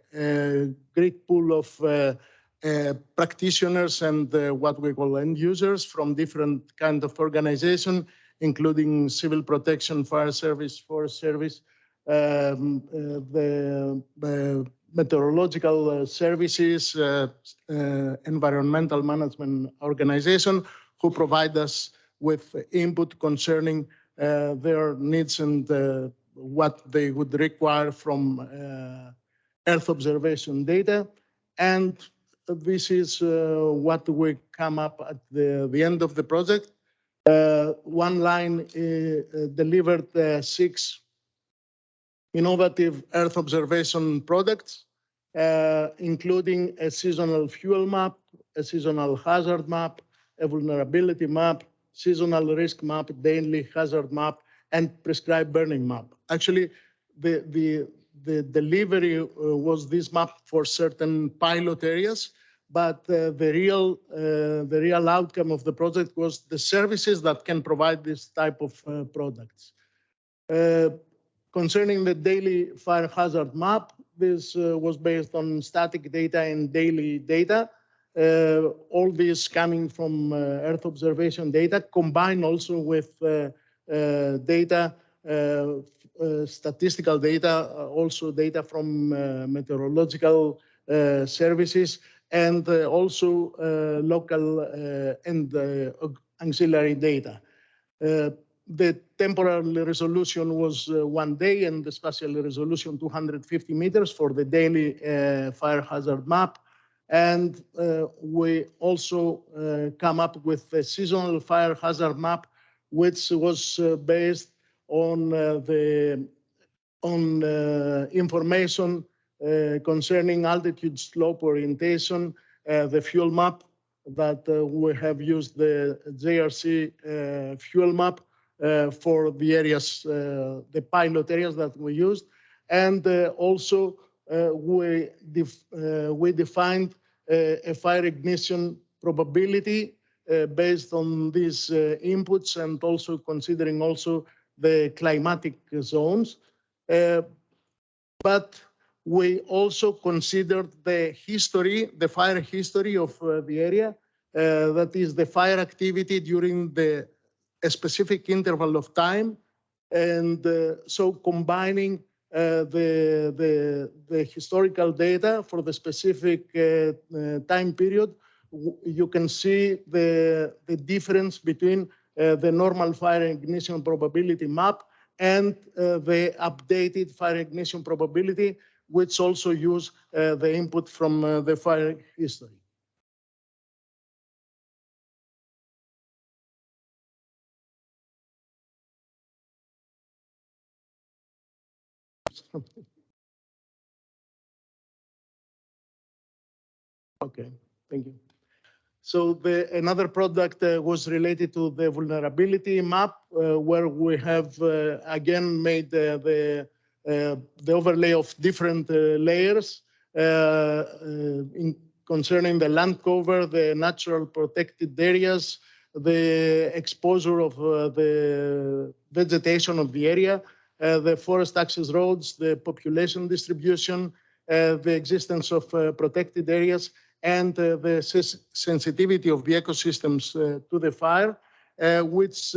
great pool of practitioners and what we call end users from different kinds of organizations, including civil protection, fire service, forest service, the meteorological services, environmental management organization, who provide us with input concerning their needs and what they would require from Earth observation data. And this is what we come up at the end of the project. One line delivered 6 innovative Earth observation products, including a seasonal fuel map, a seasonal hazard map, a vulnerability map, seasonal risk map, daily hazard map, and prescribed burning map. Actually, the delivery was this map for certain pilot areas, but the real outcome of the project was the services that can provide this type of products. Concerning the daily fire hazard map, this was based on static data and daily data. All this coming from Earth observation data, combined also with data, statistical data, also data from meteorological services, and also local and auxiliary data. The temporal resolution was 1 day, and the spatial resolution 250 meters for the daily fire hazard map. And we also come up with a seasonal fire hazard map, which was based on information concerning altitude slope orientation, the fuel map that we have used the JRC fuel map for the areas, the pilot areas that we used. And also we defined a fire ignition probability based on these inputs, and also considering also the climatic zones. But we also considered the history, the fire history of the area, that is the fire activity during a specific interval of time. And so combining the historical data for the specific time period, you can see the difference between the normal fire ignition probability map and the updated fire ignition probability, which also use the input from the fire history. Okay, thank you. So another product was related to the vulnerability map, where we have again made the overlay of different layers concerning the land cover, the natural protected areas, the exposure of the vegetation of the area, the forest access roads, the population distribution, the existence of protected areas, and the sensitivity of the ecosystems to the fire, which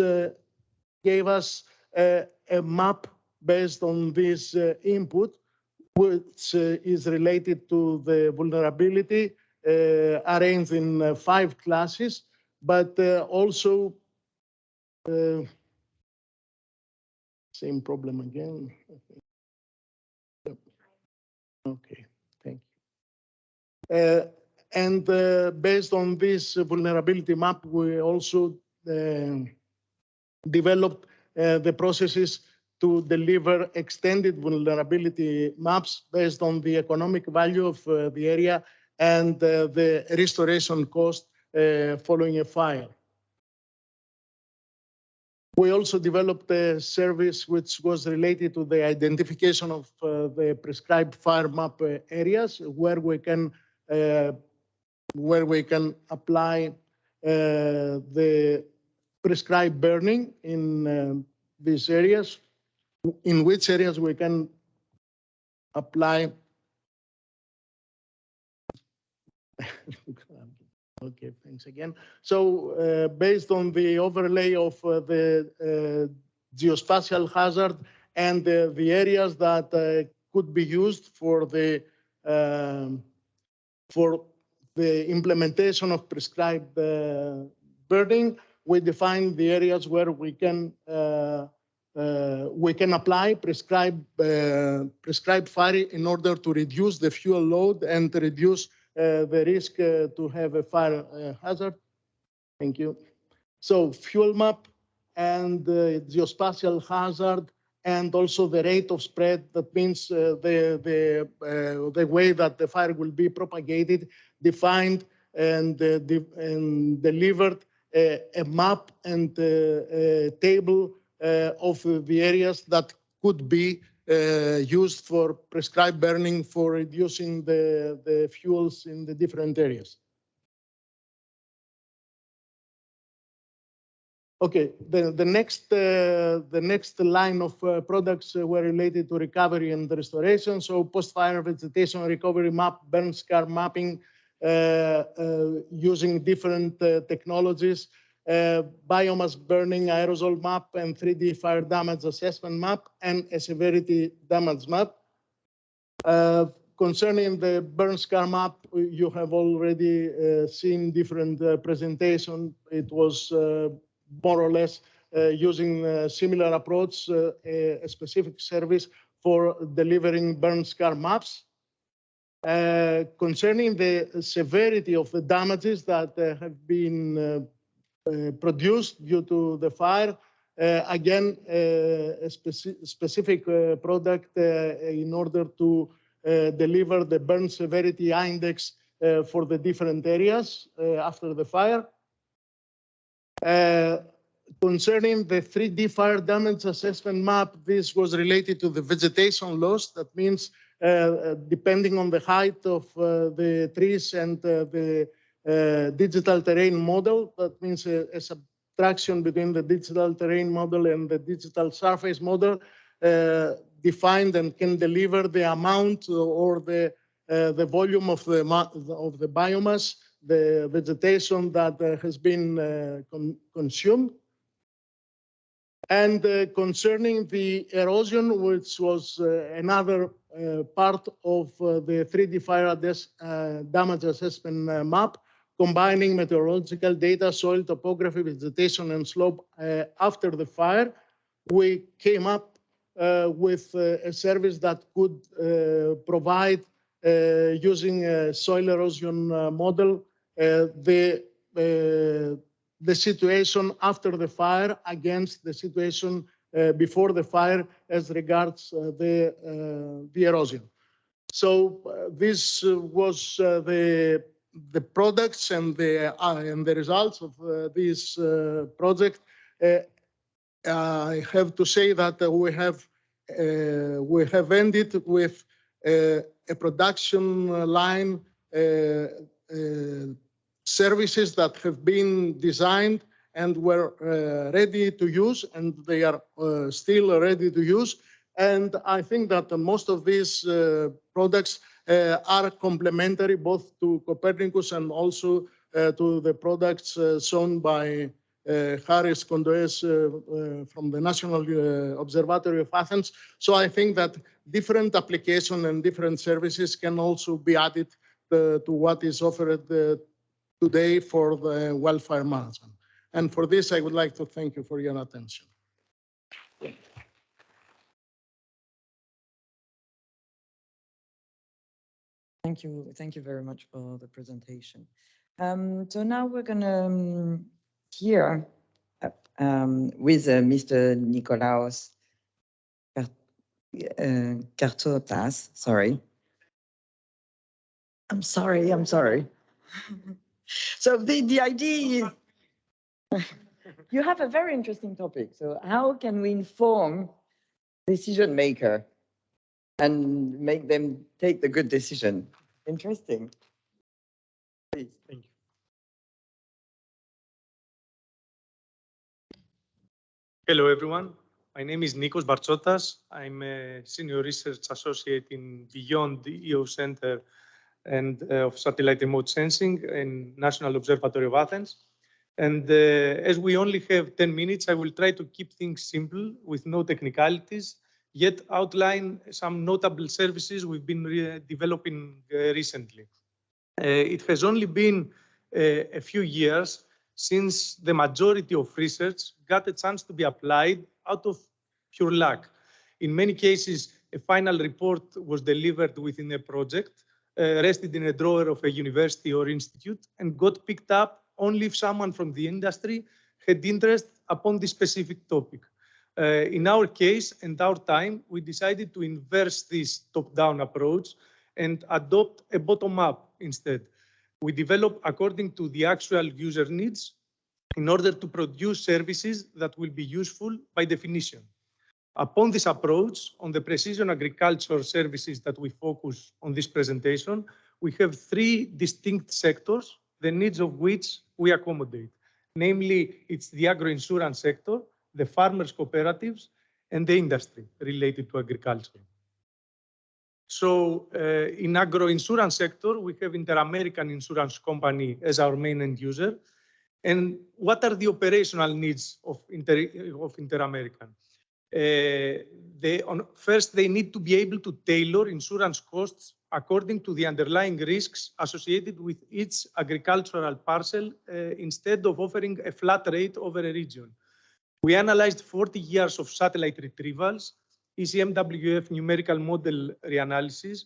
gave us a map based on this input, which is related to the vulnerability, arranged in 5 classes, but also same problem again. Okay, thank you. And based on this vulnerability map, we also developed the processes to deliver extended vulnerability maps based on the economic value of the area and the restoration cost following a fire. We also developed a service which was related to the identification of the prescribed fire map areas where we can apply the prescribed burning in these areas, in which areas we can apply. Okay, thanks again. So based on the overlay of the geospatial hazard and the areas that could be used for the implementation of prescribed burning, we define the areas where we can apply prescribed fire in order to reduce the fuel load and to reduce the risk to have a fire hazard. Thank you. So fuel map and geospatial hazard, and also the rate of spread. That means the way that the fire will be propagated, defined and delivered a map and a table of the areas that could be used for prescribed burning for reducing the fuels in the different areas. Okay, the next line of products were related to recovery and restoration. So post-fire vegetation recovery map, burn scar mapping, using different technologies, biomass burning aerosol map, and 3D fire damage assessment map, and a severity damage map. Concerning the burn scar map, you have already seen different presentation. It was more or less using a similar approach, a specific service for delivering burn scar maps. Concerning the severity of the damages that have been produced due to the fire, again, a specific product in order to deliver the burn severity index for the different areas after the fire. Concerning the 3D fire damage assessment map, this was related to the vegetation loss. That means depending on the height of the trees and the digital terrain model, that means a subtraction between the digital terrain model and the digital surface model, defined and can deliver the amount or the volume of the biomass, the vegetation that has been consumed. And concerning the erosion, which was another part of the 3D fire damage assessment map, combining meteorological data, soil topography, vegetation, and slope after the fire, we came up with a service that could provide, using a soil erosion model, the situation after the fire against the situation before the fire as regards the erosion. So this was the the products and the results of this project, I have to say that we have ended with a production line services that have been designed and were ready to use, and they are still ready to use. And I think that most of these products are complementary both to Copernicus and also to the products shown by Harris Kondoes from the National Observatory of Athens. So I think that different applications and different services can also be added to what is offered today for the wildfire management. And for this, I would like to thank you for your attention. Thank you very much for the presentation. So now we're going to hear with Mr. Nikolaos Kartsotas. Sorry. I'm sorry. So the idea is, you have a very interesting topic. So how can we inform decision maker and make them take the good decision? Interesting. Please. Thank you. Hello, everyone. My name is Nikos Bartsotas. I'm a senior research associate in Beyond the EO Center and of Satellite Remote Sensing in National Observatory of Athens. And as we only have 10 minutes, I will try to keep things simple with no technicalities, yet outline some notable services we've been developing recently. It has only been a few years since the majority of research got a chance to be applied out of pure luck. In many cases, a final report was delivered within a project, rested in a drawer of a university or institute, and got picked up only if someone from the industry had interest upon this specific topic. In our case and our time, we decided to inverse this top-down approach and adopt a bottom-up instead. We develop according to the actual user needs in order to produce services that will be useful by definition. Upon this approach, on the precision agriculture services that we focus on this presentation, we have three distinct sectors, the needs of which we accommodate. Namely, it's the agro-insurance sector, the farmers' cooperatives, and the industry related to agriculture. So in agro-insurance sector, we have Inter-American Insurance Company as our main end user. And what are the operational needs of Inter-American? First, they need to be able to tailor insurance costs according to the underlying risks associated with each agricultural parcel instead of offering a flat rate over a region. We analyzed 40 years of satellite retrievals, ECMWF numerical model reanalysis.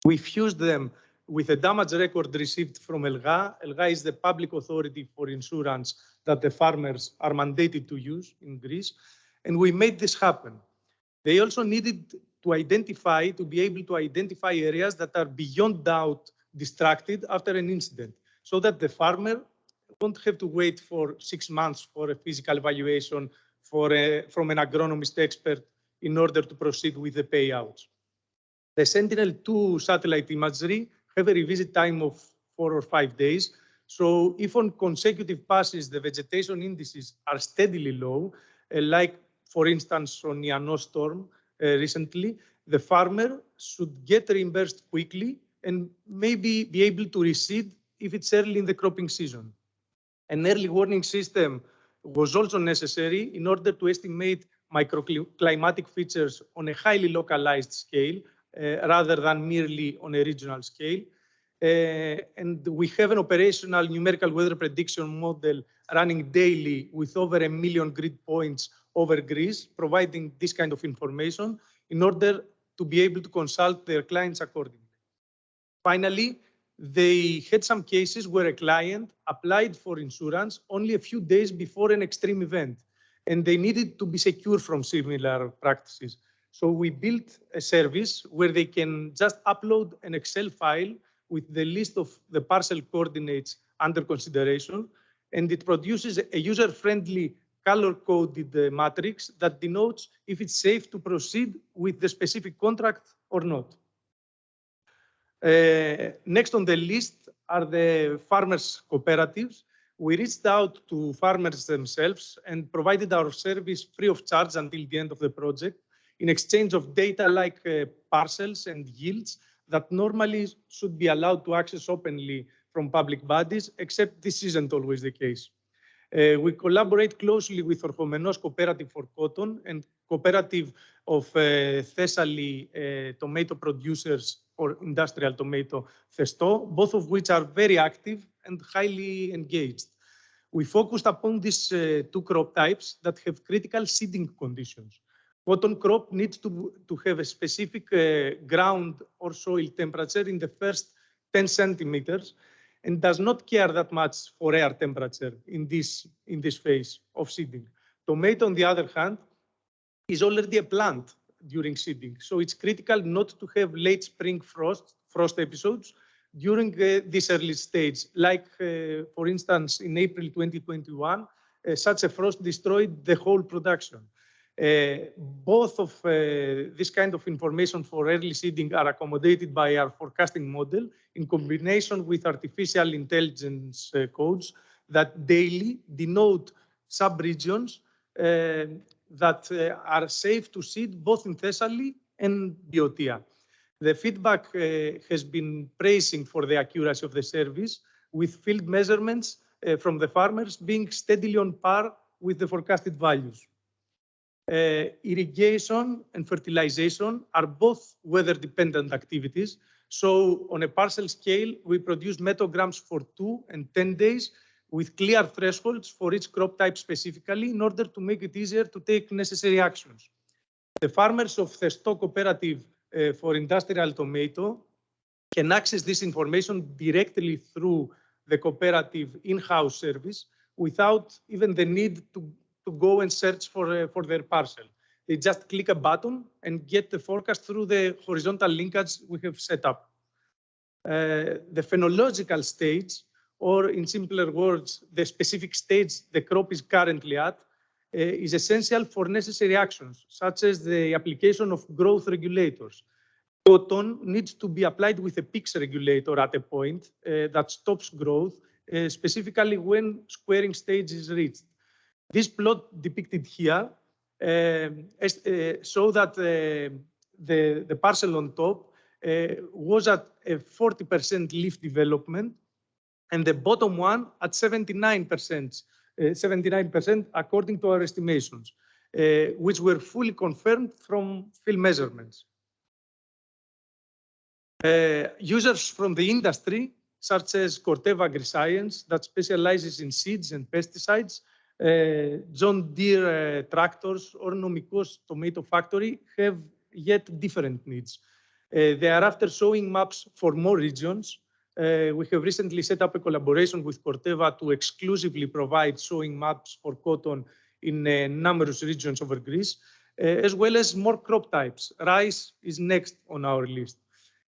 We fused them with a damage record received from ELGA. ELGA is the public authority for insurance that the farmers are mandated to use in Greece. And we made this happen. They also needed to be able to identify areas that are beyond doubt distracted after an incident, so that the farmer won't have to wait for 6 months for a physical evaluation from an agronomist expert in order to proceed with the payouts. The Sentinel-2 satellite imagery have a revisit time of 4 or 5 days. So if on consecutive passes, the vegetation indices are steadily low, like for instance on Iano storm recently, the farmer should get reimbursed quickly and maybe be able to reseed if it's early in the cropping season. An early warning system was also necessary in order to estimate microclimatic features on a highly localized scale rather than merely on a regional scale. And we have an operational numerical weather prediction model running daily with over 1 million grid points over Greece, providing this kind of information in order to be able to consult their clients accordingly. Finally, they had some cases where a client applied for insurance only a few days before an extreme event, and they needed to be secure from similar practices. So we built a service where they can just upload an Excel file with the list of the parcel coordinates under consideration, and it produces a user-friendly color-coded matrix that denotes if it's safe to proceed with the specific contract or not. Next on the list are the farmers' cooperatives. We reached out to farmers themselves and provided our service free of charge until the end of the project in exchange of data like parcels and yields that normally should be allowed to access openly from public bodies, except this isn't always the case. We collaborate closely with Orchomenos Cooperative for Cotton and Cooperative of Thessaly tomato producers for industrial tomato, Thesto, both of which are very active and highly engaged. We focused upon these two crop types that have critical seeding conditions. Cotton crop needs to have a specific ground or soil temperature in the first 10 centimeters and does not care that much for air temperature in this phase of seeding. Tomato, on the other hand, is already a plant during seeding, so it's critical not to have late spring frost episodes during this early stage. Like, for instance, in April 2021, such a frost destroyed the whole production. Both of this kind of information for early seeding are accommodated by our forecasting model in combination with artificial intelligence codes that daily denote sub-regions that are safe to seed both in Thessaly and Boeotia. The feedback has been praising for the accuracy of the service, with field measurements from the farmers being steadily on par with the forecasted values. Irrigation and fertilization are both weather-dependent activities. So on a parcel scale, we produce metograms for 2 and 10 days with clear thresholds for each crop type specifically in order to make it easier to take necessary actions. The farmers of the Stock Cooperative for industrial tomato can access this information directly through the cooperative in-house service without even the need to go and search for their parcel. They just click a button and get the forecast through the horizontal linkage we have set up. The phenological stage, or in simpler words, the specific stage the crop is currently at, is essential for necessary actions, such as the application of growth regulators. Cotton needs to be applied with a PIX regulator at a point that stops growth, specifically when squaring stage is reached. This plot depicted here show that the parcel on top was at a 40% leaf development, and the bottom one at 79%, 79% according to our estimations, which were fully confirmed from field measurements. Users from the industry, such as Corteva AgriScience, that specializes in seeds and pesticides, John Deere tractors, or Nomikos tomato factory, have yet different needs. They are after showing maps for more regions. We have recently set up a collaboration with Corteva to exclusively provide showing maps for cotton in numerous regions over Greece, as well as more crop types. Rice is next on our list.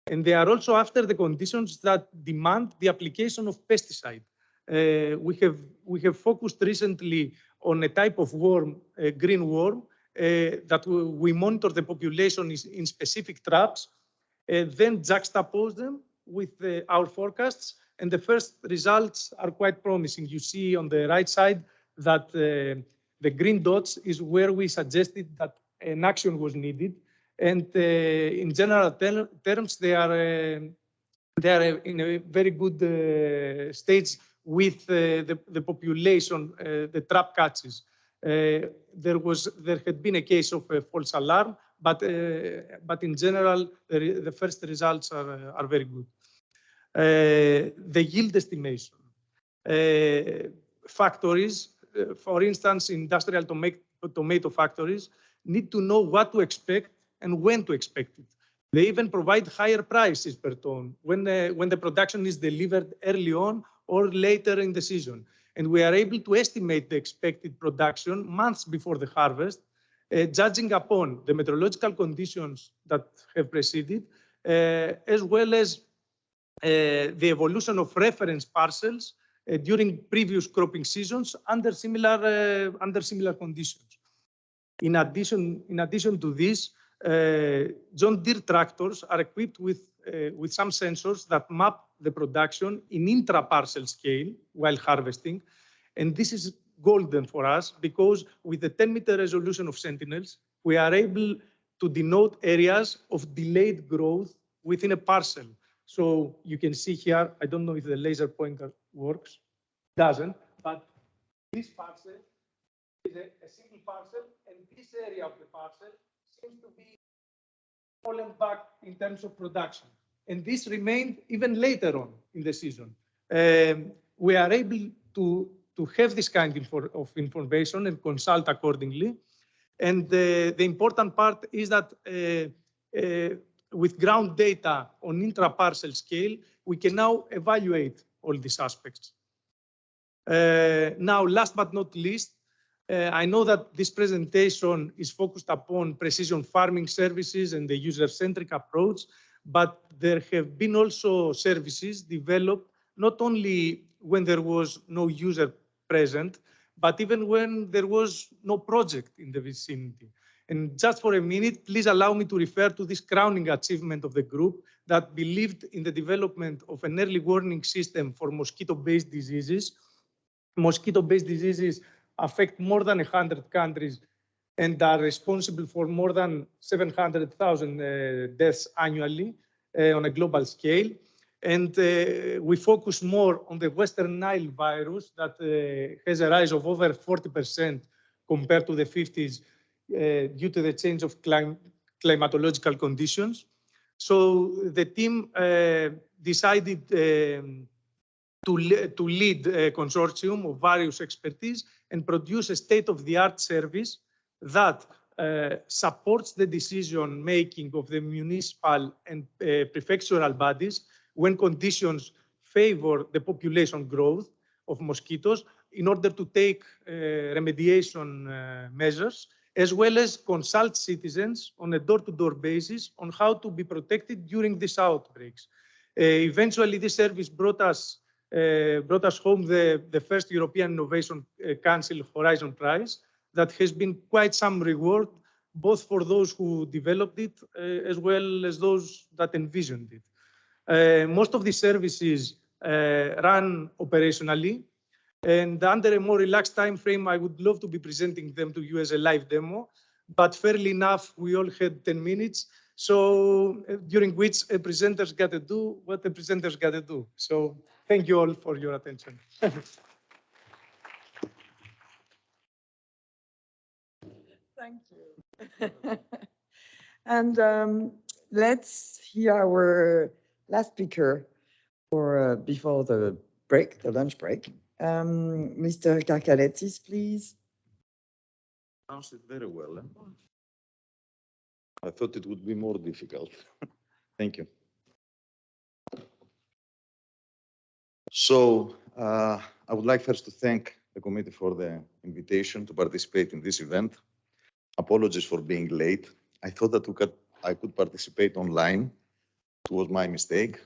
And they are also after the conditions that demand the application of pesticide. We have focused recently on a type of worm, a green worm, that we monitor the population in specific traps, then juxtapose them with our forecasts, and the first results are quite promising. You see on the right side that the green dots is where we suggested that an action was needed, and in general terms, they are in a very good stage with the population, the trap catches. There had been a case of a false alarm, but in general, the first results are very good. The yield estimation. Factories, for instance, industrial tomato factories, need to know what to expect and when to expect it. They even provide higher prices per ton when the production is delivered early on or later in the season. And we are able to estimate the expected production months before the harvest, judging upon the meteorological conditions that have preceded, as well as the evolution of reference parcels during previous cropping seasons under similar conditions. In addition to this, John Deere tractors are equipped with some sensors that map the production in intra-parcel scale while harvesting. And this is golden for us because with the 10-meter resolution of Sentinels, we are able to denote areas of delayed growth within a parcel. So you can see here, I don't know if the laser pointer works, doesn't, but this parcel is a single parcel, and this area of the parcel seems to be fallen back in terms of production. And this remained even later on in the season. We are able to have this kind of information and consult accordingly. And the important part is that with ground data on intra-parcel scale, we can now evaluate all these aspects. Now, last but not least, I know that this presentation is focused upon precision farming services and the user-centric approach, but there have been also services developed not only when there was no user present, but even when there was no project in the vicinity. And just for a minute, please allow me to refer to this crowning achievement of the group that believed in the development of an early warning system for mosquito-based diseases. Mosquito-based diseases affect more than 100 countries and are responsible for more than 700,000 deaths annually on a global scale. And we focus more on the Western Nile virus that has a rise of over 40% compared to the 50s due to the change of climatological conditions. So the team decided to lead a consortium of various expertise and produce a state-of-the-art service that supports the decision-making of the municipal and prefectural bodies when conditions favor the population growth of mosquitoes in order to take remediation measures, as well as consult citizens on a door-to-door basis on how to be protected during these outbreaks. Eventually, this service brought us home the first European Innovation Council Horizon Prize that has been quite some reward, both for those who developed it as well as those that envisioned it. Most of these services run operationally, and under a more relaxed time frame, I would love to be presenting them to you as a live demo, but fairly enough, we all had 10 minutes, so during which a presenter's got to do what the presenter's got to do. So thank you all for your attention. Thank you. And let's hear our last speaker for before the break, the lunch break. Mr. Karkaletsis, please. Pronounced it very well. I thought it would be more difficult. Thank you. So I would like first to thank the committee for the invitation to participate in this event. Apologies for being late. I thought that I could participate online. It was my mistake.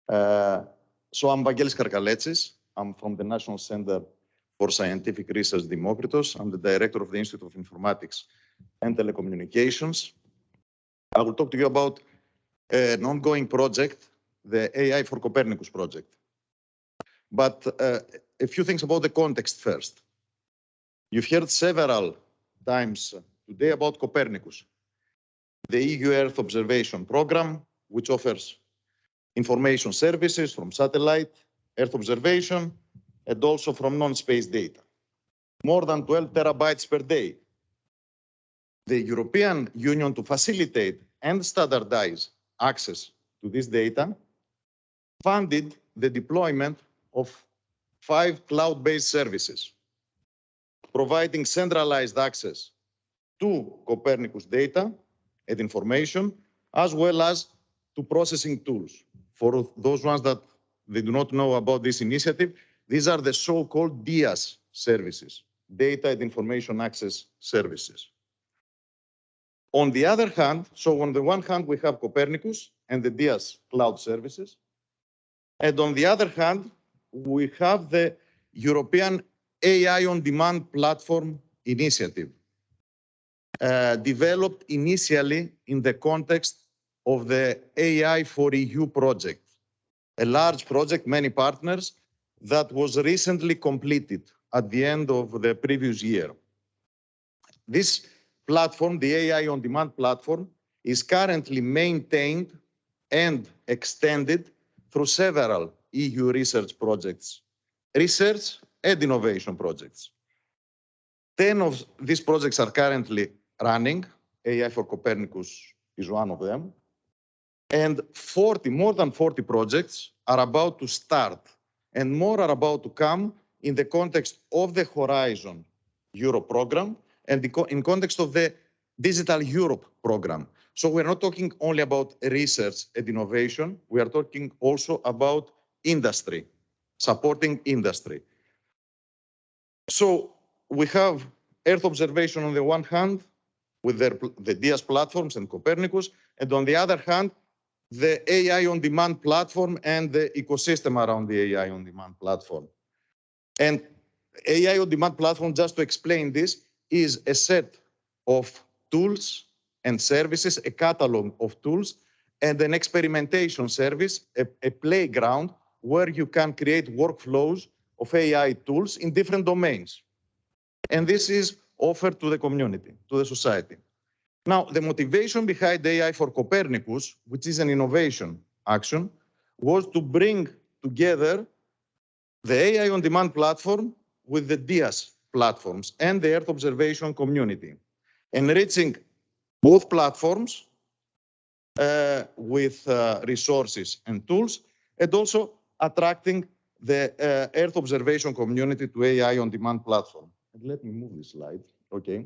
So I'm Vangelis Karkaletsis. I'm from the National Center for Scientific Research, Democritos. I'm the director of the Institute of Informatics and Telecommunications. I will talk to you about an ongoing project, the AI for Copernicus project. But a few things about the context first. You've heard several times today about Copernicus, the EU Earth Observation Program, which offers information services from satellite, Earth observation, and also from non-space data. More than 12 terabytes per day. The European Union, to facilitate and standardize access to this data, funded the deployment of 5 cloud-based services, providing centralized access to Copernicus data and information, as well as to processing tools. For those ones that they do not know about this initiative, these are the so-called DIAS services, Data and Information Access Services. On the other hand, so on the one hand, we have Copernicus and the DIAS cloud services. And on the other hand, we have the European AI on Demand Platform Initiative, developed initially in the context of the AI for EU project, a large project, many partners, that was recently completed at the end of the previous year. This platform, the AI on Demand platform, is currently maintained and extended through several EU research projects, research and innovation projects. 10 of these projects are currently running. AI for Copernicus is one of them. And more than 40 projects are about to start, and more are about to come in the context of the Horizon Europe program and in context of the Digital Europe program. So we're not talking only about research and innovation, we are talking also about industry, supporting industry. So we have Earth observation on the one hand, with the DIAS platforms and Copernicus, and on the other hand, the AI on Demand platform and the ecosystem around the AI on Demand platform. And AI on Demand platform, just to explain this, is a set of tools and services, a catalog of tools, and an experimentation service, a playground where you can create workflows of AI tools in different domains. And this is offered to the community, to the society. Now, the motivation behind AI for Copernicus, which is an innovation action, was to bring together the AI on Demand platform with the DIAS platforms and the Earth observation community, enriching both platforms with resources and tools, and also attracting the Earth observation community to AI on Demand platform. And let me move this slide, okay?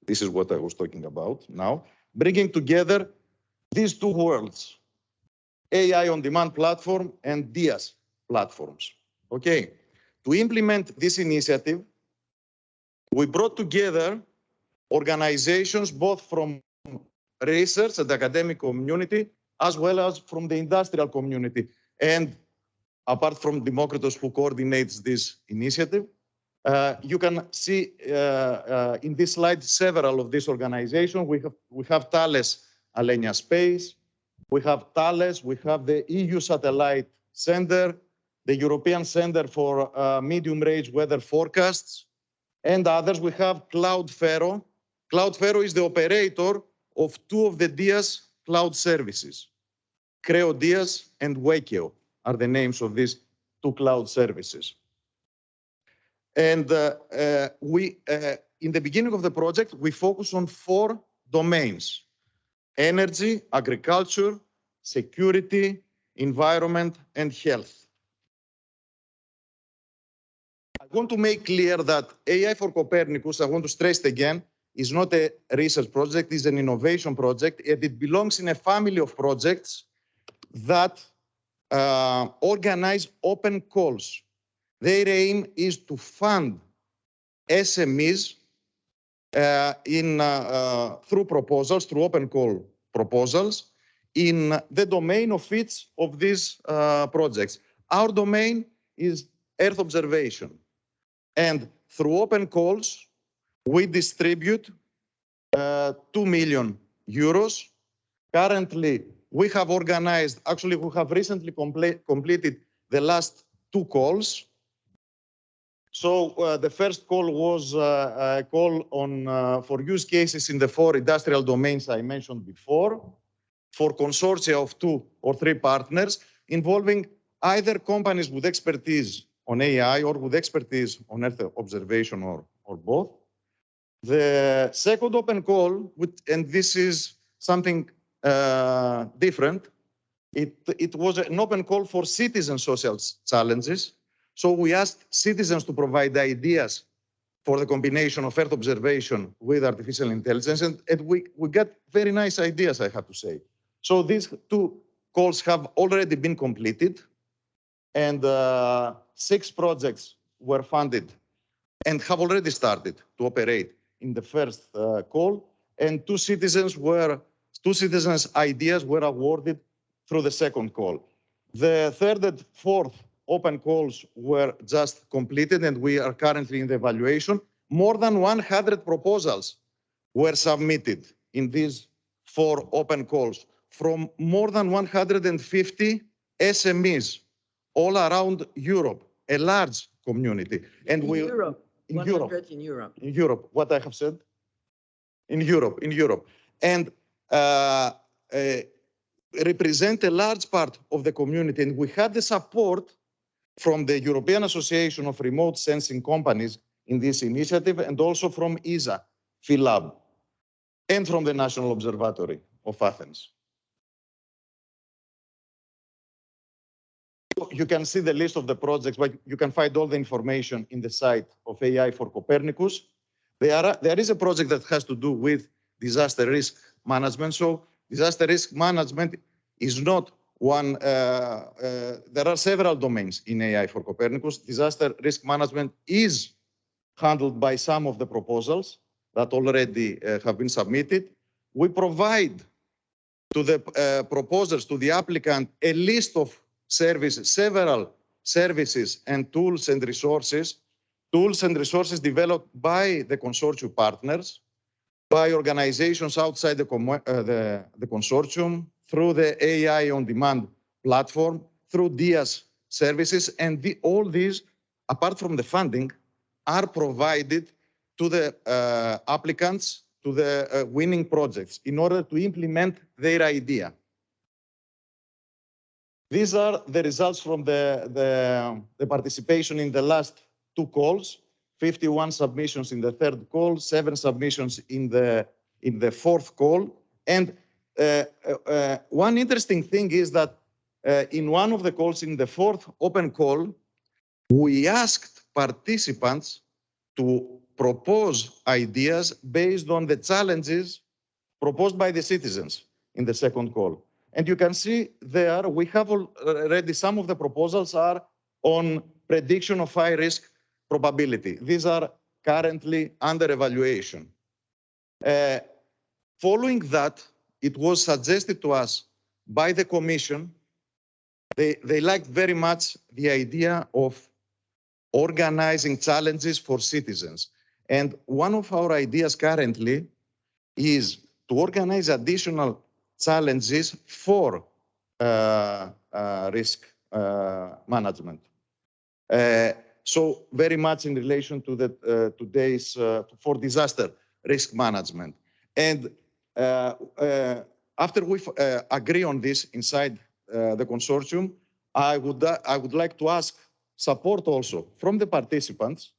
This is what I was talking about now. Bringing together these two worlds, AI on Demand platform and DIAS platforms. Okay, to implement this initiative, we brought together organizations both from research and academic community, as well as from the industrial community. And apart from Democritos, who coordinates this initiative, you can see in this slide several of these organizations. We have Thales Alenia Space, we have Thales, we have the EU Satellite Center, the European Center for Medium-Range Weather Forecasts, and others. We have Cloudfero. Cloudfero is the operator of two of the DIAS cloud services. Creo DIAS and Wakeo are the names of these two cloud services. And in the beginning of the project, we focus on 4 domains: energy, agriculture, security, environment, and health. I want to make clear that AI for Copernicus, I want to stress it again, is not a research project, it's an innovation project, and it belongs in a family of projects that organize open calls. Their aim is to fund SMEs through proposals, through open call proposals, in the domain of each of these projects. Our domain is Earth observation. And through open calls, we distribute 2 million euros. Currently, we have organized, actually, we have recently completed the last 2 calls. So the first call was a call for use cases in the 4 industrial domains I mentioned before, for consortia of 2 or 3 partners, involving either companies with expertise on AI or with expertise on Earth observation or both. The second open call, and this is something different, it was an open call for citizen social challenges. So we asked citizens to provide ideas for the combination of Earth observation with artificial intelligence, and we got very nice ideas, I have to say. So these 2 calls have already been completed, and 6 projects were funded and have already started to operate in the first call, and 2 citizens' ideas were awarded through the second call. The third and fourth open calls were just completed, and we are currently in the evaluation. More than 100 proposals were submitted in these 4 open calls from more than 150 SMEs all around Europe, a large community. And In Europe, in 100 Europe, in Europe. in Europe, what I have said? In Europe. And represent a large part of the community. And we had the support from the European Association of Remote Sensing Companies in this initiative, and also from ESA, PhilLab, and from the National Observatory of Athens. You can see the list of the projects, but you can find all the information in the site of AI for Copernicus. There is a project that has to do with disaster risk management. So disaster risk management is not one, there are several domains in AI for Copernicus. Disaster risk management is handled by some of the proposals that already have been submitted. We provide to the proposers, to the applicant, a list of services, several services and tools and resources developed by the consortium partners, by organizations outside the consortium, through the AI on-demand platform, through DIAS services, and all these, apart from the funding, are provided to the applicants, to the winning projects, in order to implement their idea. These are the results from the participation in the last 2 calls, 51 submissions in the 3rd call, 7 submissions in the 4th call. And one interesting thing is that in one of the calls, in the 4th open call, we asked participants to propose ideas based on the challenges proposed by the citizens in the 2nd call. And you can see there, we have already, some of the proposals are on prediction of high risk probability. These are currently under evaluation. Following that, it was suggested to us by the Commission, they liked very much the idea of organizing challenges for citizens. And one of our ideas currently is to organize additional challenges for risk management. So very much in relation to the today's for disaster risk management. And after we agree on this inside the consortium, I would like to ask support also from the participants,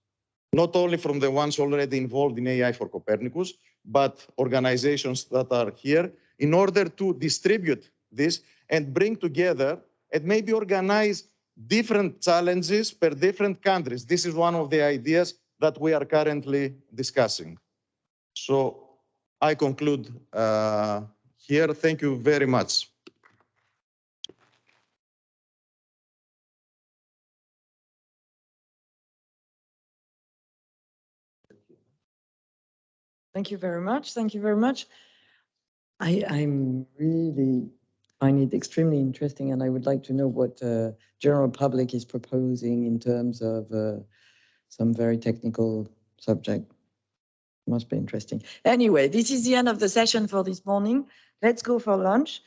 not only from the ones already involved in AI for Copernicus, but organizations that are here, in order to distribute this and bring together and maybe organize different challenges per different countries. This is one of the ideas that we are currently discussing. So I conclude here. Thank you very much. Thank you very much. Thank you very much. I'm really find it extremely interesting, and I would like to know what the general public is proposing in terms of some very technical subject. Must be interesting. Anyway, this is the end of the session for this morning. Let's go for lunch.